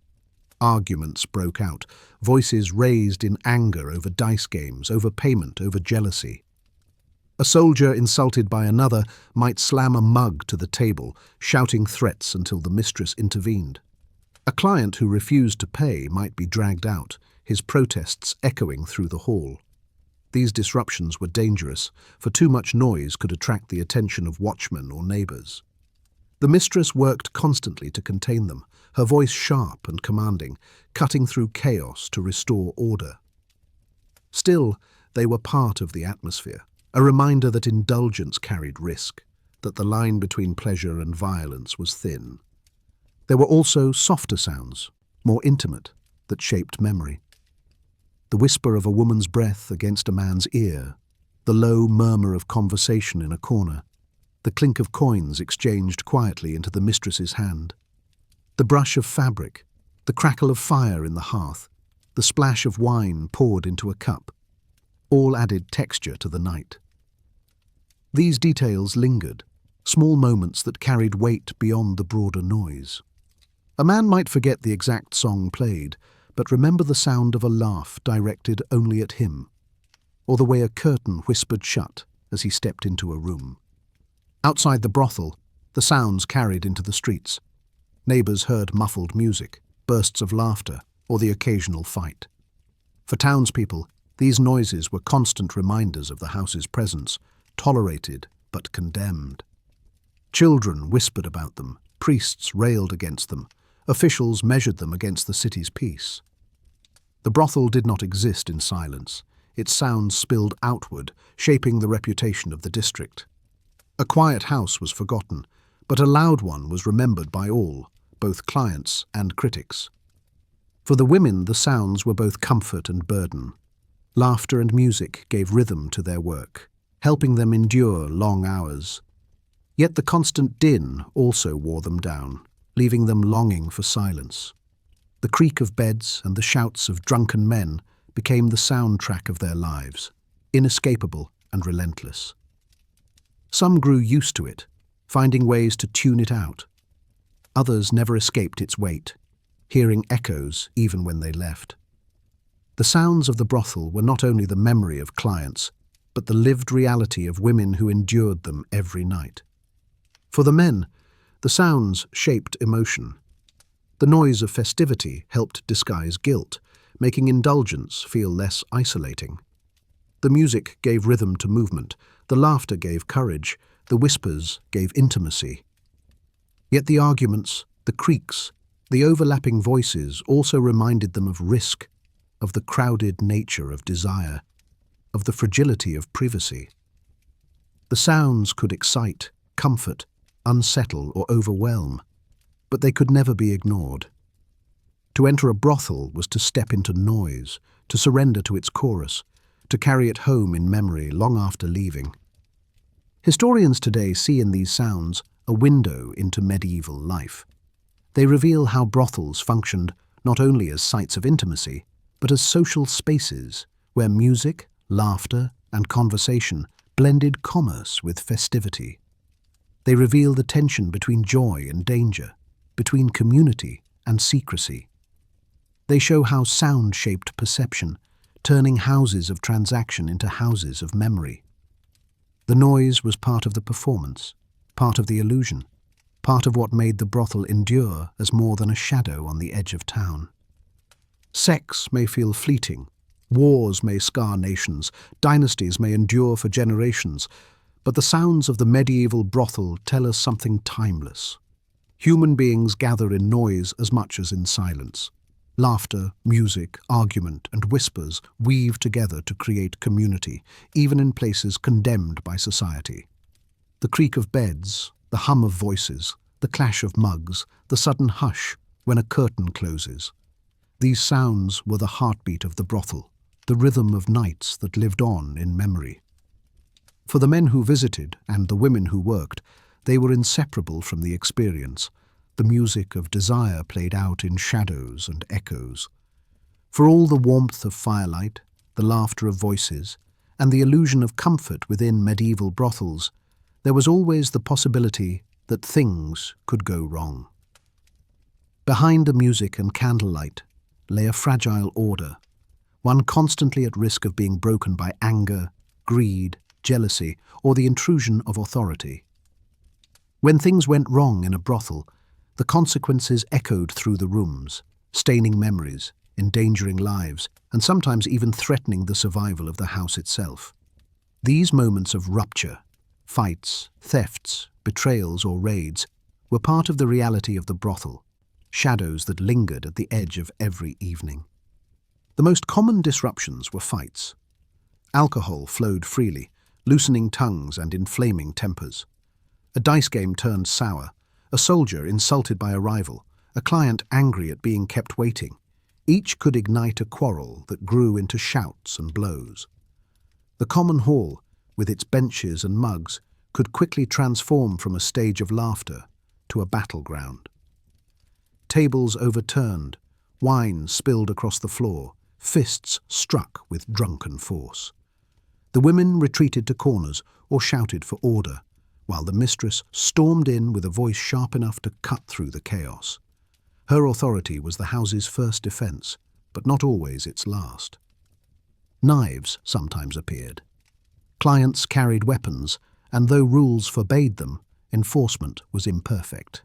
Arguments broke out, voices raised in anger over dice games, over payment, over jealousy. A soldier insulted by another might slam a mug to the table, shouting threats until the mistress intervened. A client who refused to pay might be dragged out, his protests echoing through the hall. These disruptions were dangerous, for too much noise could attract the attention of watchmen or neighbors. The mistress worked constantly to contain them, her voice sharp and commanding, cutting through chaos to restore order. Still, they were part of the atmosphere, a reminder that indulgence carried risk, that the line between pleasure and violence was thin. There were also softer sounds, more intimate, that shaped memory. The whisper of a woman's breath against a man's ear, the low murmur of conversation in a corner, the clink of coins exchanged quietly into the mistress's hand, the brush of fabric, the crackle of fire in the hearth, the splash of wine poured into a cup, all added texture to the night. These details lingered, small moments that carried weight beyond the broader noise. A man might forget the exact song played, but remember the sound of a laugh directed only at him, or the way a curtain whispered shut as he stepped into a room. Outside the brothel, the sounds carried into the streets. Neighbors heard muffled music, bursts of laughter, or the occasional fight. For townspeople, these noises were constant reminders of the house's presence, tolerated but condemned. Children whispered about them, priests railed against them, officials measured them against the city's peace. The brothel did not exist in silence. Its sounds spilled outward, shaping the reputation of the district. A quiet house was forgotten, but a loud one was remembered by all, both clients and critics. For the women, the sounds were both comfort and burden. Laughter and music gave rhythm to their work, helping them endure long hours. Yet the constant din also wore them down, leaving them longing for silence. The creak of beds and the shouts of drunken men became the soundtrack of their lives, inescapable and relentless. Some grew used to it, finding ways to tune it out. Others never escaped its weight, hearing echoes even when they left. The sounds of the brothel were not only the memory of clients, but the lived reality of women who endured them every night. For the men, the sounds shaped emotion. The noise of festivity helped disguise guilt, making indulgence feel less isolating. The music gave rhythm to movement, the laughter gave courage, the whispers gave intimacy. Yet the arguments, the creaks, the overlapping voices also reminded them of risk, of the crowded nature of desire, of the fragility of privacy. The sounds could excite, comfort, unsettle, or overwhelm, but they could never be ignored. To enter a brothel was to step into noise, to surrender to its chorus, to carry it home in memory long after leaving. Historians today see in these sounds a window into medieval life. They reveal how brothels functioned not only as sites of intimacy, but as social spaces where music, laughter, and conversation blended commerce with festivity. They reveal the tension between joy and danger, between community and secrecy. They show how sound shaped perception, turning houses of transaction into houses of memory. The noise was part of the performance, part of the illusion, part of what made the brothel endure as more than a shadow on the edge of town. Sex may feel fleeting, wars may scar nations, dynasties may endure for generations, but the sounds of the medieval brothel tell us something timeless. Human beings gather in noise as much as in silence. Laughter, music, argument, and whispers weave together to create community, even in places condemned by society. The creak of beds, the hum of voices, the clash of mugs, the sudden hush when a curtain closes. These sounds were the heartbeat of the brothel, the rhythm of nights that lived on in memory. For the men who visited and the women who worked, they were inseparable from the experience. The music of desire played out in shadows and echoes. For all the warmth of firelight, the laughter of voices, and the illusion of comfort within medieval brothels, there was always the possibility that things could go wrong. Behind the music and candlelight lay a fragile order, one constantly at risk of being broken by anger, greed, jealousy, or the intrusion of authority. When things went wrong in a brothel, the consequences echoed through the rooms, staining memories, endangering lives, and sometimes even threatening the survival of the house itself. These moments of rupture, fights, thefts, betrayals, or raids, were part of the reality of the brothel, shadows that lingered at the edge of every evening. The most common disruptions were fights. Alcohol flowed freely, loosening tongues and inflaming tempers. A dice game turned sour, a soldier insulted by a rival, a client angry at being kept waiting. Each could ignite a quarrel that grew into shouts and blows. The common hall, with its benches and mugs, could quickly transform from a stage of laughter to a battleground. Tables overturned, wine spilled across the floor, fists struck with drunken force. The women retreated to corners or shouted for order, while the mistress stormed in with a voice sharp enough to cut through the chaos. Her authority was the house's first defense, but not always its last. Knives sometimes appeared. Clients carried weapons, and though rules forbade them, enforcement was imperfect.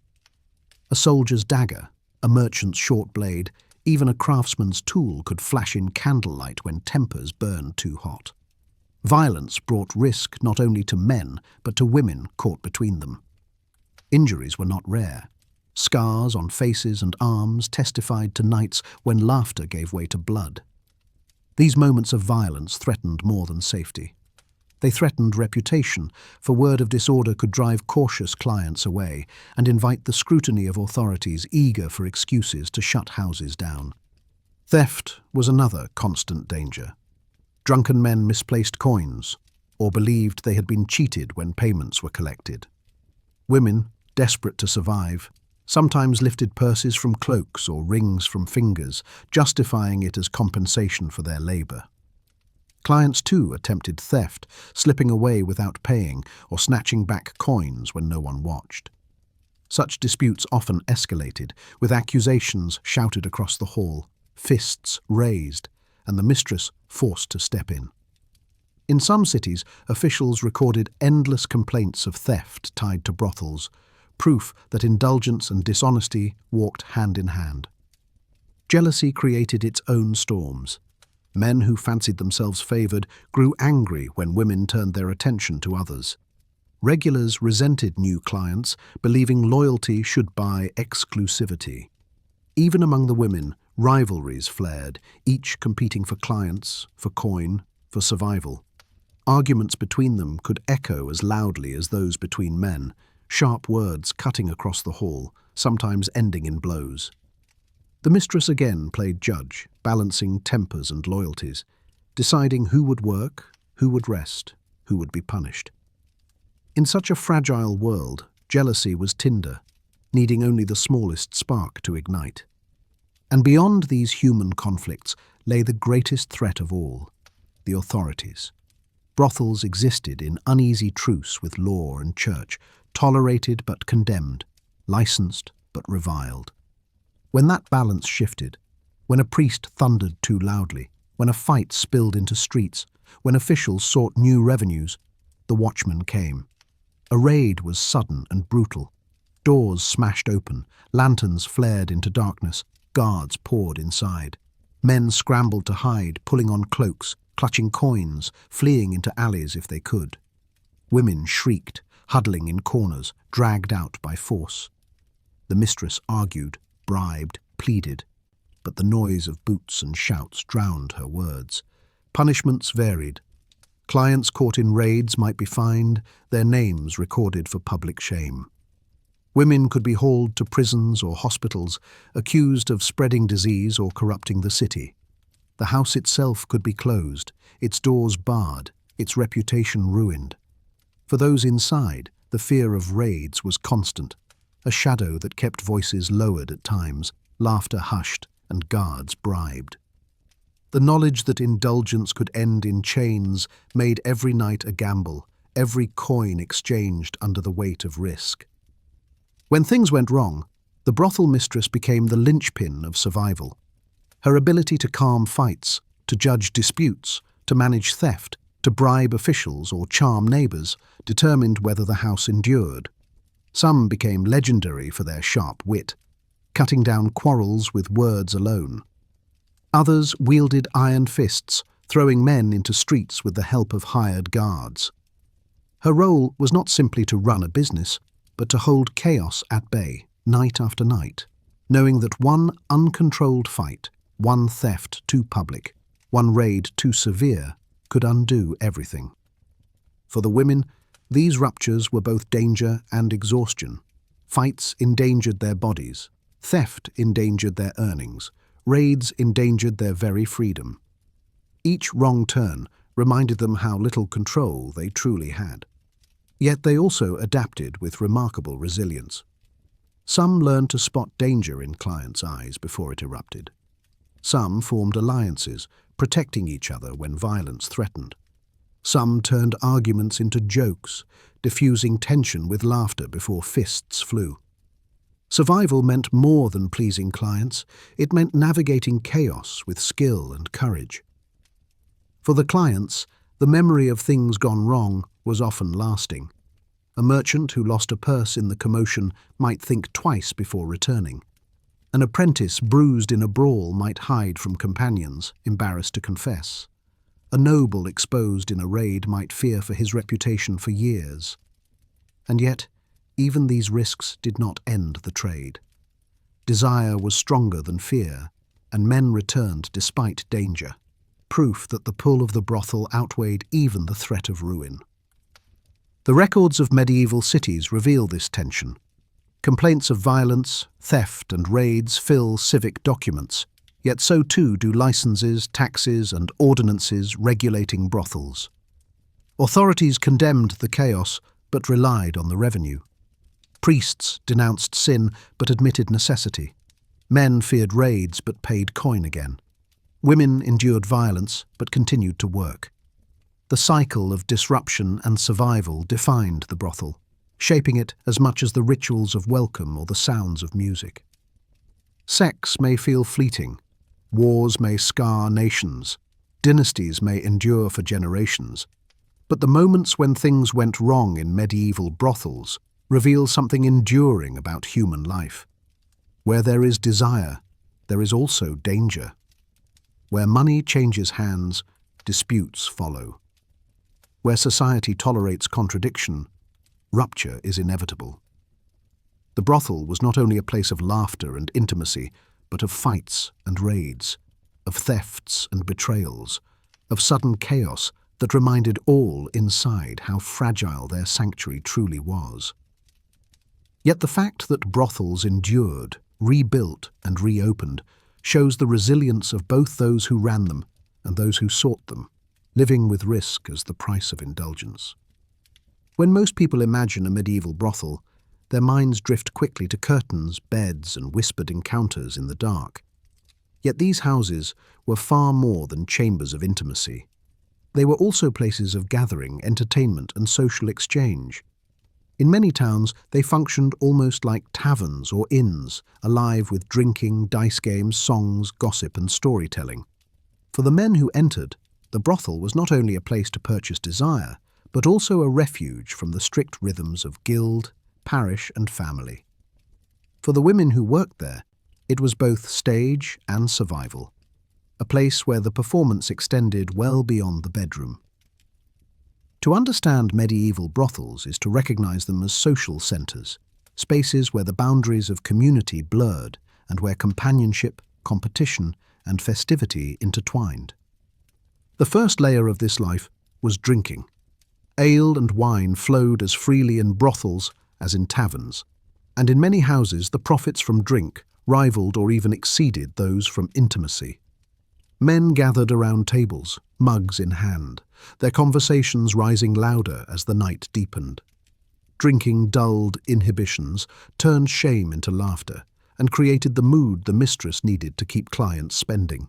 A soldier's dagger, a merchant's short blade, even a craftsman's tool could flash in candlelight when tempers burned too hot. Violence brought risk not only to men, but to women caught between them. Injuries were not rare. Scars on faces and arms testified to nights when laughter gave way to blood. These moments of violence threatened more than safety. They threatened reputation, for word of disorder could drive cautious clients away and invite the scrutiny of authorities eager for excuses to shut houses down. Theft was another constant danger. Drunken men misplaced coins, or believed they had been cheated when payments were collected. Women, desperate to survive, sometimes lifted purses from cloaks or rings from fingers, justifying it as compensation for their labor. Clients too attempted theft, slipping away without paying or snatching back coins when no one watched. Such disputes often escalated, with accusations shouted across the hall, fists raised, and the mistress forced to step in. In some cities, officials recorded endless complaints of theft tied to brothels, proof that indulgence and dishonesty walked hand in hand. Jealousy created its own storms. Men who fancied themselves favored grew angry when women turned their attention to others. Regulars resented new clients, believing loyalty should buy exclusivity. Even among the women, rivalries flared, each competing for clients, for coin, for survival. Arguments between them could echo as loudly as those between men, sharp words cutting across the hall, sometimes ending in blows. The mistress again played judge, balancing tempers and loyalties, deciding who would work, who would rest, who would be punished. In such a fragile world, jealousy was tinder, needing only the smallest spark to ignite. And beyond these human conflicts lay the greatest threat of all, the authorities. Brothels existed in uneasy truce with law and church, tolerated but condemned, licensed but reviled. When that balance shifted, when a priest thundered too loudly, when a fight spilled into streets, when officials sought new revenues, the watchman came. A raid was sudden and brutal. Doors smashed open, lanterns flared into darkness, guards poured inside. Men scrambled to hide, pulling on cloaks, clutching coins, fleeing into alleys if they could. Women shrieked, huddling in corners, dragged out by force. The mistress argued, bribed, pleaded, but the noise of boots and shouts drowned her words. Punishments varied. Clients caught in raids might be fined, their names recorded for public shame. Women could be hauled to prisons or hospitals, accused of spreading disease or corrupting the city. The house itself could be closed, its doors barred, its reputation ruined. For those inside, the fear of raids was constant, a shadow that kept voices lowered at times, laughter hushed, and guards bribed. The knowledge that indulgence could end in chains made every night a gamble, every coin exchanged under the weight of risk. When things went wrong, the brothel mistress became the linchpin of survival. Her ability to calm fights, to judge disputes, to manage theft, to bribe officials or charm neighbors determined whether the house endured. Some became legendary for their sharp wit, cutting down quarrels with words alone. Others wielded iron fists, throwing men into streets with the help of hired guards. Her role was not simply to run a business, but to hold chaos at bay, night after night, knowing that one uncontrolled fight, one theft too public, one raid too severe, could undo everything. For the women, these ruptures were both danger and exhaustion. Fights endangered their bodies, theft endangered their earnings, raids endangered their very freedom. Each wrong turn reminded them how little control they truly had. Yet they also adapted with remarkable resilience. Some learned to spot danger in clients' eyes before it erupted. Some formed alliances, protecting each other when violence threatened. Some turned arguments into jokes, diffusing tension with laughter before fists flew. Survival meant more than pleasing clients. It meant navigating chaos with skill and courage. For the clients, the memory of things gone wrong was often lasting. A merchant who lost a purse in the commotion might think twice before returning. An apprentice bruised in a brawl might hide from companions, embarrassed to confess. A noble exposed in a raid might fear for his reputation for years. And yet, even these risks did not end the trade. Desire was stronger than fear, and men returned despite danger, proof that the pull of the brothel outweighed even the threat of ruin. The records of medieval cities reveal this tension. Complaints of violence, theft, and raids fill civic documents, yet so too do licenses, taxes, and ordinances regulating brothels. Authorities condemned the chaos, but relied on the revenue. Priests denounced sin, but admitted necessity. Men feared raids, but paid coin again. Women endured violence, but continued to work. The cycle of disruption and survival defined the brothel, shaping it as much as the rituals of welcome or the sounds of music. Sex may feel fleeting. Wars may scar nations. Dynasties may endure for generations. But the moments when things went wrong in medieval brothels reveal something enduring about human life. Where there is desire, there is also danger. Where money changes hands, disputes follow. Where society tolerates contradiction, rupture is inevitable. The brothel was not only a place of laughter and intimacy, but of fights and raids, of thefts and betrayals, of sudden chaos that reminded all inside how fragile their sanctuary truly was. Yet the fact that brothels endured, rebuilt, and reopened shows the resilience of both those who ran them and those who sought them, living with risk as the price of indulgence. When most people imagine a medieval brothel, their minds drift quickly to curtains, beds, and whispered encounters in the dark. Yet these houses were far more than chambers of intimacy. They were also places of gathering, entertainment, and social exchange. In many towns, they functioned almost like taverns or inns, alive with drinking, dice games, songs, gossip, and storytelling. For the men who entered, the brothel was not only a place to purchase desire, but also a refuge from the strict rhythms of guild, parish, and family. For the women who worked there, it was both stage and survival, a place where the performance extended well beyond the bedroom. To understand medieval brothels is to recognize them as social centers, spaces where the boundaries of community blurred and where companionship, competition, and festivity intertwined. The first layer of this life was drinking. Ale and wine flowed as freely in brothels as in taverns, and in many houses the profits from drink rivaled or even exceeded those from intimacy. Men gathered around tables, mugs in hand, their conversations rising louder as the night deepened. Drinking dulled inhibitions, turned shame into laughter, and created the mood the mistress needed to keep clients spending.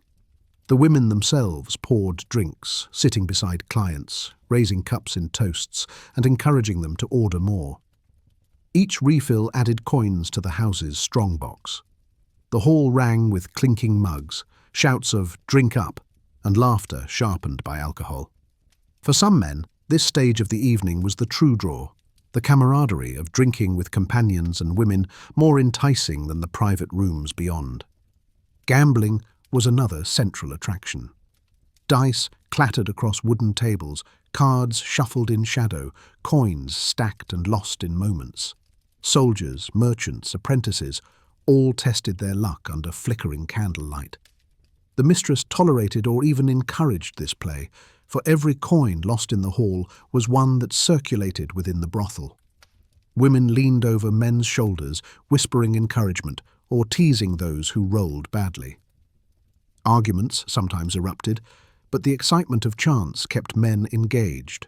The women themselves poured drinks, sitting beside clients, raising cups in toasts, and encouraging them to order more. Each refill added coins to the house's strongbox. The hall rang with clinking mugs, shouts of "drink up," and laughter sharpened by alcohol. For some men, this stage of the evening was the true draw, the camaraderie of drinking with companions and women more enticing than the private rooms beyond. Gambling was another central attraction. Dice clattered across wooden tables, cards shuffled in shadow, coins stacked and lost in moments. Soldiers, merchants, apprentices, all tested their luck under flickering candlelight. The mistress tolerated or even encouraged this play, for every coin lost in the hall was one that circulated within the brothel. Women leaned over men's shoulders, whispering encouragement or teasing those who rolled badly. Arguments sometimes erupted, but the excitement of chance kept men engaged.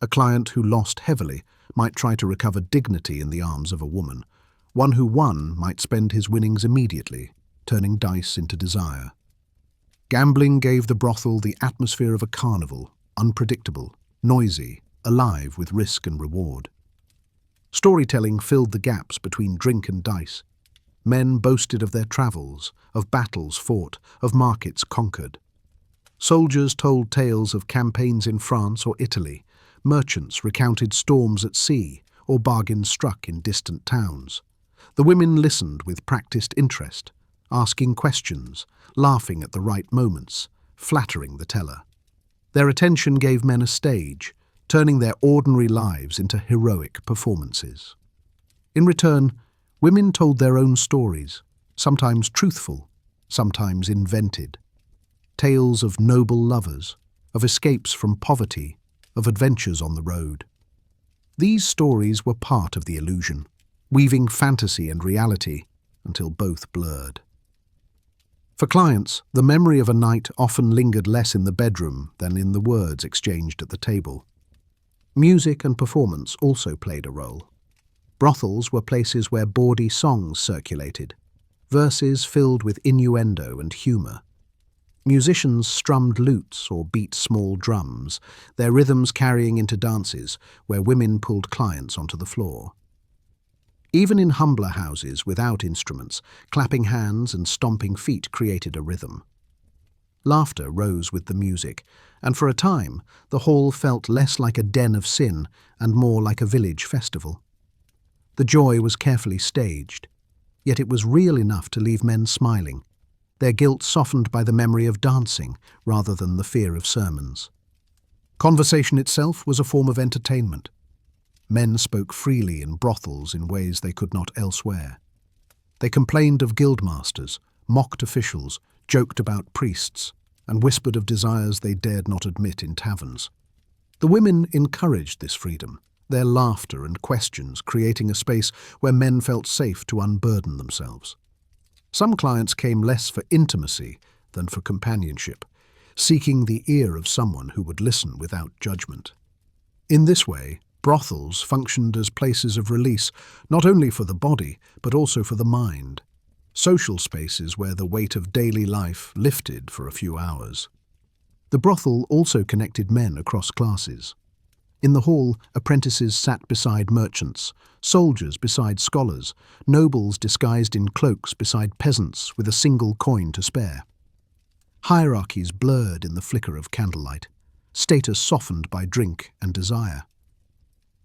A client who lost heavily might try to recover dignity in the arms of a woman. One who won might spend his winnings immediately, turning dice into desire. Gambling gave the brothel the atmosphere of a carnival, unpredictable, noisy, alive with risk and reward. Storytelling filled the gaps between drink and dice. Men boasted of their travels, of battles fought, of markets conquered. Soldiers told tales of campaigns in France or Italy. Merchants recounted storms at sea or bargains struck in distant towns. The women listened with practiced interest, asking questions, laughing at the right moments, flattering the teller. Their attention gave men a stage, turning their ordinary lives into heroic performances. In return, women told their own stories, sometimes truthful, sometimes invented. Tales of noble lovers, of escapes from poverty, of adventures on the road. These stories were part of the illusion, weaving fantasy and reality until both blurred. For clients, the memory of a night often lingered less in the bedroom than in the words exchanged at the table. Music and performance also played a role. Brothels were places where bawdy songs circulated, verses filled with innuendo and humour. Musicians strummed lutes or beat small drums, their rhythms carrying into dances where women pulled clients onto the floor. Even in humbler houses without instruments, clapping hands and stomping feet created a rhythm. Laughter rose with the music, and for a time the hall felt less like a den of sin and more like a village festival. The joy was carefully staged, yet it was real enough to leave men smiling, their guilt softened by the memory of dancing rather than the fear of sermons. Conversation itself was a form of entertainment. Men spoke freely in brothels in ways they could not elsewhere. They complained of guildmasters, mocked officials, joked about priests, and whispered of desires they dared not admit in taverns. The women encouraged this freedom, their laughter and questions creating a space where men felt safe to unburden themselves. Some clients came less for intimacy than for companionship, seeking the ear of someone who would listen without judgment. In this way, brothels functioned as places of release, not only for the body, but also for the mind. social spaces where the weight of daily life lifted for a few hours. The brothel also connected men across classes. In the hall, apprentices sat beside merchants, soldiers beside scholars, nobles disguised in cloaks beside peasants with a single coin to spare. Hierarchies blurred in the flicker of candlelight, status softened by drink and desire.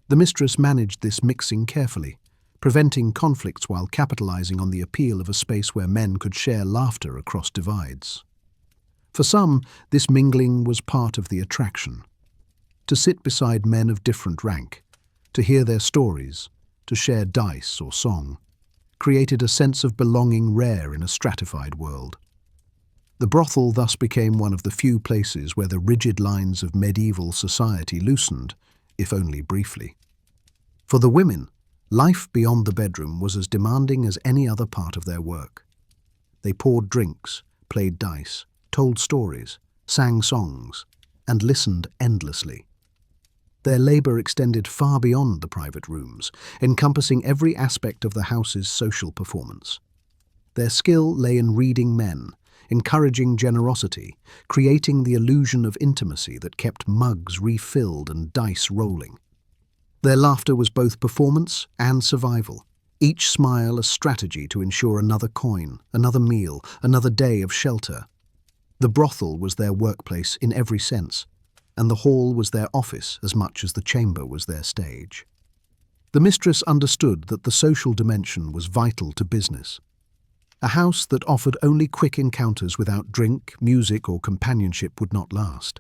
The mistress managed this mixing carefully, preventing conflicts while capitalizing on the appeal of a space where men could share laughter across divides. For some, this mingling was part of the attraction. To sit beside men of different rank, to hear their stories, to share dice or song, created a sense of belonging rare in a stratified world. The brothel thus became one of the few places where the rigid lines of medieval society loosened, if only briefly. For the women, life beyond the bedroom was as demanding as any other part of their work. They poured drinks, played dice, told stories, sang songs, and listened endlessly. Their labor extended far beyond the private rooms, encompassing every aspect of the house's social performance. Their skill lay in reading men, encouraging generosity, creating the illusion of intimacy that kept mugs refilled and dice rolling. Their laughter was both performance and survival, each smile a strategy to ensure another coin, another meal, another day of shelter. The brothel was their workplace in every sense, and the hall was their office as much as the chamber was their stage. The mistress understood that the social dimension was vital to business. A house that offered only quick encounters without drink, music, or companionship would not last.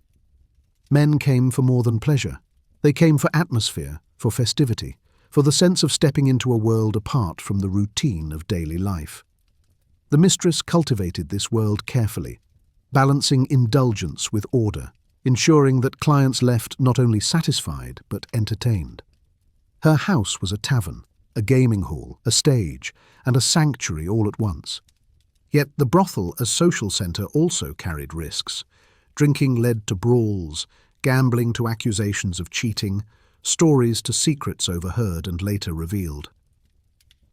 Men came for more than pleasure. They came for atmosphere, for festivity, for the sense of stepping into a world apart from the routine of daily life. The mistress cultivated this world carefully, balancing indulgence with order, ensuring that clients left not only satisfied but entertained. Her house was a tavern, a gaming hall, a stage, and a sanctuary all at once. Yet the brothel as social centre also carried risks. Drinking led to brawls, gambling to accusations of cheating, stories to secrets overheard and later revealed.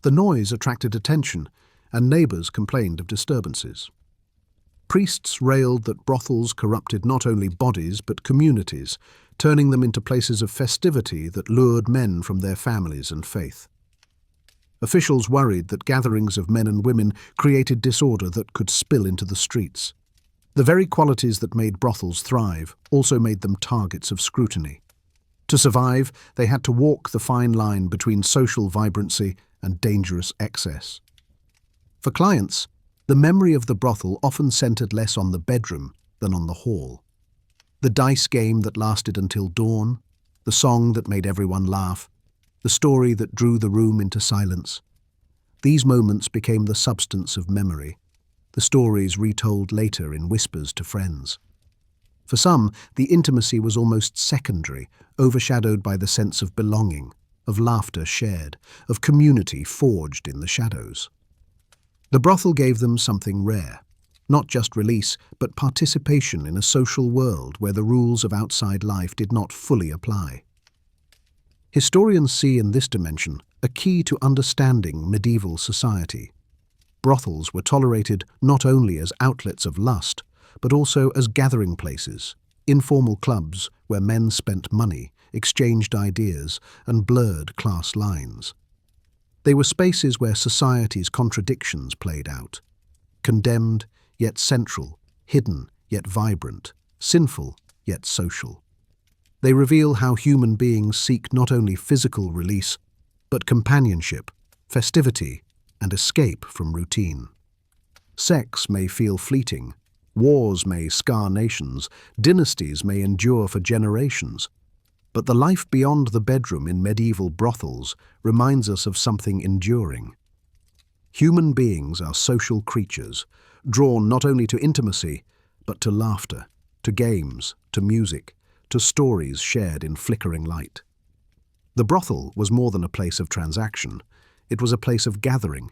The noise attracted attention, and neighbours complained of disturbances. Priests railed that brothels corrupted not only bodies but communities, turning them into places of festivity that lured men from their families and faith. Officials worried that gatherings of men and women created disorder that could spill into the streets. The very qualities that made brothels thrive also made them targets of scrutiny. To survive, they had to walk the fine line between social vibrancy and dangerous excess. For clients, the memory of the brothel often centered less on the bedroom than on the hall. The dice game that lasted until dawn, the song that made everyone laugh, the story that drew the room into silence. These moments became the substance of memory, the stories retold later in whispers to friends. For some, the intimacy was almost secondary, overshadowed by the sense of belonging, of laughter shared, of community forged in the shadows. The brothel gave them something rare, not just release, but participation in a social world where the rules of outside life did not fully apply. Historians see in this dimension a key to understanding medieval society. Brothels were tolerated not only as outlets of lust, but also as gathering places, informal clubs where men spent money, exchanged ideas, and blurred class lines. They were spaces where society's contradictions played out, condemned yet central, hidden yet vibrant, sinful yet social. They reveal how human beings seek not only physical release, but companionship, festivity, and escape from routine. Sex may feel fleeting, wars may scar nations, dynasties may endure for generations, but the life beyond the bedroom in medieval brothels reminds us of something enduring. Human beings are social creatures, drawn not only to intimacy, but to laughter, to games, to music, to stories shared in flickering light. The brothel was more than a place of transaction. It was a place of gathering,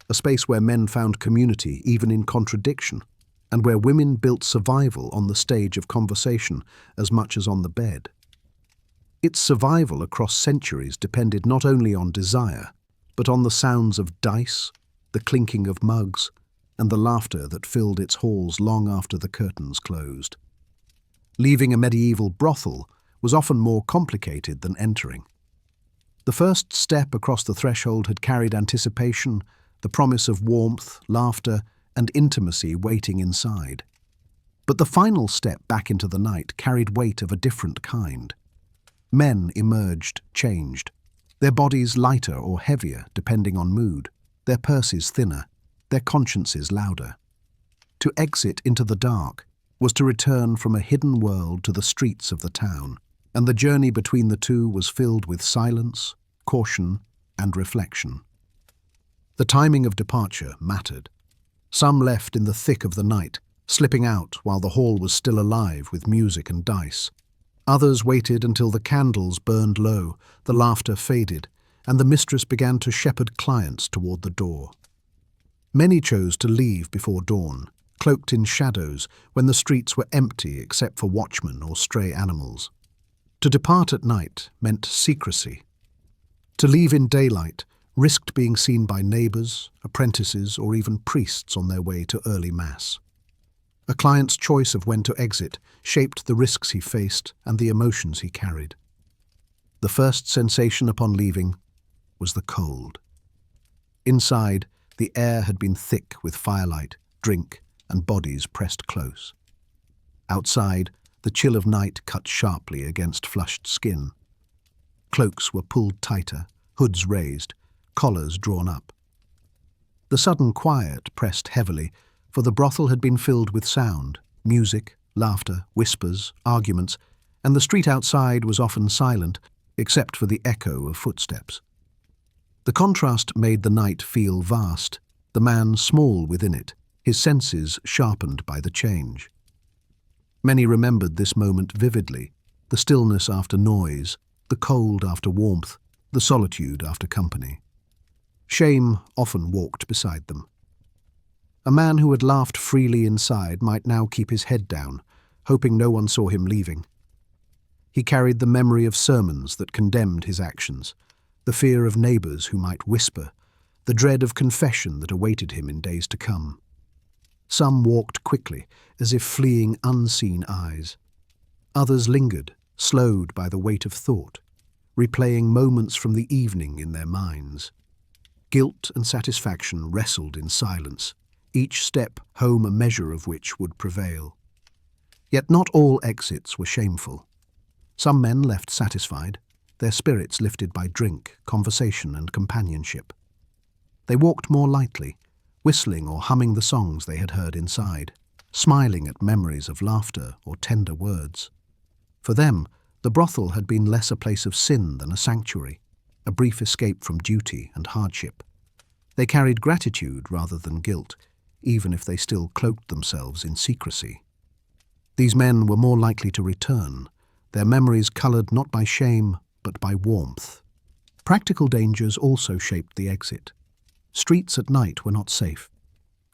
a space where men found community even in contradiction, and where women built survival on the stage of conversation as much as on the bed. Its survival across centuries depended not only on desire, but on the sounds of dice, the clinking of mugs, and the laughter that filled its halls long after the curtains closed. Leaving a medieval brothel was often more complicated than entering. The first step across the threshold had carried anticipation, the promise of warmth, laughter, and intimacy waiting inside. But the final step back into the night carried weight of a different kind. Men emerged, changed, their bodies lighter or heavier depending on mood, their purses thinner, their consciences louder. To exit into the dark was to return from a hidden world to the streets of the town, and the journey between the two was filled with silence, caution, and reflection. The timing of departure mattered. Some left in the thick of the night, slipping out while the hall was still alive with music and dice. Others waited until the candles burned low, the laughter faded, and the mistress began to shepherd clients toward the door. Many chose to leave before dawn, cloaked in shadows when the streets were empty except for watchmen or stray animals. To depart at night meant secrecy. To leave in daylight risked being seen by neighbors, apprentices, or even priests on their way to early mass. A client's choice of when to exit shaped the risks he faced and the emotions he carried. The first sensation upon leaving was the cold. Inside, the air had been thick with firelight, drink, and bodies pressed close. Outside, the chill of night cut sharply against flushed skin. Cloaks were pulled tighter, hoods raised, collars drawn up. The sudden quiet pressed heavily, for the brothel had been filled with sound, music, laughter, whispers, arguments, and the street outside was often silent, except for the echo of footsteps. The contrast made the night feel vast, the man small within it, his senses sharpened by the change. Many remembered this moment vividly, the stillness after noise, the cold after warmth, the solitude after company. Shame often walked beside them. A man who had laughed freely inside might now keep his head down, hoping no one saw him leaving. He carried the memory of sermons that condemned his actions, the fear of neighbors who might whisper, the dread of confession that awaited him in days to come. Some walked quickly, as if fleeing unseen eyes. Others lingered, slowed by the weight of thought, replaying moments from the evening in their minds. Guilt and satisfaction wrestled in silence, each step home a measure of which would prevail. Yet not all exits were shameful. Some men left satisfied, their spirits lifted by drink, conversation, and companionship. They walked more lightly, whistling or humming the songs they had heard inside, smiling at memories of laughter or tender words. For them, the brothel had been less a place of sin than a sanctuary, a brief escape from duty and hardship. They carried gratitude rather than guilt, even if they still cloaked themselves in secrecy. These men were more likely to return, their memories coloured not by shame, but by warmth. Practical dangers also shaped the exit. Streets at night were not safe.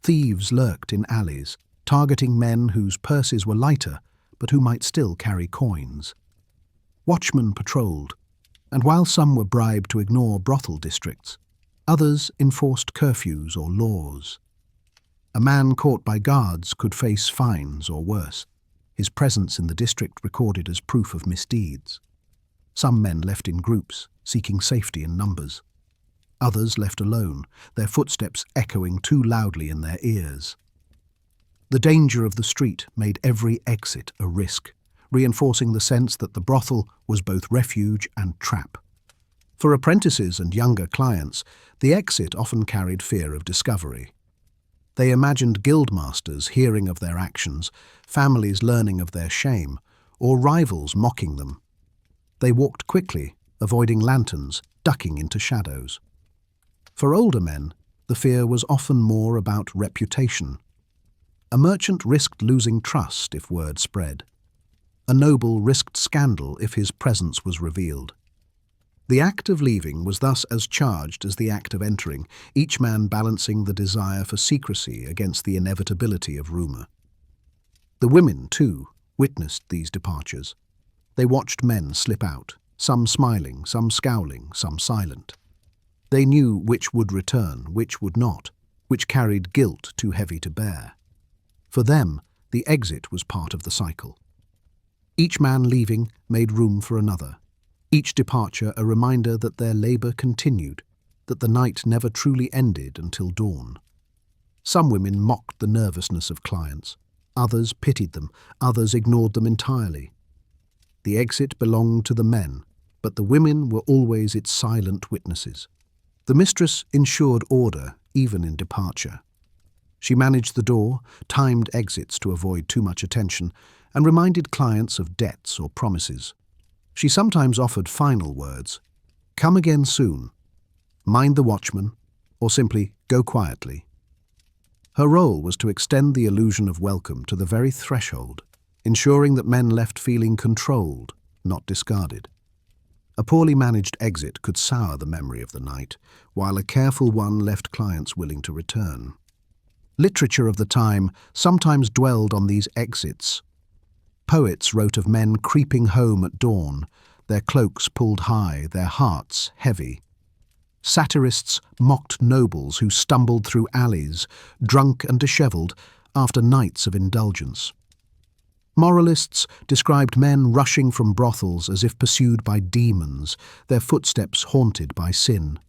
Thieves lurked in alleys, targeting men whose purses were lighter, but who might still carry coins. Watchmen patrolled, and while some were bribed to ignore brothel districts, others enforced curfews or laws. A man caught by guards could face fines or worse, his presence in the district recorded as proof of misdeeds. Some men left in groups, seeking safety in numbers. Others left alone, their footsteps echoing too loudly in their ears. The danger of the street made every exit a risk, reinforcing the sense that the brothel was both refuge and trap. For apprentices and younger clients, the exit often carried fear of discovery. They imagined guildmasters hearing of their actions, families learning of their shame, or rivals mocking them. They walked quickly, avoiding lanterns, ducking into shadows. For older men, the fear was often more about reputation. A merchant risked losing trust if word spread. A noble risked scandal if his presence was revealed. The act of leaving was thus as charged as the act of entering, each man balancing the desire for secrecy against the inevitability of rumour. The women, too, witnessed these departures. They watched men slip out, some smiling, some scowling, some silent. They knew which would return, which would not, which carried guilt too heavy to bear. For them, the exit was part of the cycle. Each man leaving made room for another, each departure a reminder that their labor continued, that the night never truly ended until dawn. Some women mocked the nervousness of clients, others pitied them, others ignored them entirely. The exit belonged to the men, but the women were always its silent witnesses. The mistress ensured order even in departure. She managed the door, timed exits to avoid too much attention, and reminded clients of debts or promises. She sometimes offered final words, "Come again soon," "Mind the watchman," or simply "Go quietly." Her role was to extend the illusion of welcome to the very threshold, ensuring that men left feeling controlled, not discarded. A poorly managed exit could sour the memory of the night, while a careful one left clients willing to return. Literature of the time sometimes dwelled on these exits. Poets wrote of men creeping home at dawn, their cloaks pulled high, their hearts heavy. Satirists mocked nobles who stumbled through alleys, drunk and dishevelled, after nights of indulgence. Moralists described men rushing from brothels as if pursued by demons, their footsteps haunted by sin.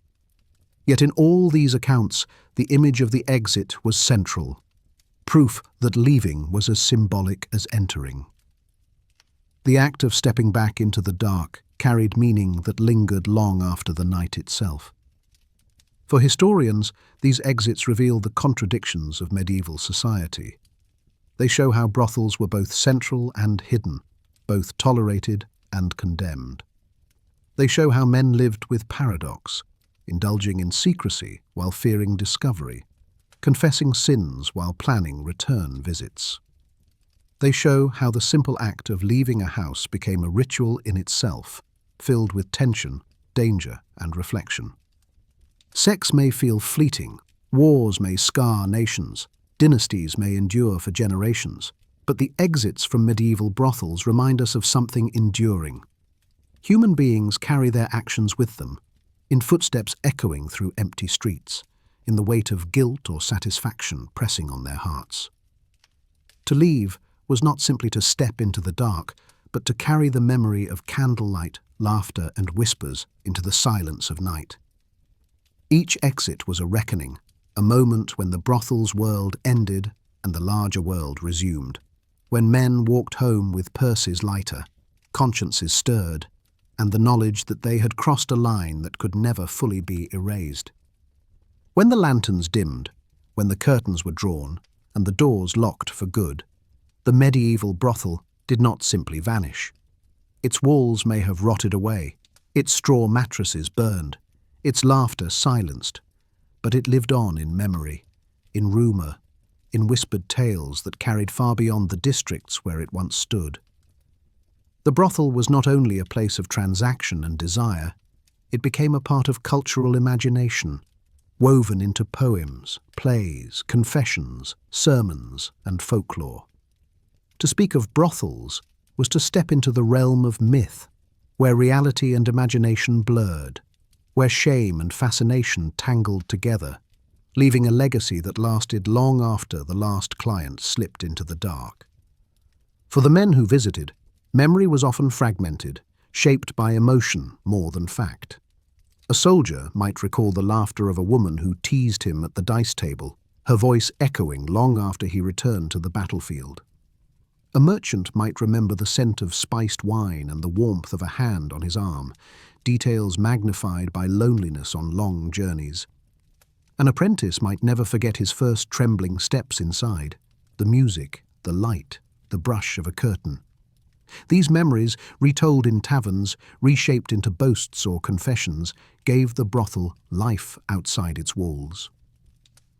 Yet in all these accounts, the image of the exit was central, proof that leaving was as symbolic as entering. The act of stepping back into the dark carried meaning that lingered long after the night itself. For historians, these exits reveal the contradictions of medieval society. They show how brothels were both central and hidden, both tolerated and condemned. They show how men lived with paradox, indulging in secrecy while fearing discovery, confessing sins while planning return visits. They show how the simple act of leaving a house became a ritual in itself, filled with tension, danger, and reflection. Sex may feel fleeting, wars may scar nations, dynasties may endure for generations, but the exits from medieval brothels remind us of something enduring. Human beings carry their actions with them, in footsteps echoing through empty streets, in the weight of guilt or satisfaction pressing on their hearts. To leave was not simply to step into the dark, but to carry the memory of candlelight, laughter, and whispers into the silence of night. Each exit was a reckoning, a moment when the brothel's world ended and the larger world resumed, when men walked home with purses lighter, consciences stirred, and the knowledge that they had crossed a line that could never fully be erased. When the lanterns dimmed, when the curtains were drawn, and the doors locked for good, the medieval brothel did not simply vanish. Its walls may have rotted away, its straw mattresses burned, its laughter silenced, but it lived on in memory, in rumour, in whispered tales that carried far beyond the districts where it once stood. The brothel was not only a place of transaction and desire, it became a part of cultural imagination, woven into poems, plays, confessions, sermons, and folklore. To speak of brothels was to step into the realm of myth, where reality and imagination blurred, where shame and fascination tangled together, leaving a legacy that lasted long after the last client slipped into the dark. For the men who visited, memory was often fragmented, shaped by emotion more than fact. A soldier might recall the laughter of a woman who teased him at the dice table, her voice echoing long after he returned to the battlefield. A merchant might remember the scent of spiced wine and the warmth of a hand on his arm, details magnified by loneliness on long journeys. An apprentice might never forget his first trembling steps inside, the music, the light, the brush of a curtain. These memories, retold in taverns, reshaped into boasts or confessions, gave the brothel life outside its walls.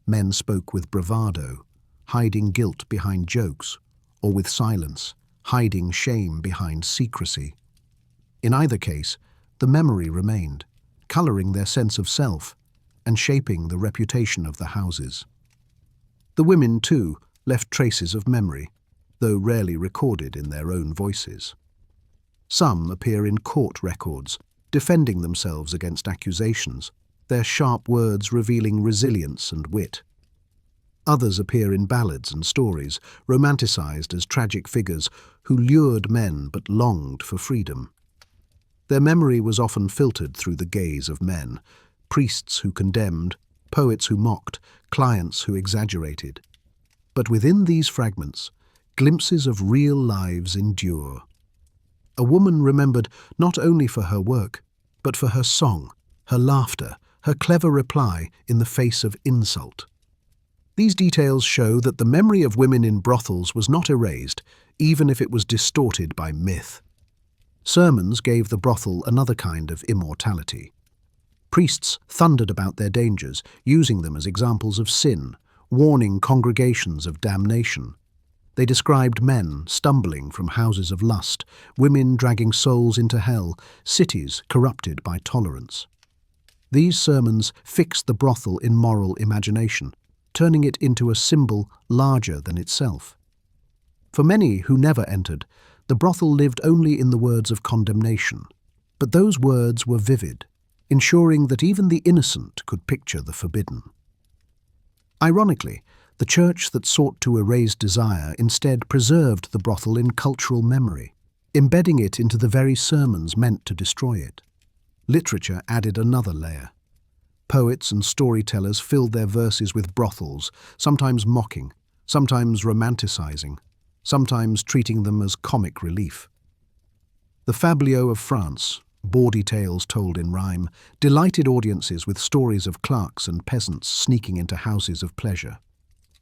Men spoke with bravado, hiding guilt behind jokes, or with silence, hiding shame behind secrecy. In either case, the memory remained, colouring their sense of self and shaping the reputation of the houses. The women, too, left traces of memory, though rarely recorded in their own voices. Some appear in court records, defending themselves against accusations, their sharp words revealing resilience and wit. Others appear in ballads and stories, romanticized as tragic figures who lured men but longed for freedom. Their memory was often filtered through the gaze of men, priests who condemned, poets who mocked, clients who exaggerated. But within these fragments, glimpses of real lives endure. A woman remembered not only for her work, but for her song, her laughter, her clever reply in the face of insult. These details show that the memory of women in brothels was not erased, even if it was distorted by myth. Sermons gave the brothel another kind of immortality. Priests thundered about their dangers, using them as examples of sin, warning congregations of damnation. They described men stumbling from houses of lust, women dragging souls into hell, cities corrupted by tolerance. These sermons fixed the brothel in moral imagination, turning it into a symbol larger than itself. For many who never entered, the brothel lived only in the words of condemnation, but those words were vivid, ensuring that even the innocent could picture the forbidden. Ironically, the church that sought to erase desire instead preserved the brothel in cultural memory, embedding it into the very sermons meant to destroy it. Literature added another layer. Poets and storytellers filled their verses with brothels, sometimes mocking, sometimes romanticizing, sometimes treating them as comic relief. The fabliaux of France, bawdy tales told in rhyme, delighted audiences with stories of clerks and peasants sneaking into houses of pleasure.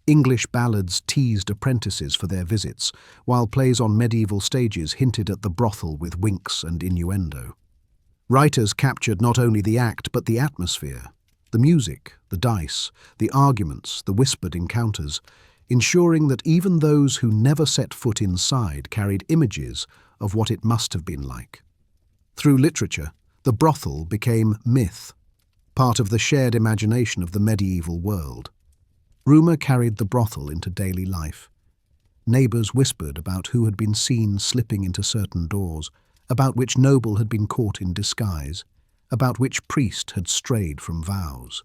English ballads teased apprentices for their visits, while plays on medieval stages hinted at the brothel with winks and innuendo. Writers captured not only the act but the atmosphere, the music, the dice, the arguments, the whispered encounters, ensuring that even those who never set foot inside carried images of what it must have been like. Through literature, the brothel became myth, part of the shared imagination of the medieval world. Rumour carried the brothel into daily life. Neighbours whispered about who had been seen slipping into certain doors, about which noble had been caught in disguise, about which priest had strayed from vows.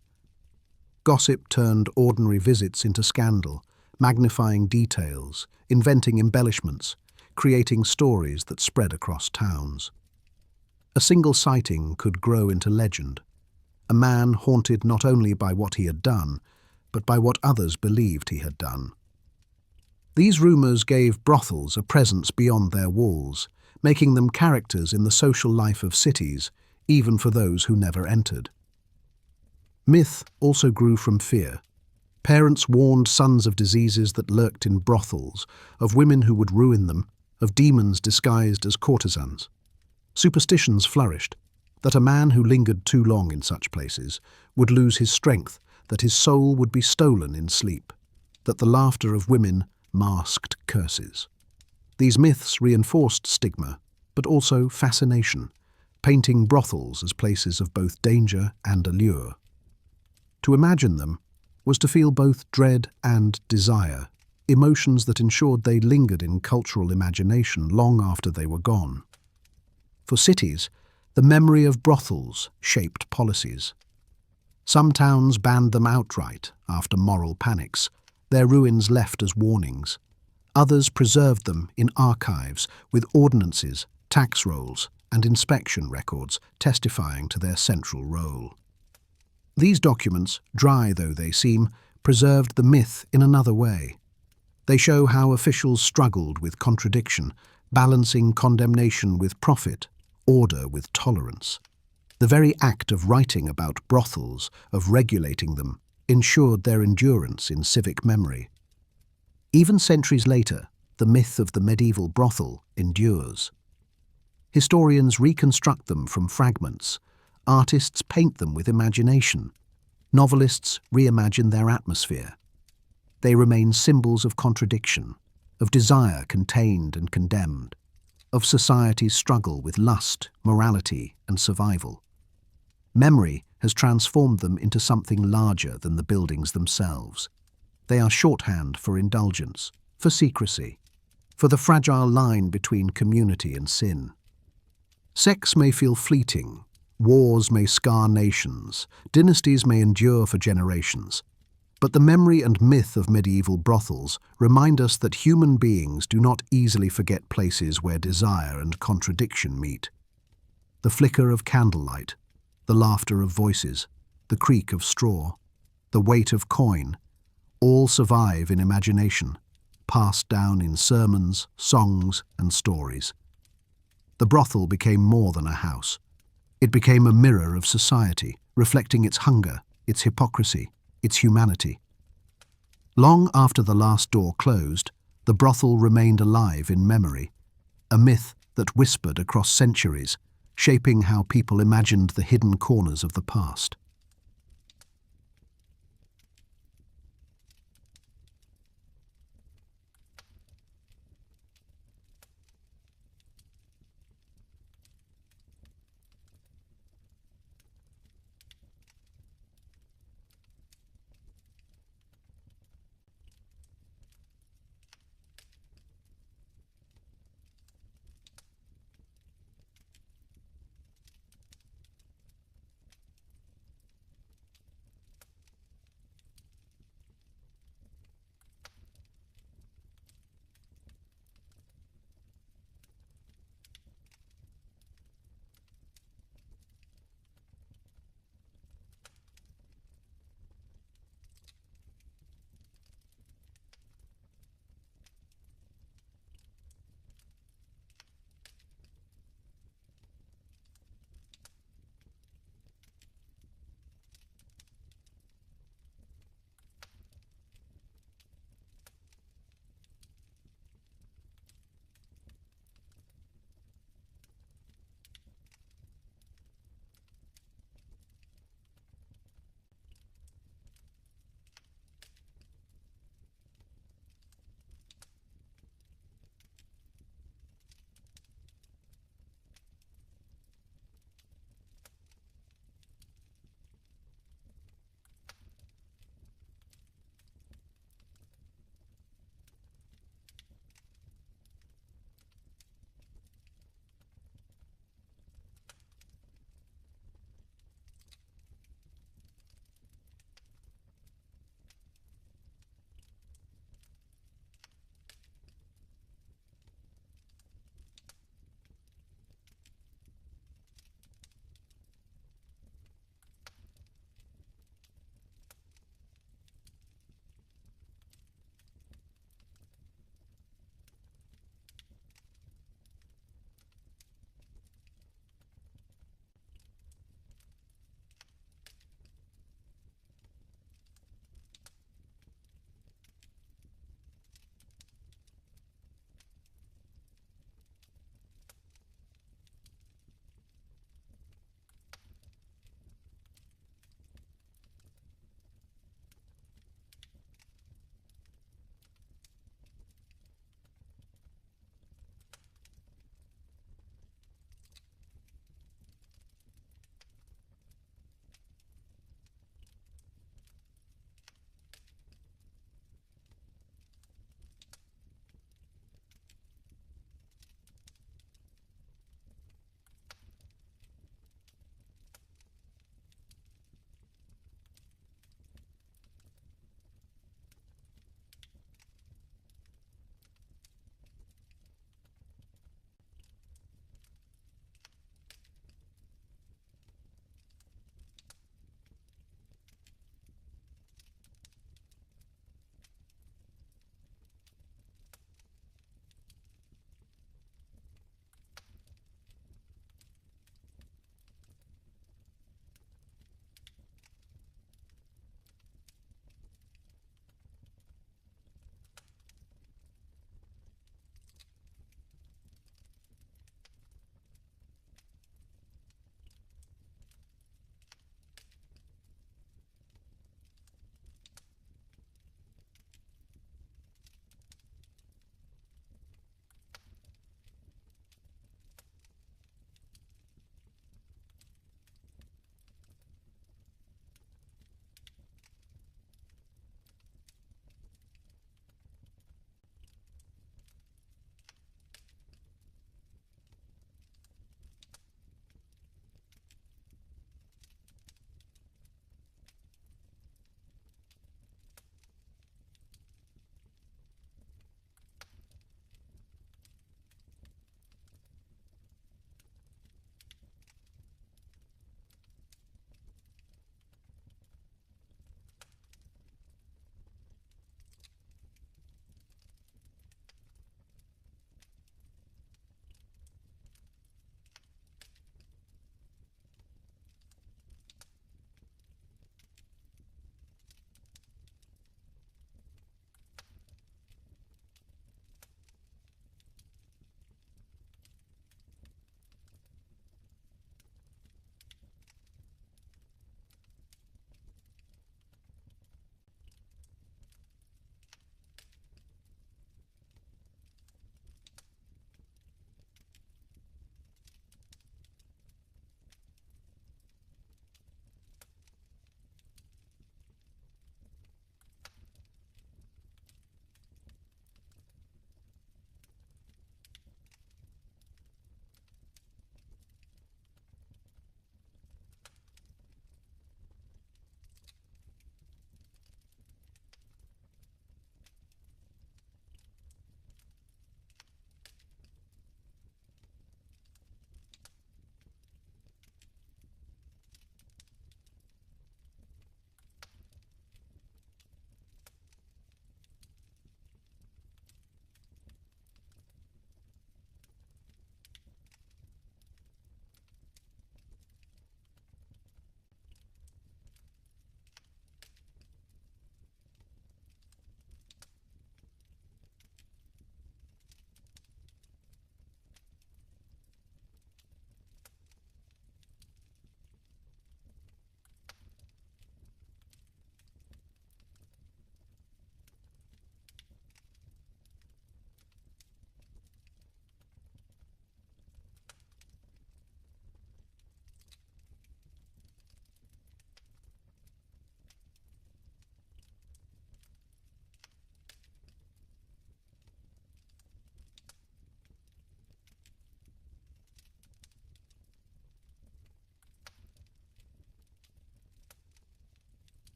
Gossip turned ordinary visits into scandal, magnifying details, inventing embellishments, creating stories that spread across towns. A single sighting could grow into legend, a man haunted not only by what he had done, but by what others believed he had done. These rumours gave brothels a presence beyond their walls, making them characters in the social life of cities, even for those who never entered. Myth also grew from fear. Parents warned sons of diseases that lurked in brothels, of women who would ruin them, of demons disguised as courtesans. Superstitions flourished, that a man who lingered too long in such places would lose his strength, that his soul would be stolen in sleep, that the laughter of women masked curses. These myths reinforced stigma, but also fascination, painting brothels as places of both danger and allure. To imagine them was to feel both dread and desire, emotions that ensured they lingered in cultural imagination long after they were gone. For cities, the memory of brothels shaped policies. Some towns banned them outright after moral panics, their ruins left as warnings. Others preserved them in archives with ordinances, tax rolls, and inspection records testifying to their central role. These documents, dry though they seem, preserved the myth in another way. They show how officials struggled with contradiction, balancing condemnation with profit, order with tolerance. The very act of writing about brothels, of regulating them, ensured their endurance in civic memory. Even centuries later, the myth of the medieval brothel endures. Historians reconstruct them from fragments. Artists paint them with imagination. Novelists reimagine their atmosphere. They remain symbols of contradiction, of desire contained and condemned, of society's struggle with lust, morality, and survival. Memory has transformed them into something larger than the buildings themselves. They are shorthand for indulgence, for secrecy, for the fragile line between community and sin. Sex may feel fleeting, wars may scar nations, dynasties may endure for generations, But the memory and myth of medieval brothels remind us that human beings do not easily forget places where desire and contradiction meet. The flicker of candlelight, the laughter of voices, the creak of straw, the weight of coin, all survive in imagination, passed down in sermons, songs, and stories. The brothel became more than a house. It became a mirror of society, reflecting its hunger, its hypocrisy, its humanity. Long after the last door closed, the brothel remained alive in memory, a myth that whispered across centuries, shaping how people imagined the hidden corners of the past.